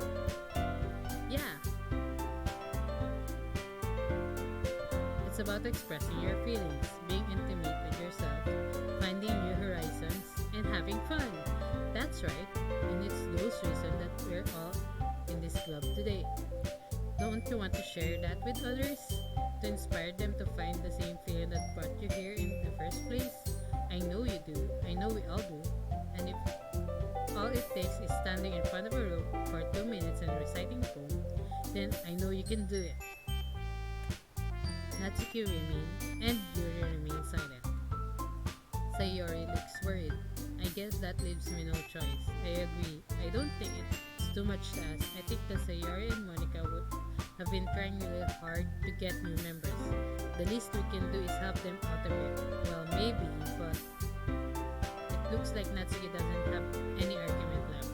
Yeah. It's about expressing your feelings, being intimate with yourself, finding new horizons, and having fun. That's right. And it's those reasons that we're all in this club today. Don't you want to share that with others? To inspire them to find the same feeling that brought you here in the first place? I know you do. I know we all do. And if all it takes is standing in front of a room for 2 minutes and reciting a poem, then I know you can do it. Natsuki remained and Yuri remained silent. Sayori looks worried. I guess that leaves me no choice. I agree. I don't think it's too much to ask. I think that Sayori and Monika have been trying really hard to get new members. The least we can do is help them out a bit. Well, maybe, but it looks like Natsuki doesn't have any argument left.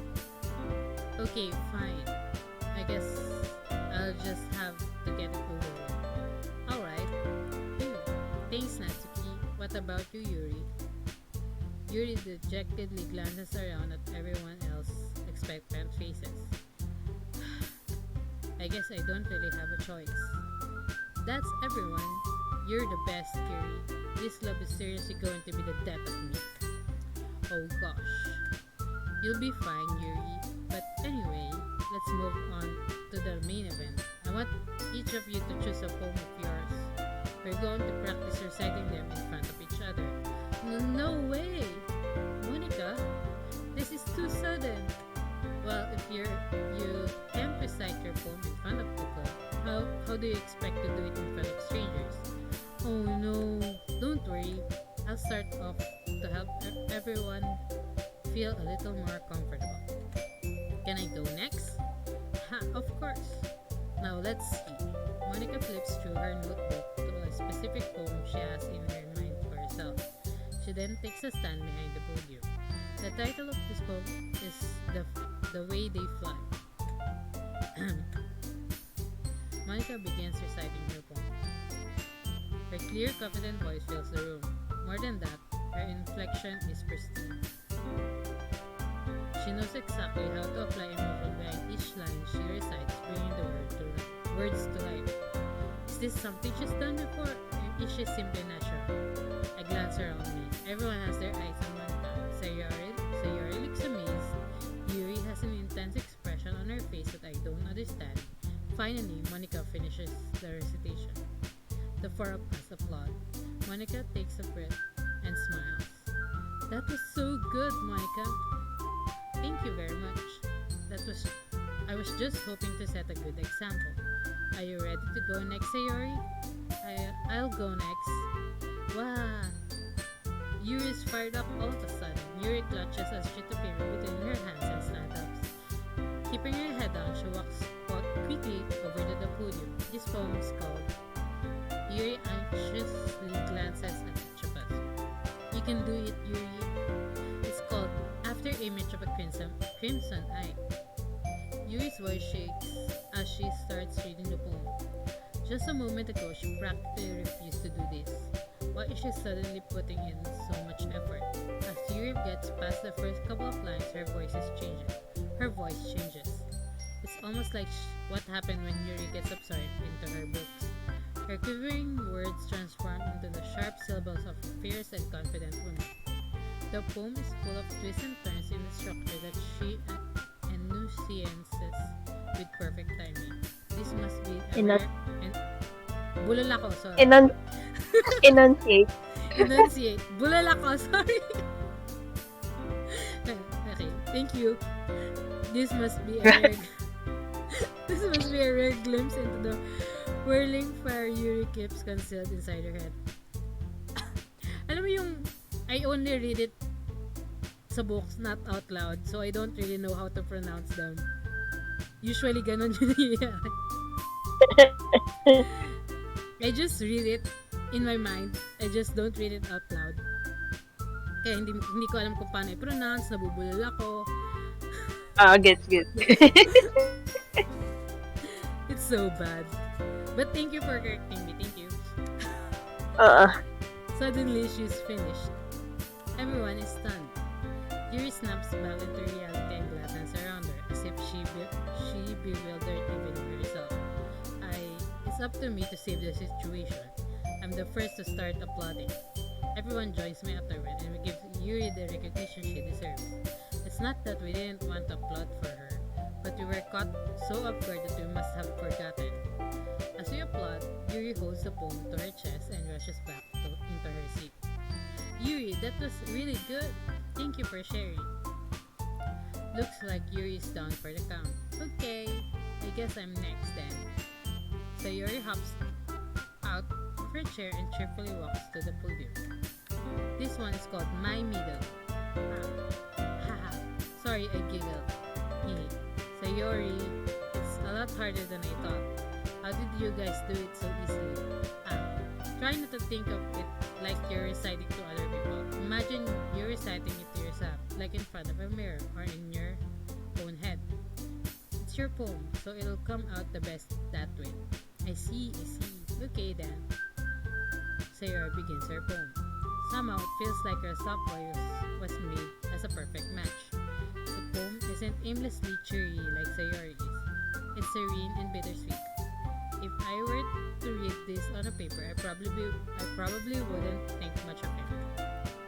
Okay, fine. I guess I'll just have to get it over with. Alright. Thanks, Natsuki. What about you, Yuri? Yuri dejectedly glances around at everyone else's expectant faces. I guess I don't really have a choice. That's everyone. You're the best, Yuri. This love is seriously going to be the death of me. Oh gosh. You'll be fine, Yuri. But anyway, let's move on to the main event. I want each of you to choose a poem of yours. We're going to practice reciting them in front of each other. No way! Monika, this is too sudden. Well, if you can't recite your poem in front of the club, how do you expect to do it in front of strangers? Oh no, don't worry. I'll start off to help everyone feel a little more comfortable. Can I go next? Ha, of course. Now let's see. Monika flips through her notebook to a specific poem she has in her mind for herself. She then takes a stand behind the podium. The title of this poem is The Way They Fly. Monika begins reciting her poem. Her clear, confident voice fills the room. More than that, her inflection is pristine. She knows exactly how to apply emotion behind each line she recites, bringing the words to life. Is this something she's done before, or is she simply natural? I glance around me. Everyone has their eyes on Monika. Sayori looks amazed. Yuri has an intense expression on her face that I don't understand. Finally, Monika finishes the recitation. The four of us applaud. Monika takes a breath and smiles. That was so good, Monika. Thank you very much. I was just hoping to set a good example. Are you ready to go next, Sayori? I'll go next. Wow! Yuri is fired up all of a sudden. Yuri clutches a sheet of paper between her hands and stands up. Keeping her head down, she walks quickly over to the podium. This poem is called Yuri anxiously glances at each of us. You can do it, Yuri. It's called After Image of a Crimson Eye. Yuri's voice shakes as she starts reading the poem. Just a moment ago, she practically refused to do this. Why is she suddenly putting in so much effort? As Yuri gets past the first couple of lines, her voice changes. It's almost like what happened when Yuri gets absorbed into her books. Her quivering words transform into the sharp syllables of a fierce and confident woman. The poem is full of twists and turns in the structure that she enunciates with perfect timing. This must be Bulalako, sorry. Enunciate. Enunciate. Bulalako, sorry. Okay, thank you. This must be a rare glimpse into the whirling fire Yuri keeps concealed inside her head. Alam mo yung I only read it sa books, not out loud, so I don't really know how to pronounce them. Usually ganun yung nangyayari. I just read it in my mind. I just don't read it out loud. Kaya hindi ko alam kung paano i-pronounce, nabubulol ako. Gets. It's so bad. But thank you for correcting me. Thank you. Suddenly, she's finished. Everyone is stunned. Yuri snaps back into reality and glances around her as if she bewildered even herself. It's up to me to save the situation. I'm the first to start applauding. Everyone joins me afterward and we give Yuri the recognition she deserves. It's not that we didn't want to applaud for her, but we were caught so off guard that we must have forgotten. As we applaud, Yuri holds the poem to her chest and rushes back into her seat. Yuri, that was really good. Thank you for sharing. Looks like Yuri is down for the count. Okay, I guess I'm next then. So Yuri hops out of her chair and cheerfully walks to the podium. This one is called My Middle. Haha. Sorry, I giggled. Sayori, it's a lot harder than I thought. How did you guys do it so easily? Try not to think of it like you're reciting to other people. Imagine you're reciting it to yourself, like in front of a mirror or in your own head. It's your poem, so it'll come out the best that way. I see. Okay then. Sayori begins her poem. Somehow it feels like her soft voice was made as a perfect match. The poem isn't aimlessly cheery like Sayori is. It's serene and bittersweet. If I were to read this on a paper, I probably wouldn't think much of it.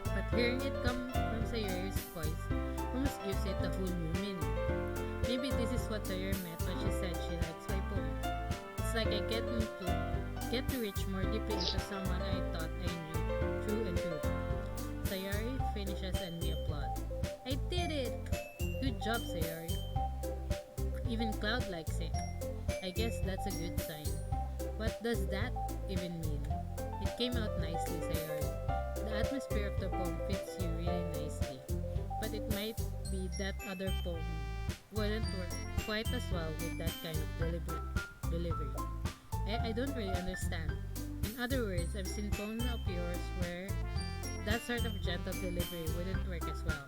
But hearing it come from Sayori's voice almost gives it a whole new meaning. Maybe this is what Sayori meant when she said she likes my poem. It's like I get to reach more deeply into someone I thought I knew through and through. Sayori finishes and we applaud. I did it! Good job, Sayori. Even Cloud likes it. I guess that's a good sign. What does that even mean? It came out nicely, Sayori. The atmosphere of the poem fits you really nicely. But it might be that other poem wouldn't work quite as well with that kind of delivery. I don't really understand. In other words, I've seen poems of yours where that sort of gentle delivery wouldn't work as well.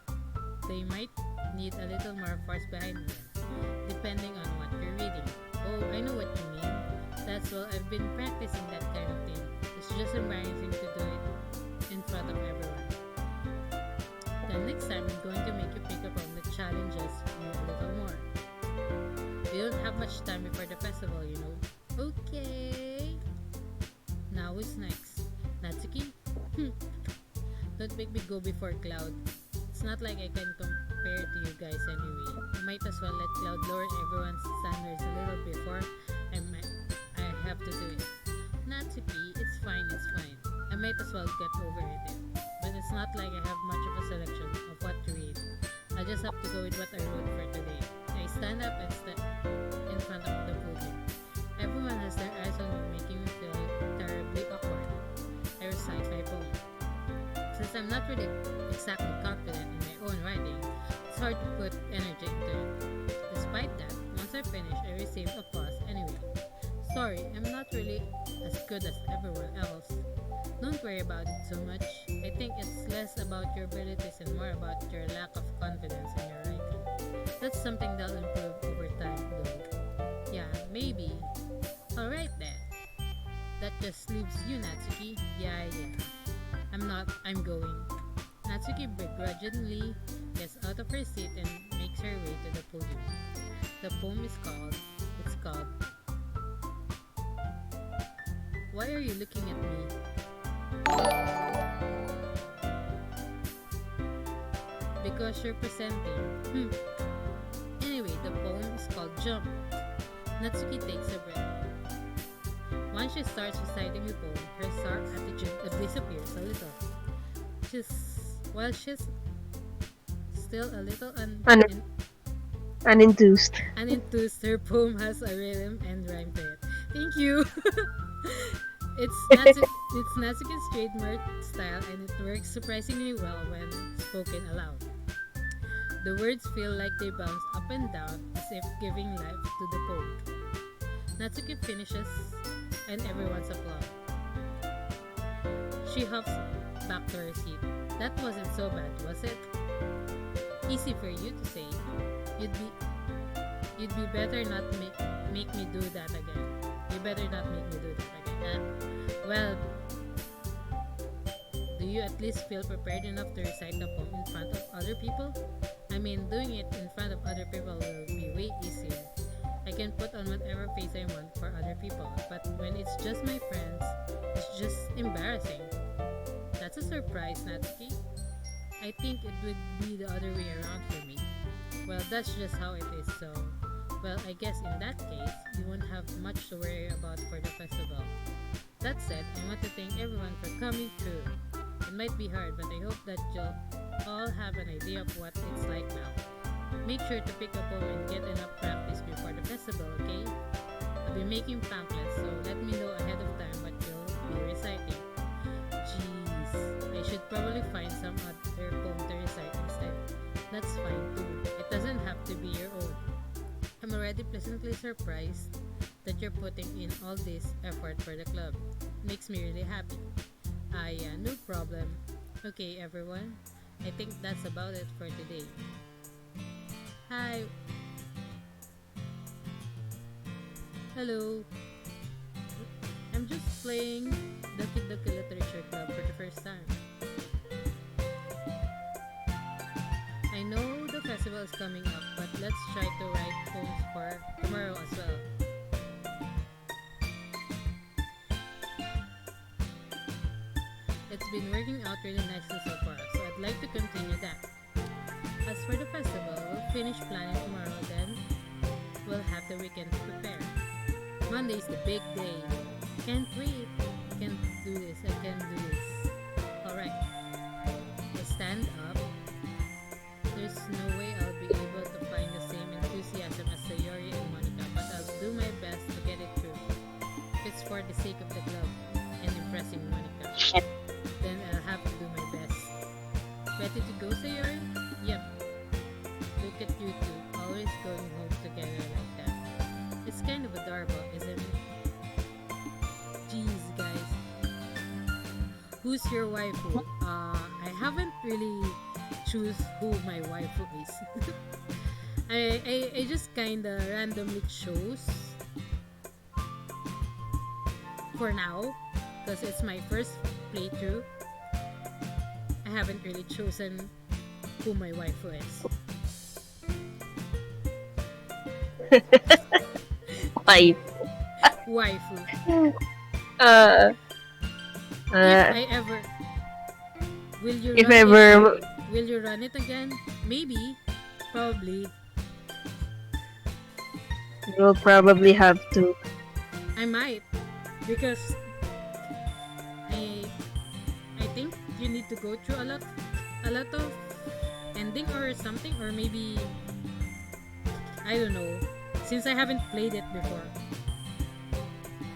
They might need a little more force behind them, depending on what you're reading. Oh, I know what you mean. That's well, I've been practicing that kind of thing. It's just embarrassing to do it in front of everyone. Then next time I'm going to make you pick a poem that challenges you a little more. We don't have much time before the festival, you know. Okay. Now who's next? Natsuki? Don't make me go before Cloud. It's not like I can compare to you guys anyway. I might as well let Cloud lower everyone's standards a little before I have to do it. Natsuki, it's fine. I might as well get over it. But it's not like I have much of a selection of what to read. I just have to go with what I wrote for today. I stand up and step in front of the podium. Everyone has their eyes on me, making me feel terribly awkward. I recite my poem. Since I'm not really exactly confident in my own writing, it's hard to put energy into it. Despite that, once I finish, I receive applause anyway. Sorry, I'm not really as good as everyone else. Don't worry about it so much. I think it's less about your abilities and more about your lack of confidence in your writing. That's something that'll improve over time, though. Yeah, maybe. Alright then. That just leaves you, Natsuki. Yeah. I'm going. Natsuki begrudgingly gets out of her seat and makes her way to the podium. The poem is called Why Are You Looking at Me? Because you're presenting. Anyway, the poem is called Jump. Natsuki takes a breath. Once she starts reciting the poem, her sour attitude disappears a little. While she's still a little Unenthused. unenthused, her poem has a rhythm and rhyme to it. Thank you. It's Natsuki's trademark style and it works surprisingly well when spoken aloud. The words feel like they bounce up and down as if giving life to the poem. Natsuki finishes and everyone's applaud. She hops back to her seat. That wasn't so bad, was it? Easy for you to say. You'd be better not make me do that again. You better not make me do that again. Well, do you at least feel prepared enough to recite the poem in front of other people? I mean, doing it in front of other people will be way easier. I can put on whatever face I want for other people, but when it's just my friends, it's just embarrassing. That's a surprise, Natsuki. I think it would be the other way around for me. Well, that's just how it is, so... Well, I guess in that case, you won't have much to worry about for the festival. That said, I want to thank everyone for coming through. It might be hard, but I hope that you'll all have an idea of what it's like now. Make sure to pick a poem and get enough practice before the festival, okay? I'll be making pamphlets, so let me know ahead of time what you'll be reciting. Jeez, I should probably find some other poem to recite instead. That's fine too. It doesn't have to be your own. I'm already pleasantly surprised that you're putting in all this effort for the club. Makes me really happy. Ah, yeah, no problem. Okay, everyone. I think that's about it for today. Hi. Hello. I'm just playing Doki Doki Literature Club for the first time. I know the festival is coming up, but let's try to write poems for tomorrow as well. It's been working out really nicely so far, so I'd like to continue that. As for the festival, we'll finish planning tomorrow, then we'll have the weekend to prepare. Monday is the big day. Can't wait. Can't do this. I can do this. Alright. I'll stand up. There's no way I'll be able to find the same enthusiasm as Sayori and Monika, but I'll do my best to get it through. If it's for the sake of the club and impressing Monika, then I'll have to do my best. Ready to go, Sayori? Yep. Look at you two, always going home together like that. It's kind of adorable, isn't it? Jeez, guys. Who's your waifu? I haven't really choose who my waifu is. I just kinda randomly chose for now because it's my first playthrough. I haven't really chosen who my waifu is. Five. Waifu. Uh, If uh, I ever will you if run ever, it? Will you run it again? Maybe. Probably. you'll probably have to. I might. Because I think you need to go through a lot of ending or something, or maybe I don't know. Since I haven't played it before.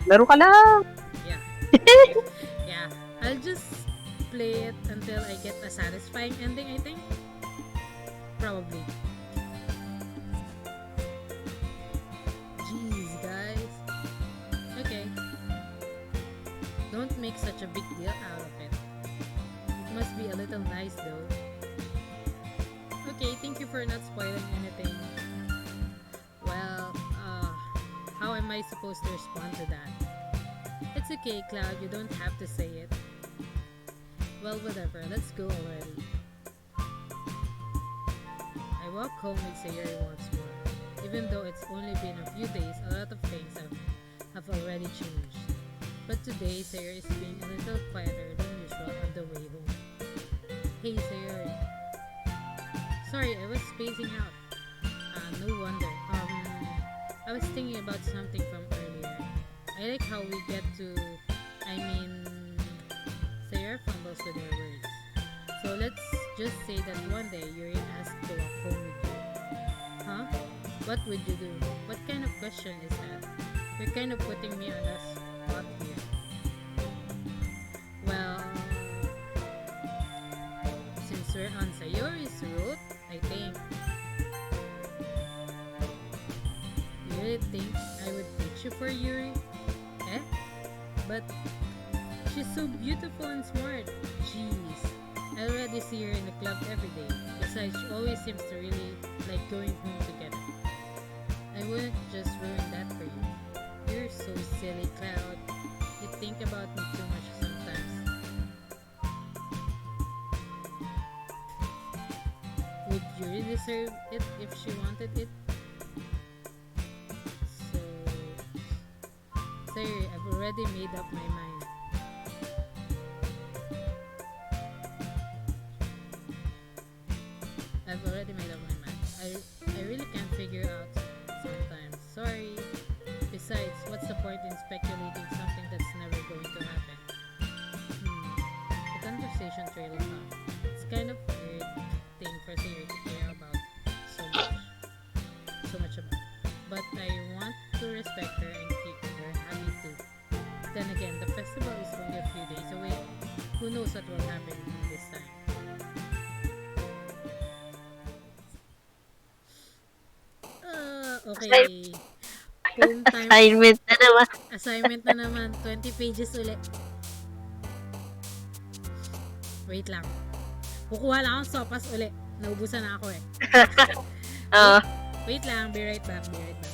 Laro ka lang! Yeah. Yeah. I'll just play it until I get a satisfying ending, I think. Probably. Jeez, guys. Okay. Don't make such a big deal out of it. It must be a little nice though. Okay, thank you for not spoiling anything. Well, how am I supposed to respond to that? It's okay, Cloud, you don't have to say it. Well, whatever, let's go already. I walk home with Sayori once more. Even though it's only been a few days, a lot of things have already changed. But today, Sayori is being a little quieter than usual on the way home. Hey, Sayori. Sorry, I was spacing out. No wonder. I was thinking about something from earlier. I like how we get to, Sayori fumbles with her words. So let's just say that one day Yuri asked to walk home with you. Huh? What would you do? What kind of question is that? You're kind of putting me on a spot here. Well, since we're on Sayori's route, I think. You really think I would pitch you for Yuri? Eh? But she's so beautiful and smart. Jeez. I already see her in the club every day. Besides, she always seems to really like going home together. I wouldn't just ruin that for you. You're so silly, Cloud. You think about me too much sometimes. Would Yuri deserve it if she wanted it? So, sorry, I've already made up my mind. I've already made up my mind. I really can't figure out sometimes. Sorry. Besides, what's the point in speculating something that's never going to happen? The conversation's really tough. It's kind of weird thing for Sayori to care about so much about. But I want to respect her and keep her happy too. Then again, the festival is only a few days away. Who knows what will happen this time? Okay. Home time. Assignment na naman. Assignment na naman. 20 pages ulit. Wait lang. Kukuha lang akong sopas ulit. Naubusan na ako eh. Oo. Wait lang. Be right back. Be right back.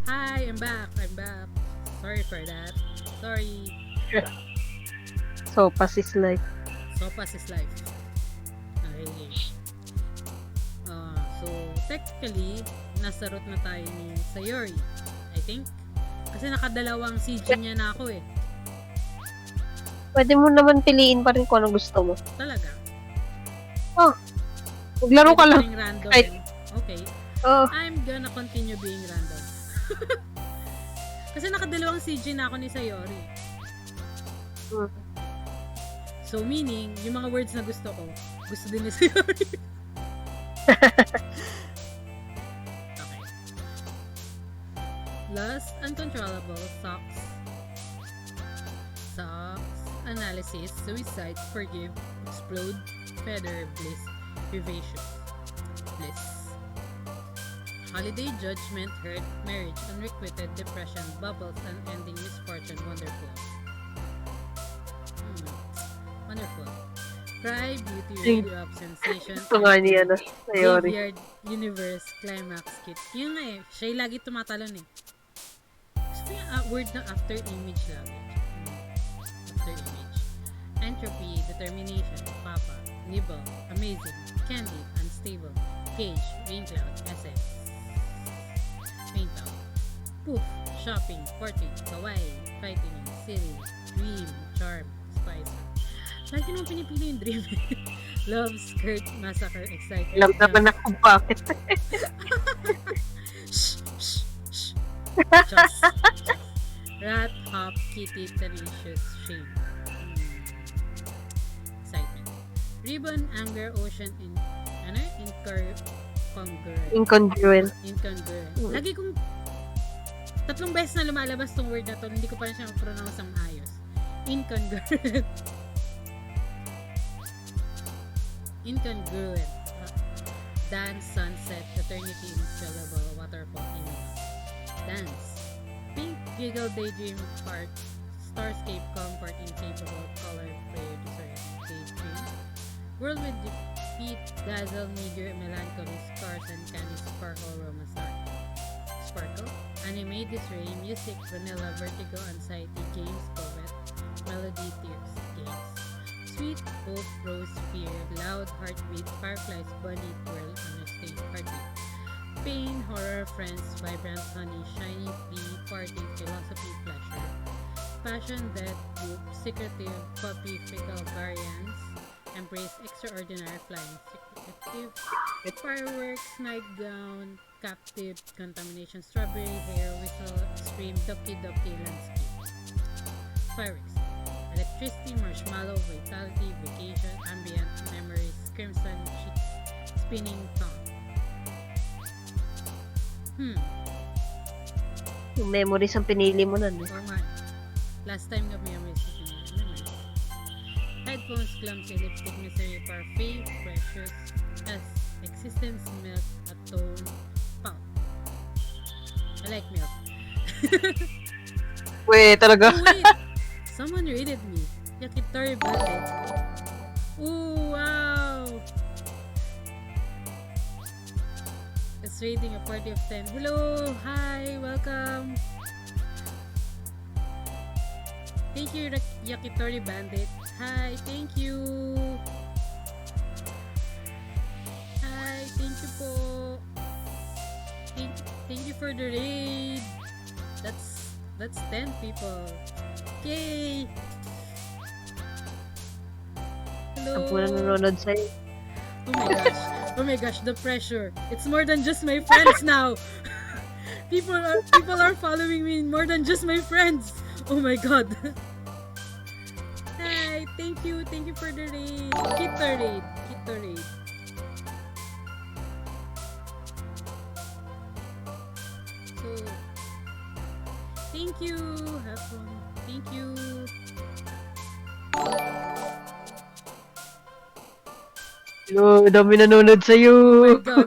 Hi, I'm back. Sorry for that. Sorry. Sopas is life. Sopas is life. Okay. So, technically, nasa route na tayo ni Sayori. I think. Kasi nakadalawang CG niya na ako eh. Pwede mo naman piliin pa rin kung anong gusto mo. Talaga. Maglaro ka Pwede lang. pa ring random. Kahit- Okay. Oh, I'm gonna continue being random. Kasi nakadalawang CG na ako ni Sayori. Hmm. So, meaning, yung mga words na gusto ko, gusto din ni Sayori. Okay. Lust, uncontrollable, socks, analysis, suicide, forgive, explode, feather, bliss, vivacious, bliss. Holiday, judgment, hurt, marriage, unrequited, depression, bubbles, unending misfortune, wonderful. Wonderful. Cry, beauty, radioactive sensation, gusto nga niya na. Sayori. graveyard, universe, climax, kit. Yun nga eh, siya yung lagi tumatalon eh. Gusto niya word na after image lagi. After image. Entropy, determination, papa, nibble, amazing, candy, unstable, cage, rain cloud, essence. Rain cloud. Poof, shopping, portrait, kawaii, frightening, silly, dream, charm, spice. Lagi nung pinipili yung dream. Love, skirt, massacre, excitement. Alam naman ako bakit. Shh, shh, shh. Just. Rat, hop, kitty, delicious, shame. Excitement. Ribbon, anger, ocean, Incongruent. incongruent. Lagi kong tatlong beses na lumalabas tong word na to, hindi ko pa rin siya pronounce ang ayos. Incongruent. Incongruent. Dance, sunset, eternity, inscrutable, waterfall, dance. Pink, giggle, daydream, part, starscape, comfort, incapable, color, prayer, desire, daydream. World with defeat, dazzle, meager, melancholy, scars, and candy, sparkle, romance, sparkle. Anime, disarray, music, vanilla, vertigo, anxiety, games, poet, melody, tears, games. Sweet, hope, rose, fear, loud, heartbeat, fireflies, bunny, twirl, understate, heartbeat. Pain, horror, friends, vibrant, honey, shiny, flea, party, philosophy, pleasure. Passion, death, goop, secretive, puppy, fickle, variance, embrace, extraordinary, flying, secretive, fireworks, nightgown, captive, contamination, strawberry, hair, whistle, scream, Doki Doki, landscape. Fireworks. Electricity, marshmallow, vitality, vacation, ambient, memories, crimson, cheeks, spinning, tongue. Yung memories ang pinili mo nun. Oo nga. Last time nga memories. Headphones, clumsy, lipstick, misery, parfait, precious, as, existence, milk, atone, pout. I like milk. Wait, talaga? Oh wait! Someone rated me. Yakitori Bandit. Ooh, wow! It's rating a party of 10. Hello! Hi! Welcome! Thank you, Yakitori Bandit. Hi! Thank you! Hi! Thank you po! Thank you for the raid! That's 10 people. Yay! Hello! Ang pula nanonood sa'yo. Oh my gosh. Oh my gosh, the pressure. It's more than just my friends now. People are following me more than just my friends. Oh my god. Hi, thank you for the raid. Keep the raid. So, thank you. Have fun. Thank you. Yo, dami nanonood sa'yo. Oh my god.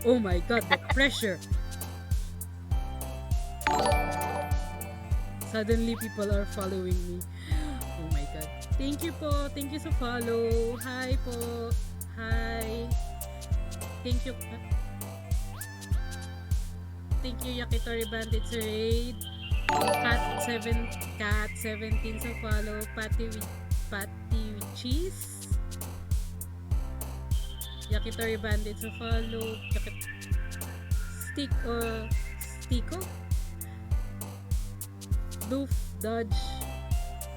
Oh my god, the pressure. Suddenly people are following me. Oh my god. Thank you po. Thank you sa follow. Hi po. Hi. Thank you. Thank you Yakitori Bandit sa raid. Cat 17 sa follow. Patty with cheese. Yakitori Bandit sa follow. Stiko. Doof Dodge.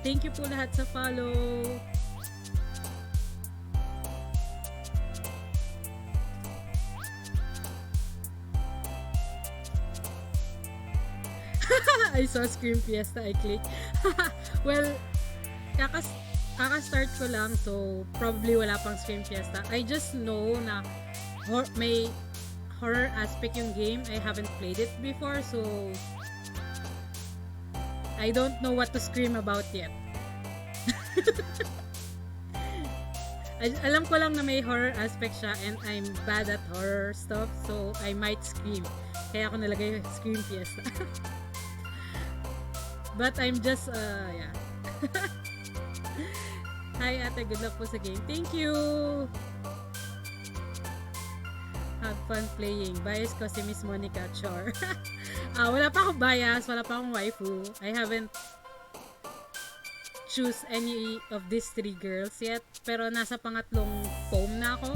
Thank you po lahat sa follow. I saw Scream Fiesta, I click. Well, kaka-start ko lang, so probably wala pang Scream Fiesta. I just know na may horror aspect yung game. I haven't played it before, so I don't know what to scream about yet. Alam ko lang na may horror aspect siya and I'm bad at horror stuff, so I might scream. Kaya ako nalagay Scream Fiesta. But I'm just, yeah. Hi ate, good luck po sa game. Thank you! Have fun playing. Bias ko si Miss Monika, char. Wala pa akong bias, wala pa akong waifu. I haven't choose any of these three girls yet. Pero nasa pangatlong foam na ako.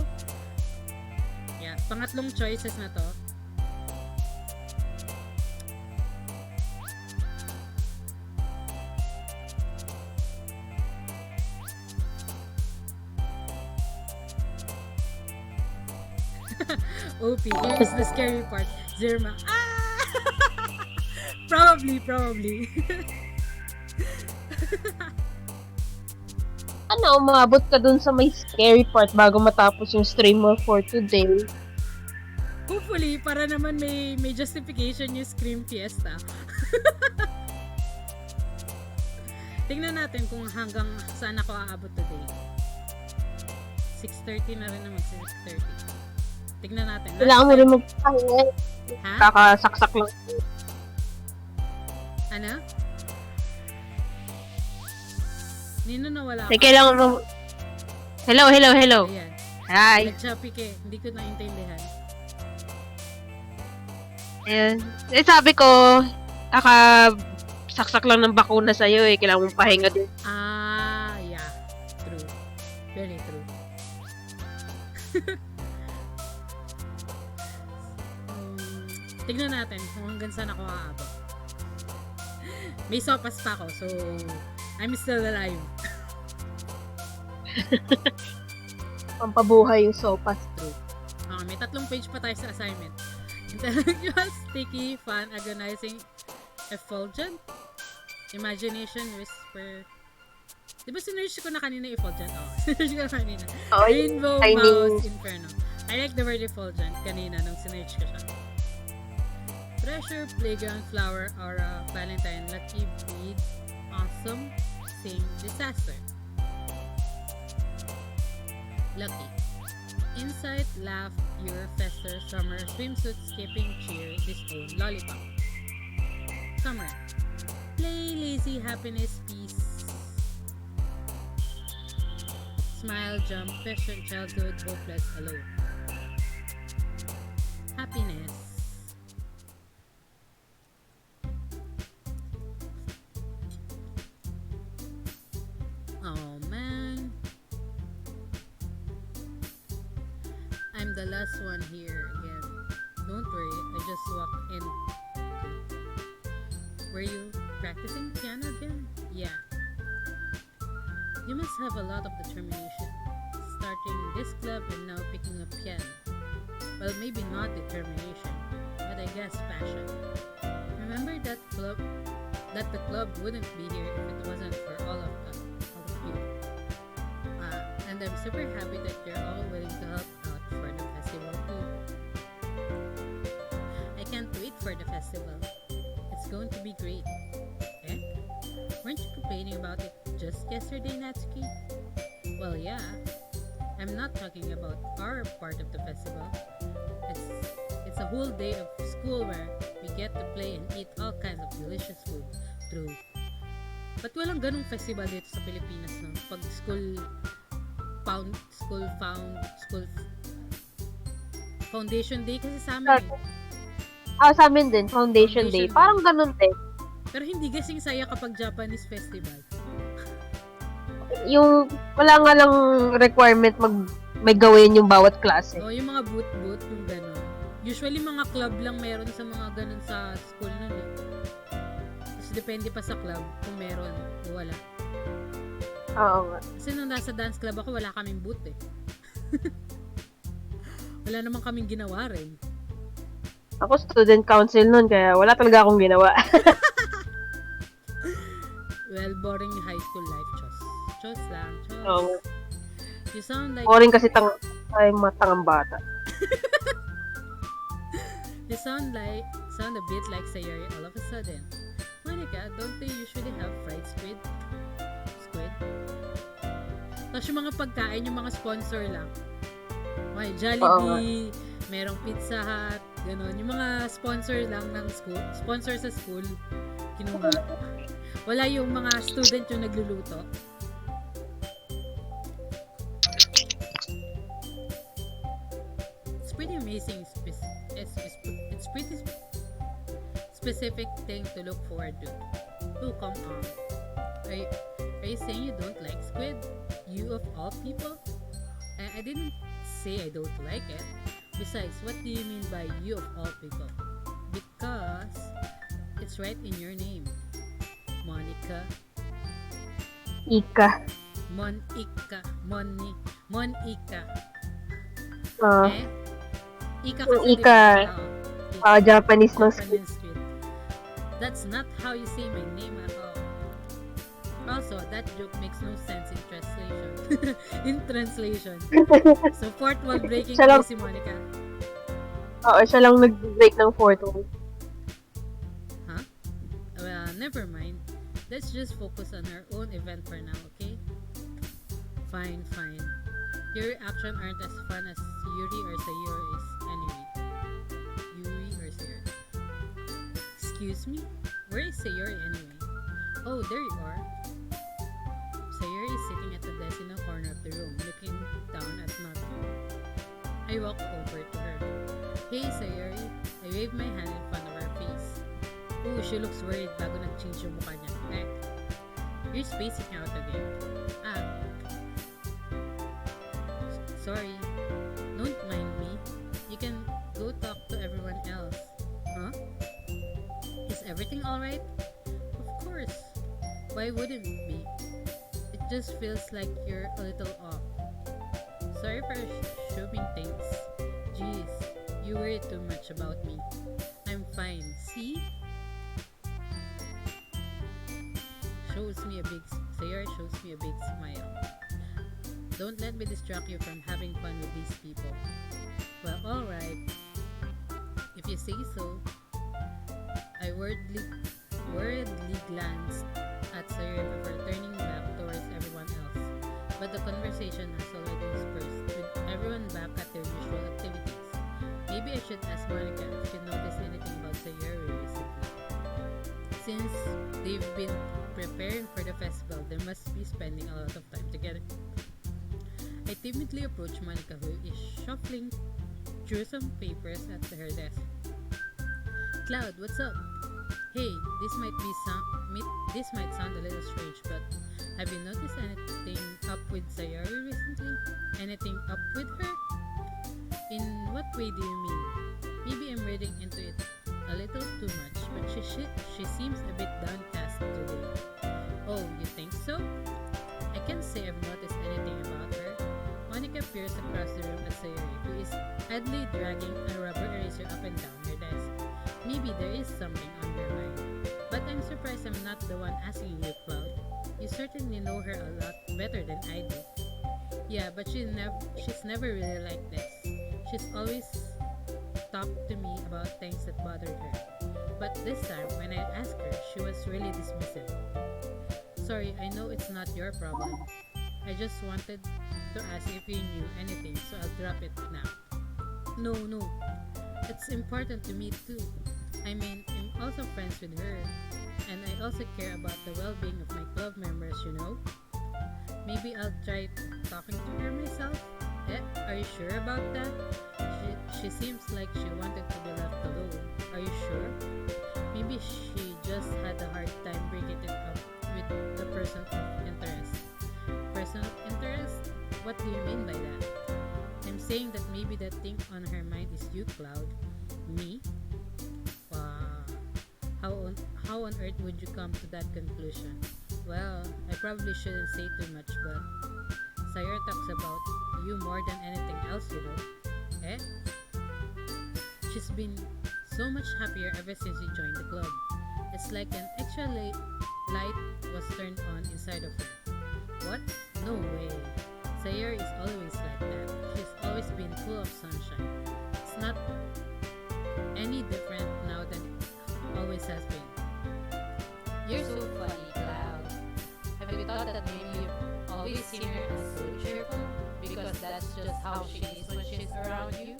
Yeah, pangatlong choices na to. OP, here's the scary part. Xirma. Probably. Ano, umabot ka dun sa may scary part bago matapos yung stream mo for today. Hopefully, para naman may justification yung Scream Fiesta. Tingnan natin kung hanggang saan ako aabot today. 6:30 na rin naman, 6:30. Tignan natin. Kailangan mo rin magpahinga. Ha? Kakasaksak lang. Ano? Nino nawala Eh, kailangan mo... Hello. Ayan. Hi. Nag-choppy ka. Hindi ko naintindihan. Ayan. Eh, sabi ko, saksak lang ng bakuna sa'yo eh. Kailangan mong pahinga din. Yeah. True. Very true. Tignan natin kung hanggang saan ako aabot. May sopas pa ako, so I'm still alive. Pampabuhay yung sopas. True. May 3 page pa tayo sa assignment. Intellectual, sticky, fun, agonizing, effulgent, imagination, whisper. Diba sinerge ko na kanina effulgent? Sinerge ko na kanina. Rainbow, mouse, inferno. I like the word effulgent kanina nung sinerge ko siya. Pressure, playground, flower, aura, valentine, lucky, breed, awesome, sing, disaster. Lucky. Insight, laugh, pure, fester, summer, swimsuit, skipping, cheer, disown, lollipop. Summer. Play, lazy, happiness, peace. Smile, jump, question, childhood, hopeless, alone. Happiness. Oh man. I'm the last one here again. Don't worry, I just walked in. Were you practicing piano again? Yeah. You must have a lot of determination. Starting this club and now picking up piano. Well, maybe not determination, but I guess passion. Remember that the club wouldn't be here if it wasn't for all of you. And I'm super happy that you're all willing to help out for the festival too. I can't wait for the festival. It's going to be great. Eh? Weren't you complaining about it just yesterday, Natsuki? Well, yeah. I'm not talking about our part of the festival. It's a whole day of school where we get to play and eat all kinds of delicious food. True. But walang ganung festival dito sa Pilipinas, no? Pag Foundation Day kasi sa amin eh. Sa amin din, Foundation Day. Parang ganun din. Pero hindi kasing saya kapag Japanese festival. Yung, wala nga lang requirement may gawin yung bawat klase. Yung mga boot, yung gano'n. Usually, mga club lang meron sa mga gano'n sa school nun eh. Tapos, depende pa sa club kung meron o wala. Oo nga. Kasi nung nasa dance club ako, wala kaming boot eh. Wala naman kaming ginawa rin. Ako student council nun, kaya wala talaga akong ginawa. Well, boring high school life, Chos. Chos lang, Chos. Oo. You sound like... Boring kasi matangang bata. You sound a bit like Sayori all of a sudden. Monika, don't they usually have fried squid? Tapos yung mga pagkain, yung mga sponsor lang. May Jollibee, merong Pizza Hut, gano'n. Yung mga sponsor lang ng school, sponsor sa school, kinuha. Wala yung mga student yung nagluluto. It's pretty amazing. It's pretty specific thing to look forward to. Oh, come on. Are you saying you don't like squid? You of all people? I didn't say I don't like it. Besides, what do you mean by you of all people? Because it's right in your name. Monika. Ika. Monika. Uh, Ika yung kasi Ika. Japanese ng Japanese squid. That's not how you say my name at all. Also, that joke makes no sense in translation. So, fourth wall breaking Siya lang- si Monika. Oo, siya lang nag-break ng fourth wall. Huh? Well, never mind. Let's just focus on our own event for now, okay? Fine. Your reaction aren't as fun as Yuri or Sayori is anyway. Excuse me? Where is Sayori anyway? Oh, there you are. Sayori is sitting at the desk in a corner of the room, looking down at nothing. I walk over to her. Hey, Sayori. I wave my hand in front of her face. Ooh, she looks worried bago nag-change yung mukha niya. You're spacing out again. Sorry. Don't mind me. You can go talk to everyone else. Huh? Is everything alright? Of course. Why wouldn't it be? It just feels like you're a little off. Sorry for assuming things. Jeez, you worry too much about me. I'm fine. See? Sayori shows me a big smile. Don't let me distract you from having fun with these people. Well, alright. If you say so. I worriedly glanced at Sayori before turning back towards everyone else. But the conversation has already dispersed, with everyone back at their usual activities. Maybe I should ask Monika if she noticed anything about Sayori recently. Since they've been preparing for the festival, they must be spending a lot of time together. I timidly approach Monica, who is shuffling through some papers at her desk. Cloud, what's up? Hey, this might sound a little strange, but have you noticed anything up with Sayori recently? Anything up with her? In what way do you mean? Maybe I'm reading into it a little too much, but she seems a bit downcast today. Oh, you think so? I can't say I've noticed anything about her. Monica peers across the room at Sayori, who is idly dragging a rubber eraser up and down her desk. Maybe there is something on your mind. But I'm surprised I'm not the one asking you, Cloud. You certainly know her a lot better than I do. Yeah, but she's never really like this. She's always talked to me about things that bothered her. But this time, when I asked her, she was really dismissive. Sorry, I know it's not your problem. I just wanted to ask if you knew anything, so I'll drop it now. No, no. It's important to me too. I mean, I'm also friends with her, and I also care about the well-being of my club members, you know? Maybe I'll try talking to her myself. Are you sure about that? She seems like she wanted to be left alone. Are you sure? Maybe she just had a hard time breaking it up with the person of interest. Person of interest? What do you mean by that? I'm saying that maybe the thing on her mind is you, Cloud. Me? Wow. How on earth would you come to that conclusion? Well, I probably shouldn't say too much, but Sayori talks about you more than anything else, you know. Eh? She's been so much happier ever since you joined the club. It's like an extra light was turned on inside of her. What? No way. Sayori is always like that. She's always been full of sunshine. It's not any different now than it always has been. You're so funny, Cloud. Have you thought that maybe you've always seen her as so cheerful? Because that's just how she is when she's around you?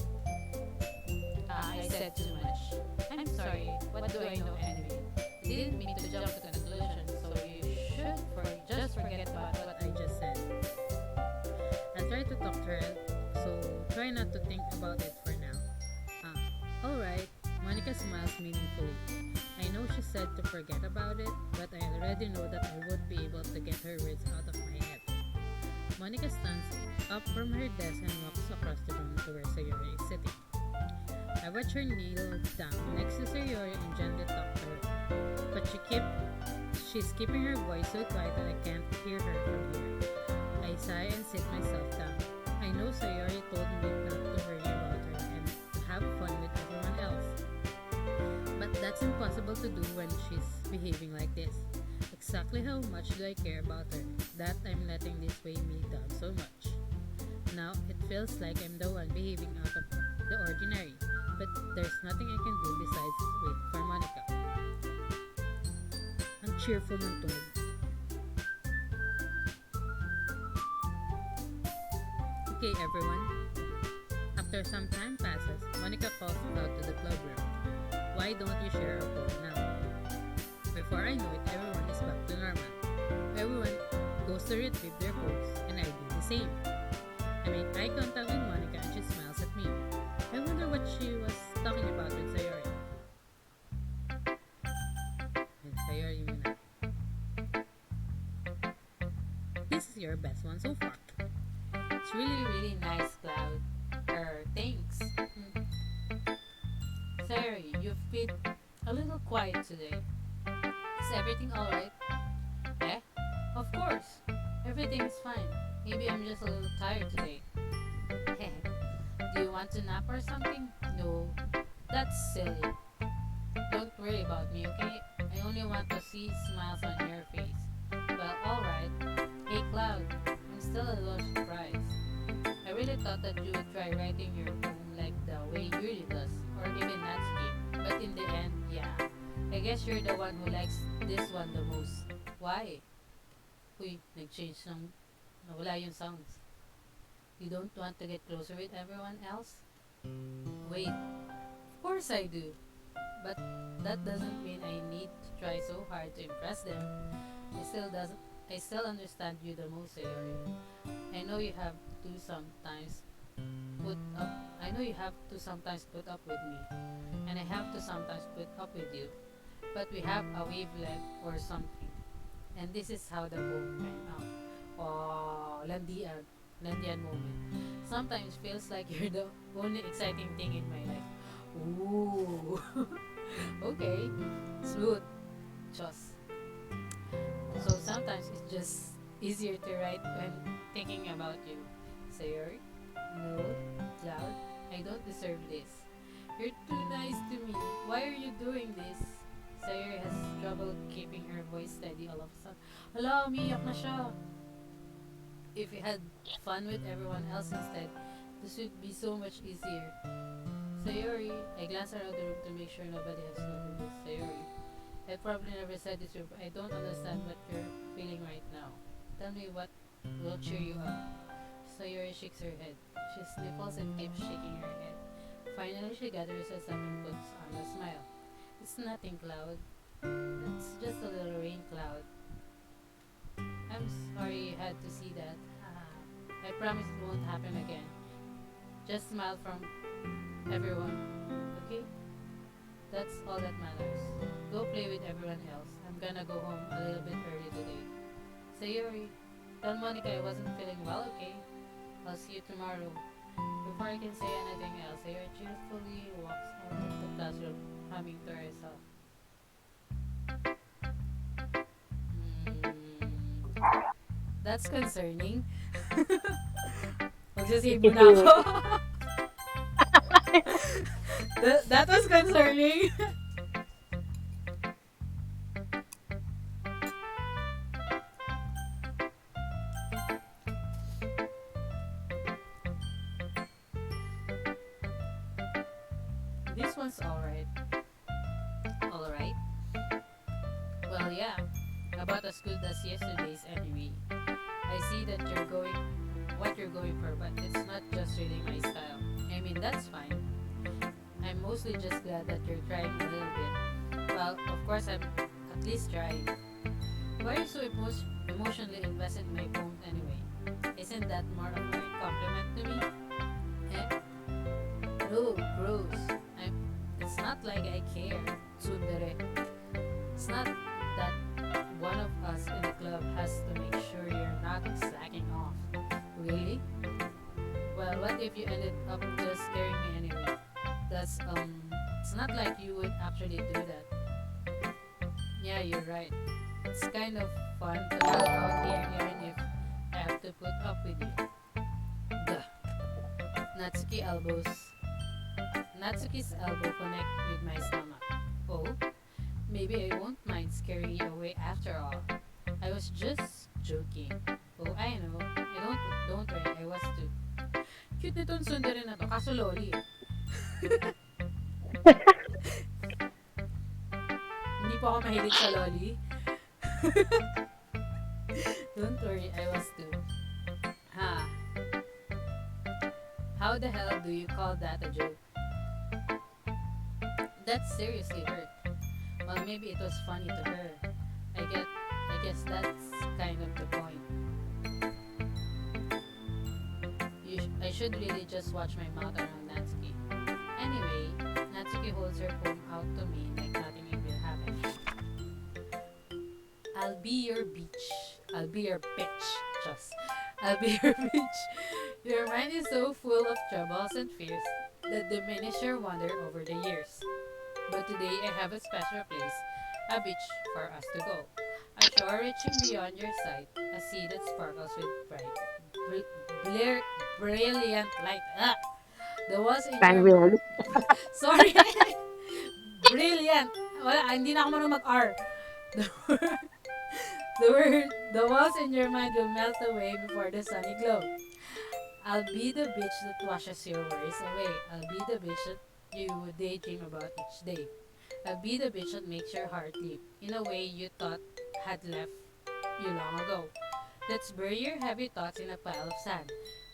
I said too much. I'm sorry, what do I know anyway? I didn't mean to jump to conclusions, so you should just forget about what I just said. I'll try to talk to her, so try not to think about it for now. Alright. Monica smiles meaningfully. I know she said to forget about it, but I already know that I won't be able to get her words out of my head. Monica stands up from her desk and walks across the room to where Sayori is sitting. I watch her kneel down next to Sayori and gently talk to her, but she's keeping her voice so quiet that I can't hear her from here. I sigh and sit myself down. I know Sayori told me not to worry about her and to have fun with everyone else. But that's impossible to do when she's behaving like this. Exactly how much do I care about her that I'm letting this weigh me down so much? Now it feels like I'm the one behaving out of the ordinary, but there's nothing I can do besides wait for Monica. Ang cheerful ng tunog. Okay, everyone. After some time passes, Monica calls out to the club room. Why don't you share a phone now? Before I know it, everyone is back to normal. Everyone goes to retrieve their phones, and I do the same. I make eye contact with Monica and she smiles at me. I wonder what she was talking about with Sayori. With Sayori muna. This is your best one so far. It's really, really nice, Cloud. Thanks. Sayori, you've been a little quiet today. Is everything alright? Eh? Of course. Everything is fine. Maybe I'm just a little tired today. Do you want to nap or something? No. That's silly. Don't worry about me, okay? I only want to see smiles on your face. Well, alright. Hey, Cloud. I'm still a little surprised. I really thought that you would try writing your poem like the way Yuri does, or even Natsuki. But in the end, yeah. I guess you're the one who likes this one the most. Why? Uy, nag-change ng nawala yung sounds. You don't want to get closer with everyone else? Wait, of course I do. But that doesn't mean I need to try so hard to impress them. I still doesn't I still understand you the most, Sayori. I know you have to sometimes put up I know you have to sometimes put up with me, and I have to sometimes put up with you. But we have a wavelength or something. And this is how the poem came out. Oh, landian. Landian moment. Sometimes feels like you're the only exciting thing in my life. Ooh. Okay. Smooth. Just. So sometimes it's just easier to write when thinking about you. Sayori? No. Cloud? I don't deserve this. You're too nice to me. Why are you doing this? Sayori has trouble keeping her voice steady all of a sudden. Hala, umiyak na siya. If we had fun with everyone else instead, this would be so much easier. Sayori, I glance around the room to make sure nobody has noticed. Sayori, I probably never said this before, but I don't understand what you're feeling right now. Tell me what will cheer you up. Sayori shakes her head. She sniffles and keeps shaking her head. Finally, she gathers herself and puts on a smile. It's nothing, Cloud. It's just a little rain cloud. I'm sorry you had to see that. I promise it won't happen again. Just smile from everyone, okay? That's all that matters. Go play with everyone else. I'm gonna go home a little bit early today. Sayori, tell Monika I wasn't feeling well, okay? I'll see you tomorrow. Before I can say anything else, Sayori cheerfully walks out of the classroom, humming to herself. Hmm, that's concerning. Magsisave It muna ako. is. That was concerning. This one's alright. Alright. Well, yeah. About as good as yesterday's anyway. I see that you're going what you're going for, but it's not just really my style. I mean, that's fine. I'm mostly just glad that you're trying a little bit. Well, of course, I'm at least trying. Why are you so emotionally invested in my poem anyway? Isn't that more of a compliment to me? Eh? No, gross. I'm. It's not like I care, tsundere. It's not that one of us in the club has to make sure you're not slacking off. Really? Well, what if you ended up just scaring me anyway? It's not like you would actually do that. Yeah, you're right. It's kind of fun to hang out here even if I have to put up with you. Duh. Natsuki elbows. Natsuki's elbow connect with my stomach. Oh, maybe I won't mind scaring you away after all. I was just joking. Oh, I know. Don't worry, I was too. Cute nitong sundari na to, kaso loli eh. Hindi po ako mahilig sa loli. Don't worry, I was too. Ha, how the hell do you call that a joke? That seriously hurt. Well, maybe it was funny to her. I guess that's kind of the point. I should really just watch my mouth around Natsuki. Anyway, Natsuki holds her poem out to me like nothing will happen. I'll be your beach. I'll be your bitch. Just. I'll be your bitch. Your mind is so full of troubles and fears that diminish your wonder over the years. But today I have a special place, a beach for us to go. A shore reaching beyond your sight, a sea that sparkles with bright, bl- brilliant light. Ah! The walls in your Unreal. sorry, brilliant. Wala, hindi na ako marunong mag-R. The word, the walls in your mind will melt away before the sunny glow. I'll be the bitch that washes your worries away. I'll be the bitch that you would daydream about each day. I'll be the bitch that makes your heart leap in a way you thought had left you long ago. Let's bury your heavy thoughts in a pile of sand.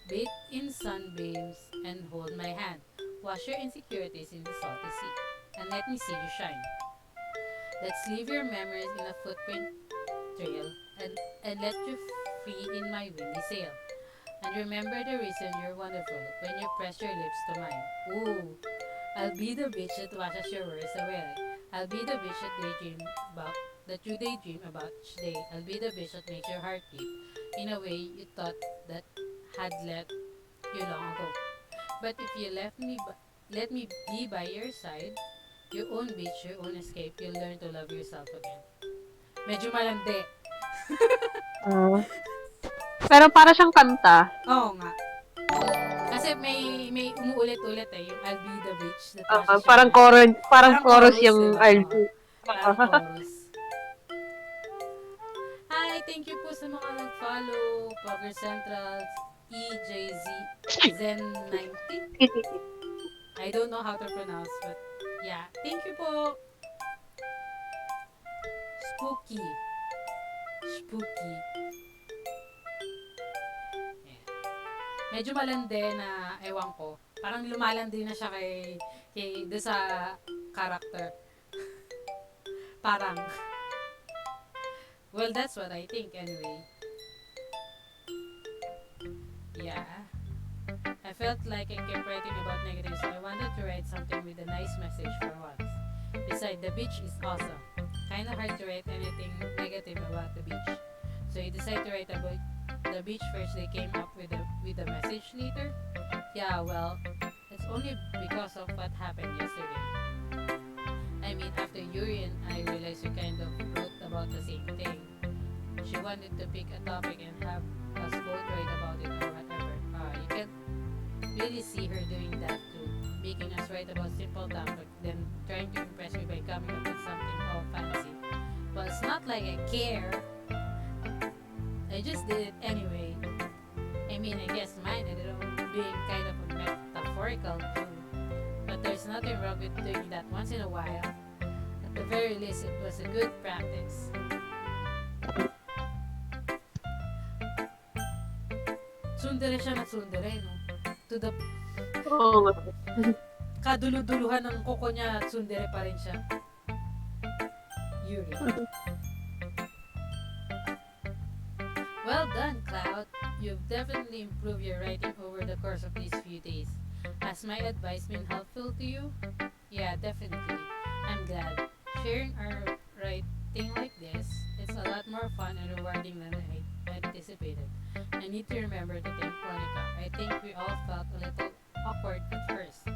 Bathe in sunbeams and hold my hand. Wash your insecurities in the salty sea. and let me see you shine. Let's leave your memories in a footprint trail and let you free in my windy sail. And remember the reason you're wonderful when you press your lips to mine. Ooh, I'll be the bitch that washes your worries away. I'll be the bitch that you daydream about each day. I'll be the bitch that makes your heart beat in a way you thought that had left you long ago. But if you let me be by your side, your own beach, your own escape, you'll learn to love yourself again. Medyo malandi. Ah. Pero para siyang kanta. Oo nga. Kasi may umuulit-ulit yung I'll be the bitch that washes your Parang worries. chorus, parang chorus yung diba? RG. Parang chorus. Hi, thank you po sa mga nag-follow. Poker Central, EJZ, Zen90. I don't know how to pronounce, but yeah. Thank you po. Spooky. Spooky. Yeah. Medyo malandi na ewan ko. Parang lumalandi na siya kay do sa character. Parang. Well, that's what I think anyway. Yeah. I felt like I kept writing about negatives, so I wanted to write something with a nice message for once. Besides, the beach is awesome. Kinda hard to write anything negative about the beach. So you decide to write about the beach first, they came up with the message later. Yeah, well, it's only because of what happened yesterday. I mean, after Yuri and I realized we kind of wrote about the same thing. She wanted to pick a topic and have us both write about it or whatever. You can really see her doing that too, making us write about simple topic, then trying to impress me by coming up with something all fancy. Well, it's not like I care. I just did it anyway. I mean, I guess mine ended up being kind of a metaphorical too. But there's nothing wrong with doing that once in a while. At the very least, it was a good practice. Tsundere siya na tsundere, no? To the Oo. kaduluduluhan ng koko niya, tsundere pa rin siya. Yuri. Well done, Cloud. You've definitely improved your writing over the course of these few days. Has my advice been helpful to you? Yeah, definitely. I'm glad. Sharing our writing like this, it's a lot more fun and rewarding than I anticipated. I need to remember to thank Monika. I think we all felt a little awkward at first.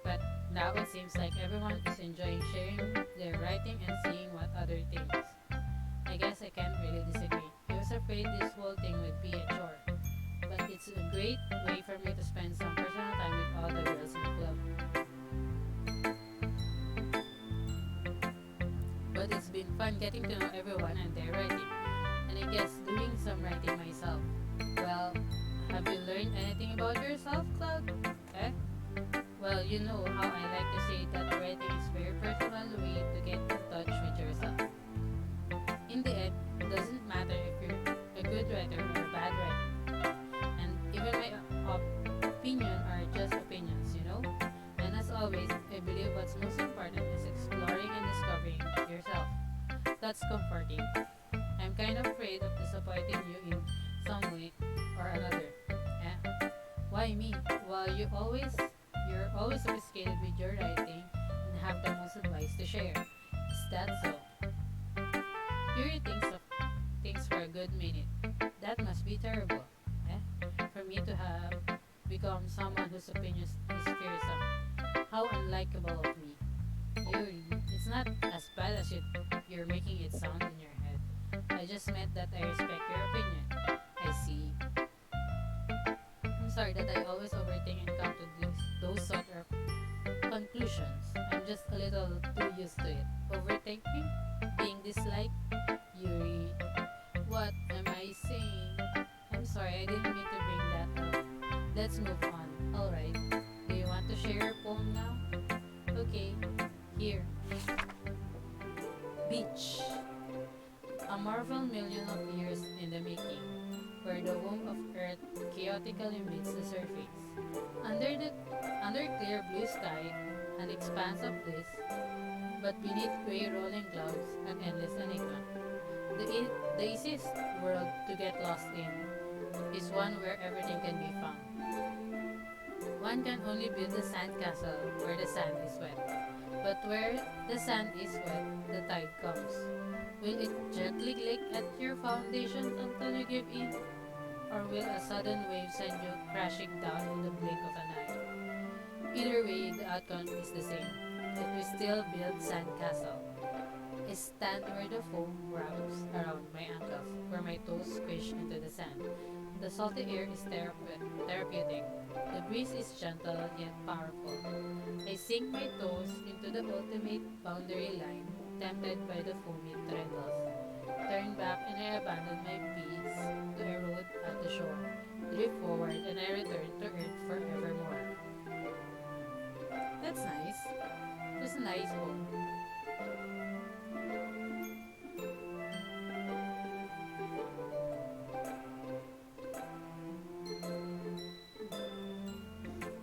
But now it seems like everyone is enjoying sharing their writing and seeing what other thinks. I guess I can't really disagree. I was afraid this whole thing would be a chore. But it's a great way for me to spend some personal time with all the girls in the club. But it's been fun getting to know everyone and their writing. And I guess doing some writing myself. Well, have you learned anything about yourself, Cloud? Eh? Well, you know how I like to say that writing is a very personal way to get in touch with yourself. In the end, it doesn't matter if you're a good writer or a bad writer. And even my opinion are just opinions, you know? And as always, I believe what's most important is exploring and discovering yourself. That's comforting. I'm kind of afraid of disappointing you in some way or another. Eh? Why me? Well, you're always sophisticated with your writing and have the most advice to share. Is that so? Yuri thinks for a good minute. That must be terrible. Eh? For me to have become someone whose opinion is fearsome. How unlikable of me. Yuri, it's not as bad as you're making it sound in your head. I just meant that I respect your opinion. I see. I'm sorry that I always overthink and come to those sort of conclusions. I'm just a little too used to it. Overthinking? Being disliked? Yuri, what am I saying? I'm sorry, I didn't mean to bring that up. Let's move on. Alright. Do you want to share your poem now? Okay. Here. Beach. A marvel million of years in the making. where the womb of Earth chaotically meets the surface. Under the under clear blue sky, an expanse of bliss, but beneath grey rolling clouds, an endless enigma. The easiest world to get lost in is one where everything can be found. One can only build a sandcastle where the sand is wet. But where the sand is wet, the tide comes. Will it gently lick at your foundation until you give in? Or will a sudden wave send you crashing down in the blink of an eye? Either way, the outcome is the same. It will still build sandcastle. I stand where the foam wraps around my ankles, where my toes squish into the sand. The salty air is therapeutic. The breeze is gentle yet powerful. I sink my toes into the ultimate boundary line, tempted by the foamy trembles. Turn back and I abandon my peace to erode at the shore. Drift forward and I return to earth forevermore. That's nice. It was a nice poem.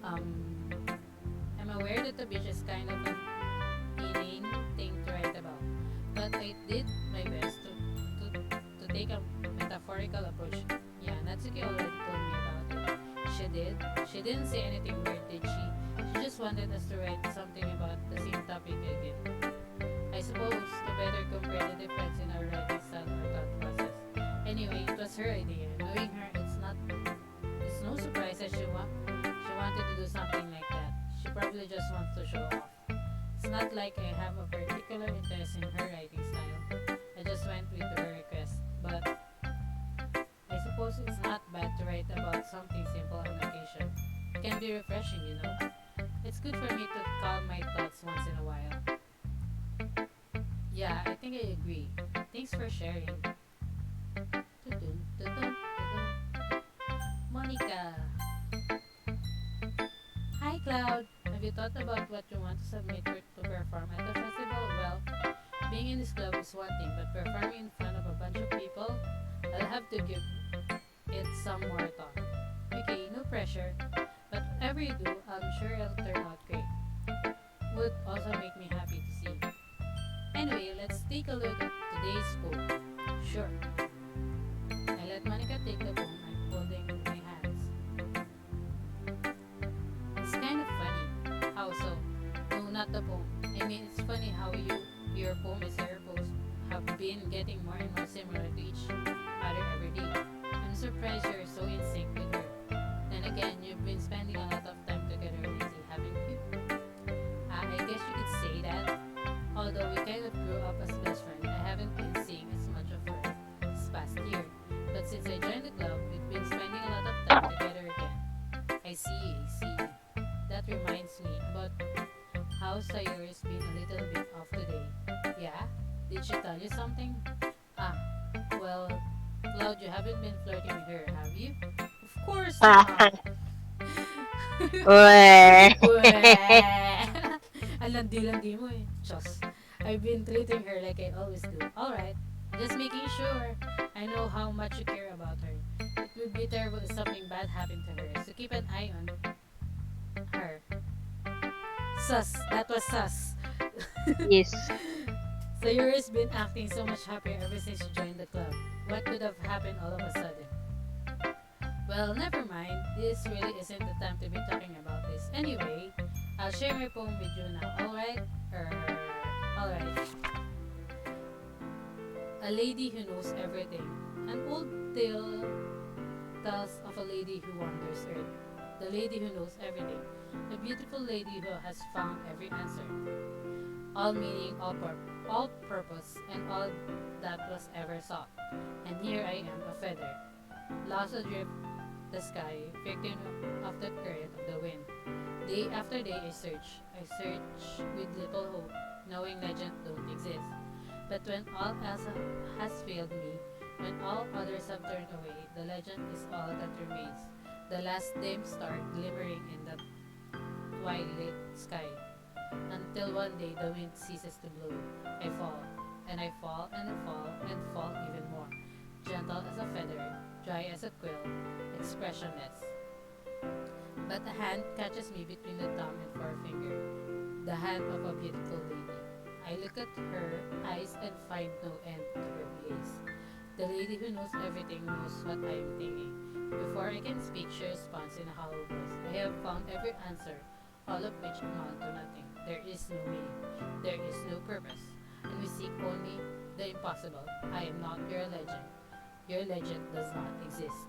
Um, I'm aware that the beach is kind of an inane thing to write about, but I did my best to take a metaphorical approach. Yeah, Natsuki already told me about it. She did. She didn't say anything weird, did she? She just wanted us to write something about the same topic I did. I suppose to better compare the difference in our writing style or thought process. Anyway, it was her idea. Knowing her, it's no surprise that she wanted to do something like that. She probably just wants to show off. It's not like I have a particular interest in her writing style. I just went with her request. But I suppose it's not bad to write about something simple on occasion. It can be refreshing, you know. It's good for me to calm my thoughts once in a while. Yeah, I think I agree. Thanks for sharing. Tudun, tudun, tudun. Monica. Hi, Cloud. Have you thought about what you want to submit to perform at the festival? Well, being in this club is one thing, but performing in front of a bunch of people, I'll have to give it some more thought. Okay, no pressure, but whatever you do, I'm sure it'll turn out great. Would also make me happy to see. Anyway, let's take a look at today's poem. Sure. I let Monica take the poem I'm holding in my hands. It's kind of funny. How so? No, not the poem. I mean, it's funny how your poem is her post have been getting more and more similar to each other every day. I'm surprised you're so in sync with her. Then again, you've been spending a lot of time together lately, haven't you? I guess you could say that. Although we kind of grew up as best friends, I haven't been seeing as much of her this past year. But since I joined the club, we've been spending a lot of time together again. I see. That reminds me about how Sayori's been a little bit off today. Yeah? Did she tell you something? Ah, well, Cloud, you haven't been flirting with her, have you? Of course not! Weh. Weh. Ang landi-landi mo eh. Chos. I've been treating her like I always do. Alright. Just making sure. I know how much you care about her. It would be terrible if something bad happened to her. So keep an eye on her. Sus. That was sus. Yes. Sayori's been acting so much happier ever since she joined the club. What could have happened all of a sudden? Well, never mind. This really isn't the time to be talking about this. Anyway, I'll share my poem with you now, alright? Alright. A lady who knows everything. An old tale tells of a lady who wanders earth. The lady who knows everything. A beautiful lady who has found every answer. All meaning, all purpose, and all that was ever sought. And here I am, a feather, lost adrift the sky, victim of the current of the wind. Day after day I search with little hope, knowing legend don't exist. But when all else has failed me, when all others have turned away, the legend is all that remains. The last dim star glimmering in the twilight sky. Until one day the wind ceases to blow. I fall, and I fall, and I fall, and fall even more. Gentle as a feather, dry as a quill, expressionless. But a hand catches me between the thumb and forefinger, the hand of a beautiful lady. I look at her eyes and find no end to her gaze. The lady who knows everything knows what I am thinking. Before I can speak, she responds in a hollow voice. I have found every answer, all of which amount to nothing. There is no meaning. There is no purpose. And we seek only the impossible. I am not your legend. Your legend does not exist.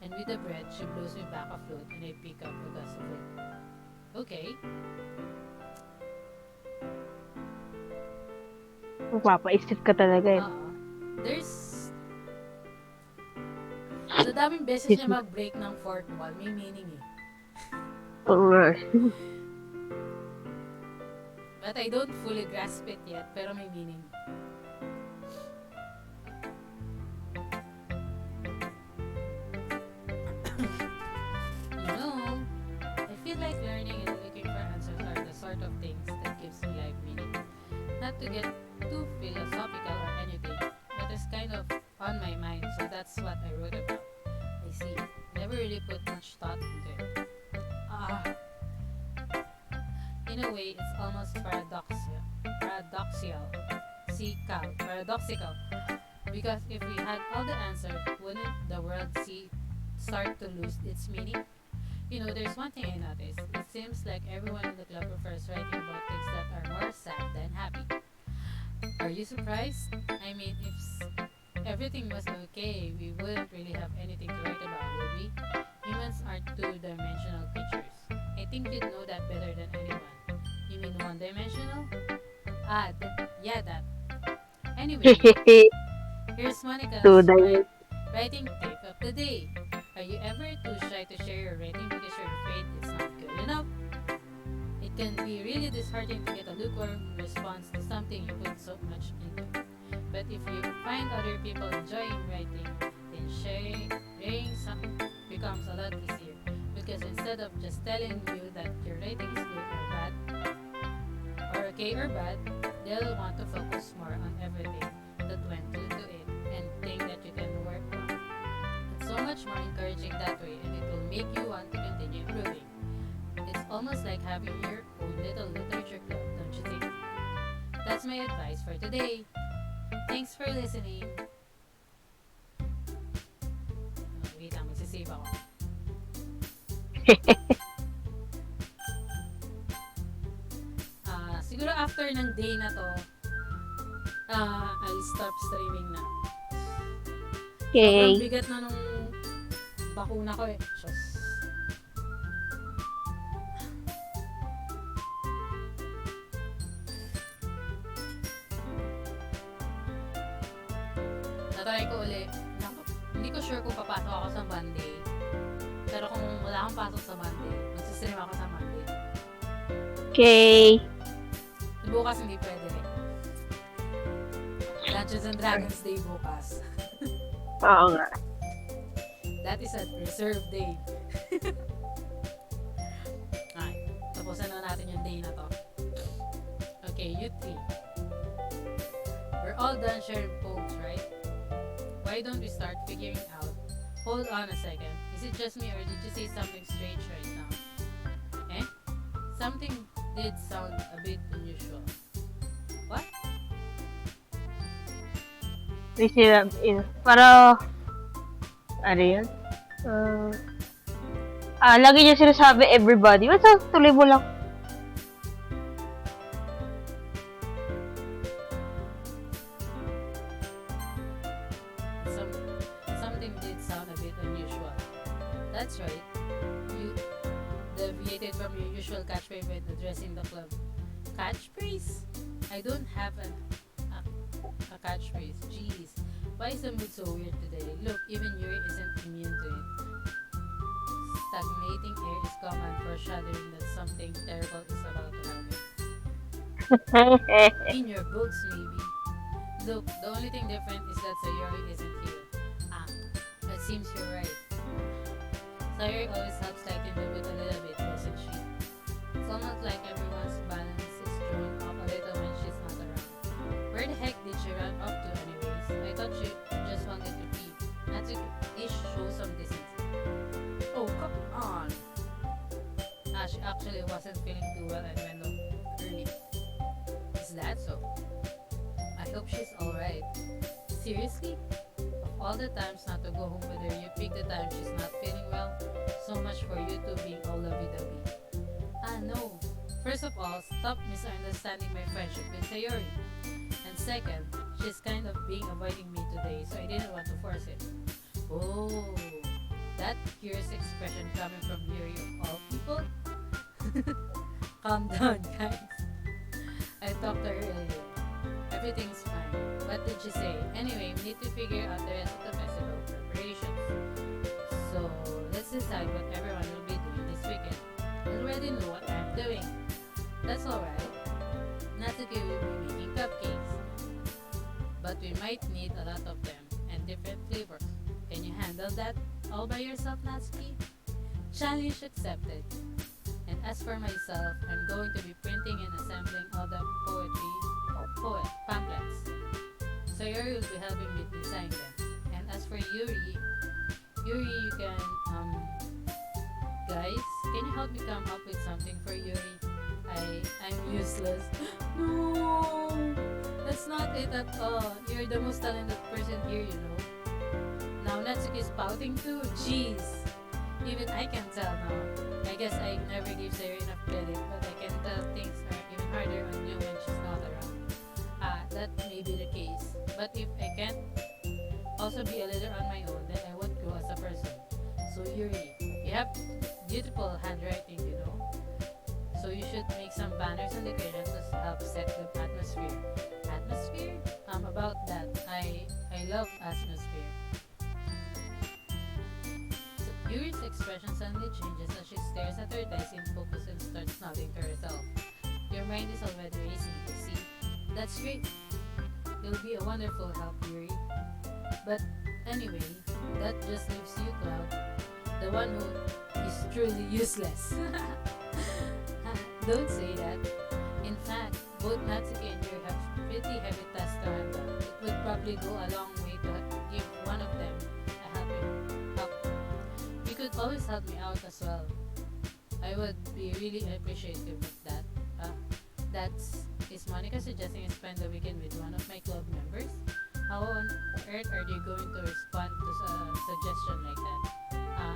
And with a breath, she blows me back afloat and I pick up a glass of it. Okay. Mapapaisip ka talaga eh. There's... Sa daming beses niya mag-break ng fourth wall, may meaning eh. Oo nga. But I don't fully grasp it yet, pero may meaning. You know, I feel like learning and looking for answers are the sort of things that gives me life meaning. Not to get too philosophical or anything, but it's kind of on my mind, so that's what I wrote about. I see. Never really put much thought into it. In a way, it's almost paradoxical. Paradoxical. Because if we had all the answers, wouldn't the world start to lose its meaning? You know, there's one thing I noticed. It seems like everyone in the club prefers writing about things that are more sad than happy. Are you surprised? I mean, if everything was okay, we wouldn't really have anything to write about, would we? Humans aren't two-dimensional creatures. I think you'd know that better than anyone. You mean one-dimensional? That. Anyway, here's Monika's Two-dimensional. writing tip of the day. Are you ever too shy to share your writing because you're afraid it's not good enough? It can be really disheartening to get a lukewarm response to something you put so much into. But if you find other people enjoying writing, then sharing some becomes a lot easier. Because instead of just telling you that your writing is good or bad, or okay or bad, they'll want to focus more on everything that went into it and think that you can work on. It's so much more encouraging that way, and it will make you want to continue improving. It's almost like having your own little literature club, don't you think? That's my advice for today. Thanks for listening. Wait lang, magsisave ako. Siguro after ng day na to, I'll stop streaming na. Okay. Sobrang bigat na nung bakuna ko eh. Diyos. Natry ko ulit. Hindi ko sure kung papasok ako sa Monday. Pero kung wala akong pasok sa Monday, magsistream ako sa Monday. Okay. Bukas hindi pwede eh. Dungeons and Dragons Day bukas. Oo nga. That is a reserved day. Ay, tapusin na natin yung day na to. Okay, you three. We're all done sharing poems, right? Why don't we start figuring out? Hold on a second. Is it just me or did you say something strange right now? Eh? Something did sound a bit unusual. What? Para, ano yun? Lagi niya sinasabi everybody. Basta tuloy mo lang. Something did sound a bit unusual. That's right. You deviated from your usual catchphrase when addressing the club. Catchphrase? I don't have a catchphrase. Jeez. Why is the mood so weird today? Look, even Yuri isn't immune to it. Stagnating air is common foreshadowing that something terrible is about to happen. In your books, maybe. Look, the only thing different is that Sayori isn't here. It seems you're right. Sayori always helps lighten the mood a little bit, doesn't she? It's almost like everyone's balance is thrown off a little when she's not around. Where the heck did she run off to anyways? I thought she just wanted to be. Natsuki-ish actually wasn't feeling too well and went home early. Is that so? I hope she's alright. Seriously? Of all the times not to go home with her, you pick the time she's not feeling well. So much for you two being all lovey-dovey. Ah, no. First of all, stop misunderstanding my friendship with Sayori. And second, she's kind of being avoiding me today, so I didn't want to force it. Oh, that curious expression coming from Yuri of all people? Calm down, guys. I talked to her earlier. Everything's fine. What did she say? Anyway, we need to figure out the rest of the festival preparations. So, let's decide what everyone will be doing this weekend. I already know what I'm doing. That's alright. Natsuki will be making cupcakes. But we might need a lot of them and different flavors. Can you handle that all by yourself, Natsuki? Challenge accepted. And as for myself, I'm going to be printing and assembling all the poet pamphlets. Sayori will be helping me design them. And as for Yuri, you can, guys, can you help me come up with something for Yuri? I'm useless. No, that's not it at all. You're the most talented person here, you know. Now Natsuki is pouting too. Jeez. Even I can tell now. I guess I never give Sayori enough credit, but I can tell things are even harder on you when she's not around. That may be the case. But if I can't also be a leader on my own, then I won't grow as a person. So Yuri, you have beautiful handwriting, you know. So you should make some banners and decorations to help set the atmosphere. Atmosphere? About that, I love atmosphere. Yuri's expression suddenly changes as she stares at her desk in focus and starts nodding to herself. Your mind is already racing, you see? That's great. You'll be a wonderful help, Yuri. But anyway, that just leaves you, Cloud, the one who is truly useless. Don't say that. In fact, both Natsuki and Yuri have pretty heavy tasks to handle. It would probably go a long way to give one of them a helping help. You could always help me out as well. I would be really appreciative of that. Is Monika suggesting I spend the weekend with one of my club members? How on earth are they going to respond to a suggestion like that?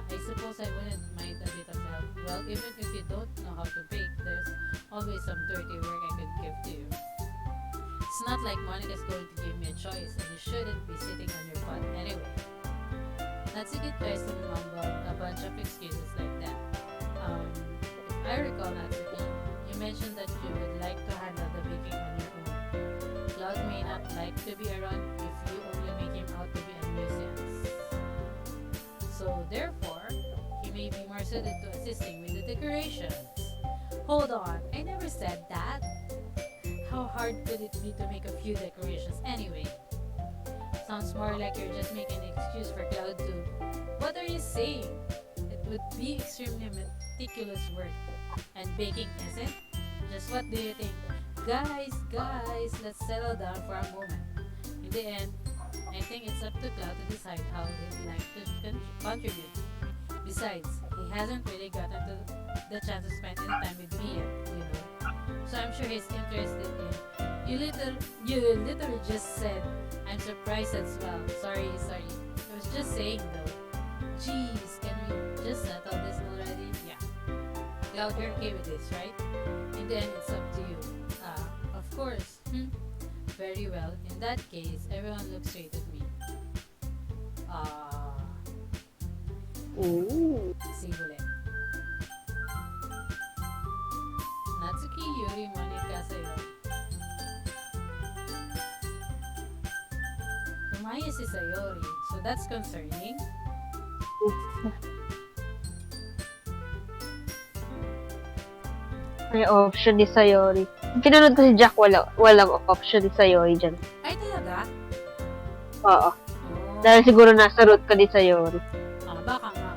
I suppose I wouldn't mind a bit of help. Well, even if you don't know how to bake, there's always some dirty work I could give to you. It's not like Monika's going to give me a choice, and you shouldn't be sitting on your butt anyway. Natsuki tries to mumble a bunch of excuses like that. If I recall, Natsuki, you mentioned that you would like to handle the baking on your own. Cloud may not like to be around if you only make him out to be a nuisance. So therefore, he may be more suited to assisting with the decorations. Hold on, I never said that. How hard could it be to make a few decorations anyway? Sounds more like you're just making an excuse for Cloud to. What are you saying? It would be extremely meticulous work. And baking isn't? Just what do you think? Guys, let's settle down for a moment. In the end, I think it's up to Cloud to decide how he'd like to contribute. Besides, he hasn't really gotten to the chance to spend any time with me yet, you know. So I'm sure he's interested in. You literally just said, I'm surprised as well. Sorry. I was just saying though. Jeez, can we just settle this already? Yeah. Cloud, you're okay with this, right? In the end, it's up to you. Of course. Very well. In that case, everyone looks straight at me. Ooh. Singlet. Natsuki, Yuri, Monika, Sayori. Tumaya si Sayori, so that's concerning. May option ni Sayori. Kinunod ko si Jack, walang option ni Sayori dyan. Ay, talaga? Oo. Oh. Dahil siguro nasa root ka ni Sayori. Baka nga.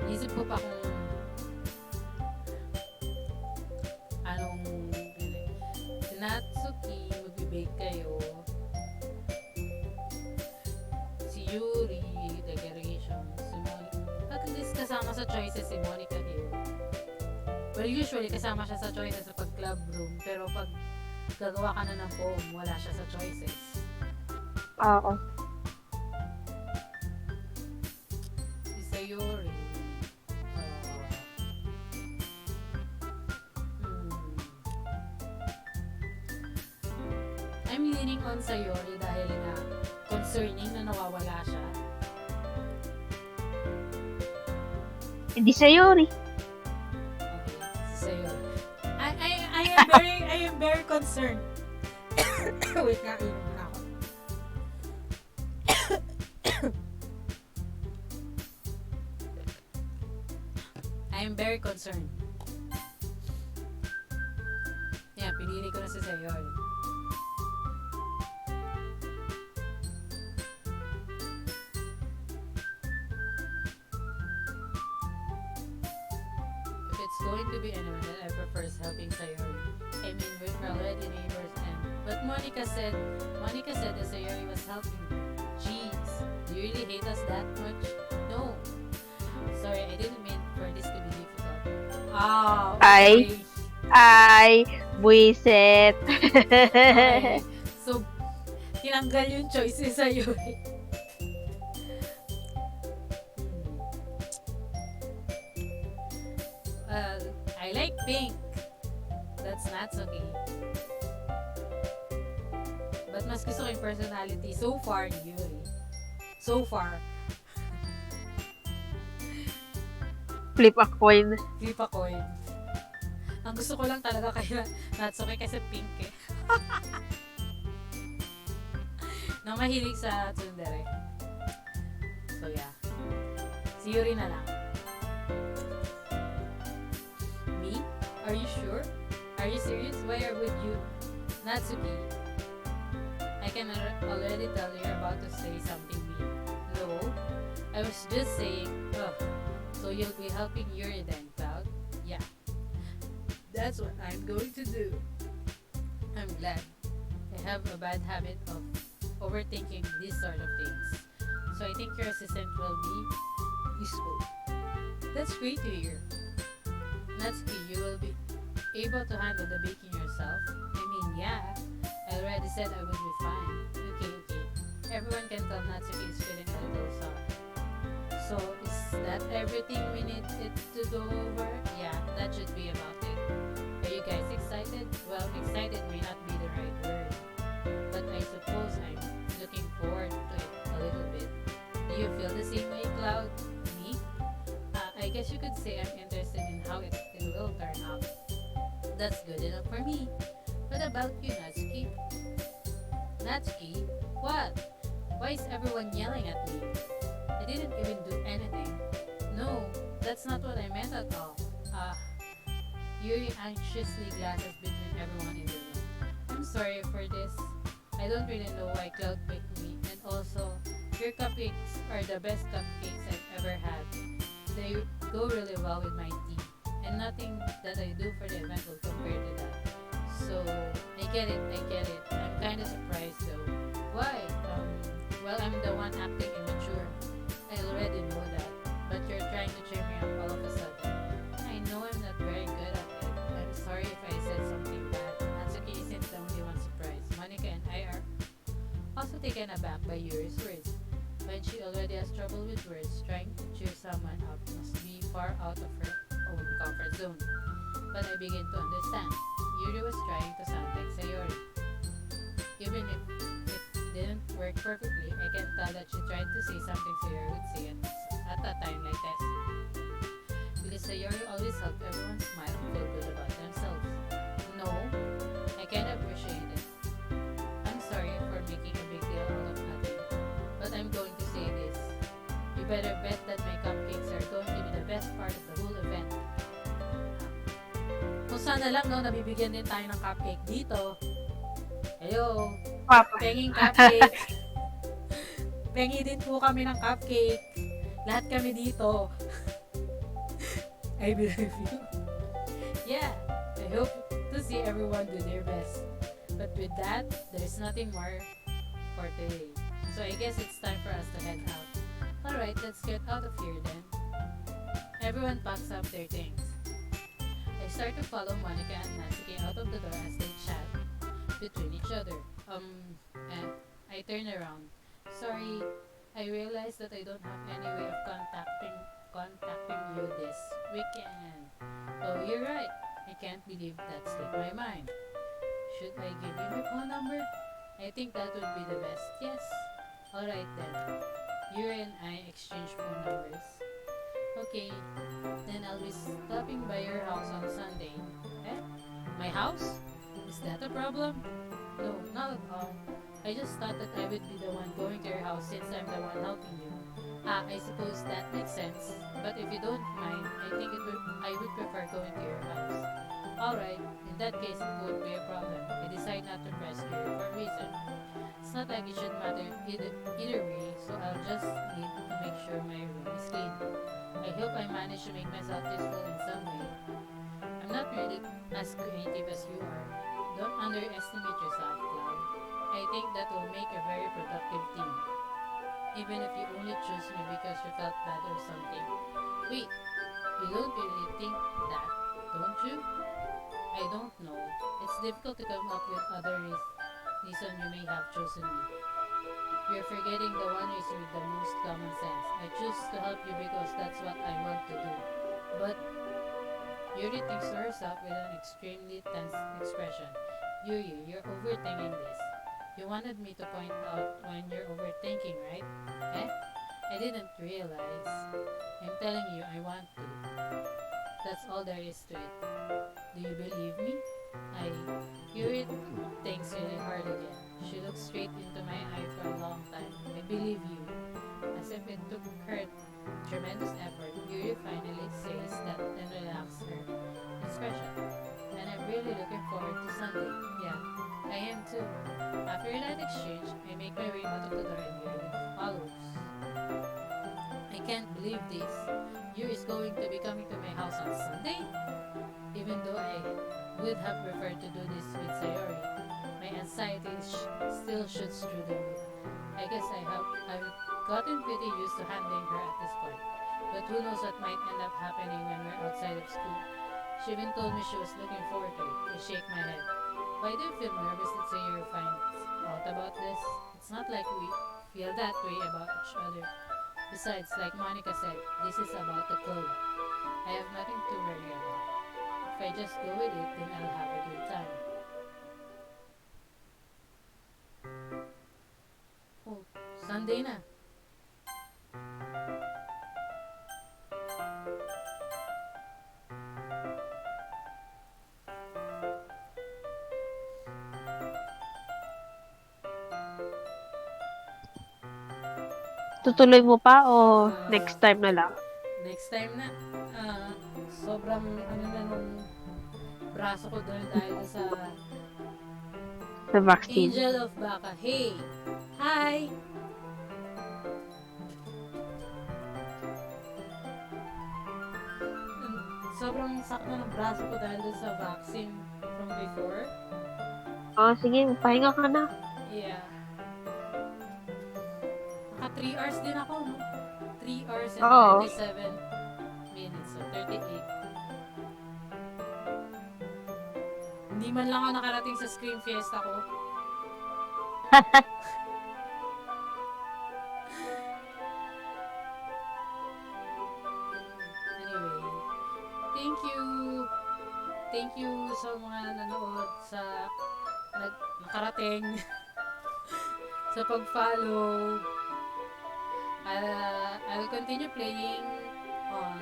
Isip ko pa kung anong si Natsuki, mag-bake kayo. Si Yuri, decoration. Si Monika. At least kasama sa choices si Monica here. Well, usually kasama siya sa choices sa pag-club room. Pero pag gagawa ka na ng poem, wala siya sa choices. Oo. Si Sayori. I'm leaning on Sayori dahil nga concerning na nawawala siya. Hindi Sayori. Okay, si Sayori. I am very concerned. Wait nga, inom na ako. I am very concerned. Yan, pinili ko na si Sayori. If it's going to be anyone, then I prefer helping Sayori. I mean, we're already neighbors but Monika said that Sayori was helping her. Jeez, do you really hate us that much? No. Sorry, I didn't mean for this to be difficult. Ah, okay. Ay, buisit. Okay. So, tinanggal yung choice ni Sayori. Well, I like pink. That's Natsuki. But mas gusto ko yung personality. So far, ni Yuri. So far. Flip a coin. Flip a coin. Ang gusto ko lang talaga kay Natsuki kasi pink eh. Nang mahilig sa tsundere. So yeah. Si Yuri na lang. Me? Are you sure? Are you serious? Why are with you? Natsuki. I can already tell you're about to say something mean. No. I was just saying, so you'll be helping Yuri then, Cloud? Yeah. That's what I'm going to do. I'm glad. I have a bad habit of overthinking these sort of things. So I think your assistant will be useful. That's great to hear. Natsuki, you will be able to handle the baking yourself? I mean, yeah. I already said I would be fine. Okay. Everyone can tell Natsuki is feeling a little sorry. So, is that everything we need it to go over? Yeah, that should be about it. Are you guys excited? Well, excited may not be the right word. But I suppose I'm looking forward to it a little bit. Do you feel the same way, Cloud? Me? I guess you could say I'm interested in how it will turn out. That's good enough for me. What about you, Natsuki? Natsuki? What? Why is everyone yelling at me? I didn't even do anything. No, that's not what I meant at all. Yuri anxiously glances between everyone in the room. I'm sorry for this. I don't really know why Cloud picked me, and also, your cupcakes are the best cupcakes I've ever had. They go really well with my tea, and nothing that I do for the event will compare to that. So, I get it. I'm kind of surprised though. Why? Well, I'm the one acting immature. I already know that, but you're trying to cheer me up all of a sudden. I know I'm not very good at it. I'm sorry if I said something bad. Natsuki isn't the only one surprised. Monika and I are also taken aback by Yuri's words. When she already has trouble with words, trying to cheer someone up must be far out of her own comfort zone. But I begin to understand. Yuri was trying to sound like Sayori. Even if it didn't work perfectly, I can tell that she tried to say something Sayori would say at a time like this. Because Sayori always helped everyone smile and feel good about themselves. No, I can appreciate it. I'm sorry for making a big deal out of nothing, but I'm going to say this. You better bet that my cupcakes are going to be the best part of the whole event. Kung sana lang no, nabibigyan din tayo ng cupcake dito. Ayo, penging cupcake. Pengi din po kami ng cupcake. Lahat kami dito. I believe you. Yeah, I hope to see everyone do their best. But with that, there's nothing more for today. So I guess it's time for us to head out. Alright, let's get out of here then. Everyone packs up their things. I start to follow Monika and Natsuki out of the door as they chat between each other. Eh, I turn around. Sorry, I realized that I don't have any way of contacting you this weekend. Oh, you're right. I can't believe that slipped my mind. Should I give you my phone number? I think that would be the best. Yes. Alright then. Yuri and I exchange phone numbers. Okay, then I'll be stopping by your house on Sunday. Eh? My house? Is that a problem? No, not at all. I just thought that I would be the one going to your house since I'm the one helping you. I suppose that makes sense. But if you don't mind, I would prefer going to your house. Alright, in that case it won't be a problem. I decide not to press you for a reason. It's not like it should matter either way, so I'll just need to make sure my room is clean. I hope I manage to make myself useful in some way. I'm not really as creative as you are. Don't underestimate yourself, Cloud. I think that will make a very productive team. Even if you only choose me because you felt bad or something. Wait, you don't really think that, don't you? I don't know. It's difficult to come up with other reason you may have chosen me. You're forgetting the one reason with the most common sense. I choose to help you because that's what I want to do. But Yuri thinks to herself with an extremely tense expression. Yuri, you're overthinking this. You wanted me to point out when you're overthinking, right? Eh? I didn't realize. I'm telling you, I want to. That's all there is to it. Do you believe me? I. Yuri thinks really hard again. She looks straight into my eye for a long time. I believe you. As if it took her tremendous effort, Yuri finally says that and relaxes her expression. And I'm really looking forward to Sunday. Yeah, I am too. After that exchange, I make my way out of the door and Yuri follows. I can't believe this. Yuri is going to be coming to my house on Sunday? Even though I would have preferred to do this with Sayori, my anxiety still shoots through the roof. I guess I've gotten pretty used to handling her at this point. But who knows what might end up happening when we're outside of school. She even told me she was looking forward to it. I shake my head. Why do you feel nervous that Sayori finds out about this? It's not like we feel that way about each other. Besides, like Monika said, this is about the club. I have nothing to worry about. If I just go with it, then I'll have a good time. Oh, Sunday na. Tutuloy mo pa o Ah, next time na lang? next time na. Sobrang ano na nung braso ko dahil sa Sa vaccine. Angel of Baka. Hey! Hi! Sobrang sakit na ng braso ko dahil sa vaccine from before. Sige, pahinga ka na. Yeah. Naka 3 hours din ako, no? 3 hours and Oo. 37 minutes. So, 38. Hindi man lang ako nakarating sa Scream Fiesta ko. Anyway, thank you. Thank you sa mga nanood sa nakarating sa pag-follow. I'll continue playing on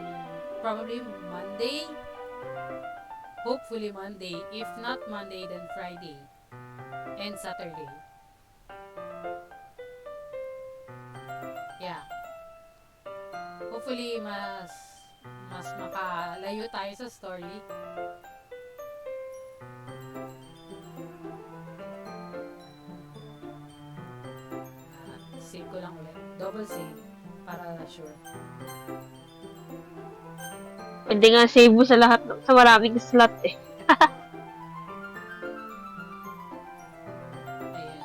probably Monday. Hopefully Monday. If not Monday, then Friday and Saturday. Yeah. Hopefully mas makalayo tayo sa story. Save ko lang ulit. Double save para sure. Pwede nga save mo sa lahat, sa maraming slot eh. Ayan.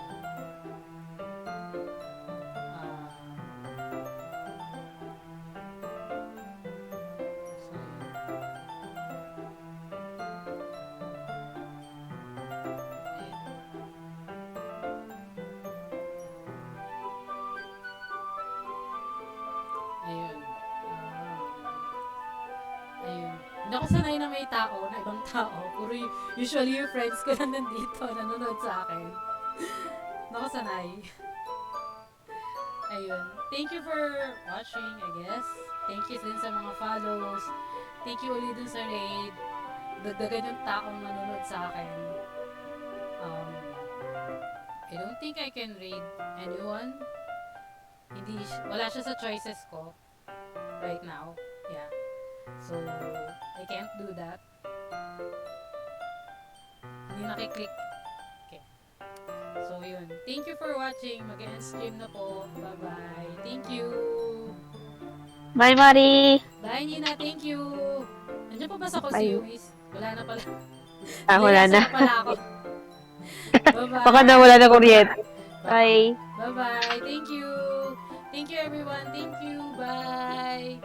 Hindi ako sanay na may tao, na ibang tao. Puro usually yung friends ko na nandito, nanonood sa akin. Hindi ako sanay. Ayun. Thank you for watching, I guess. Thank you din sa mga follows. Thank you ulit dun sa raid. Dagdagan yung taong nanonood sa akin. I don't think I can raid anyone. Wala siya sa choices ko right now. Yeah. So, I can't do that. Hindi nakiklik. Okay. So, yun. Thank you for watching. Mag-end stream na po. Bye-bye. Thank you. Bye, Mari! Bye, Nina. Thank you. Nandiyan pa ba sa ko si Bye. Yuri? Wala na pala. Wala Nilasa na. pala ako. Bye-bye. Baka na wala na kuryente. Bye! Bye-bye. Thank you. Thank you, everyone. Thank you. Bye.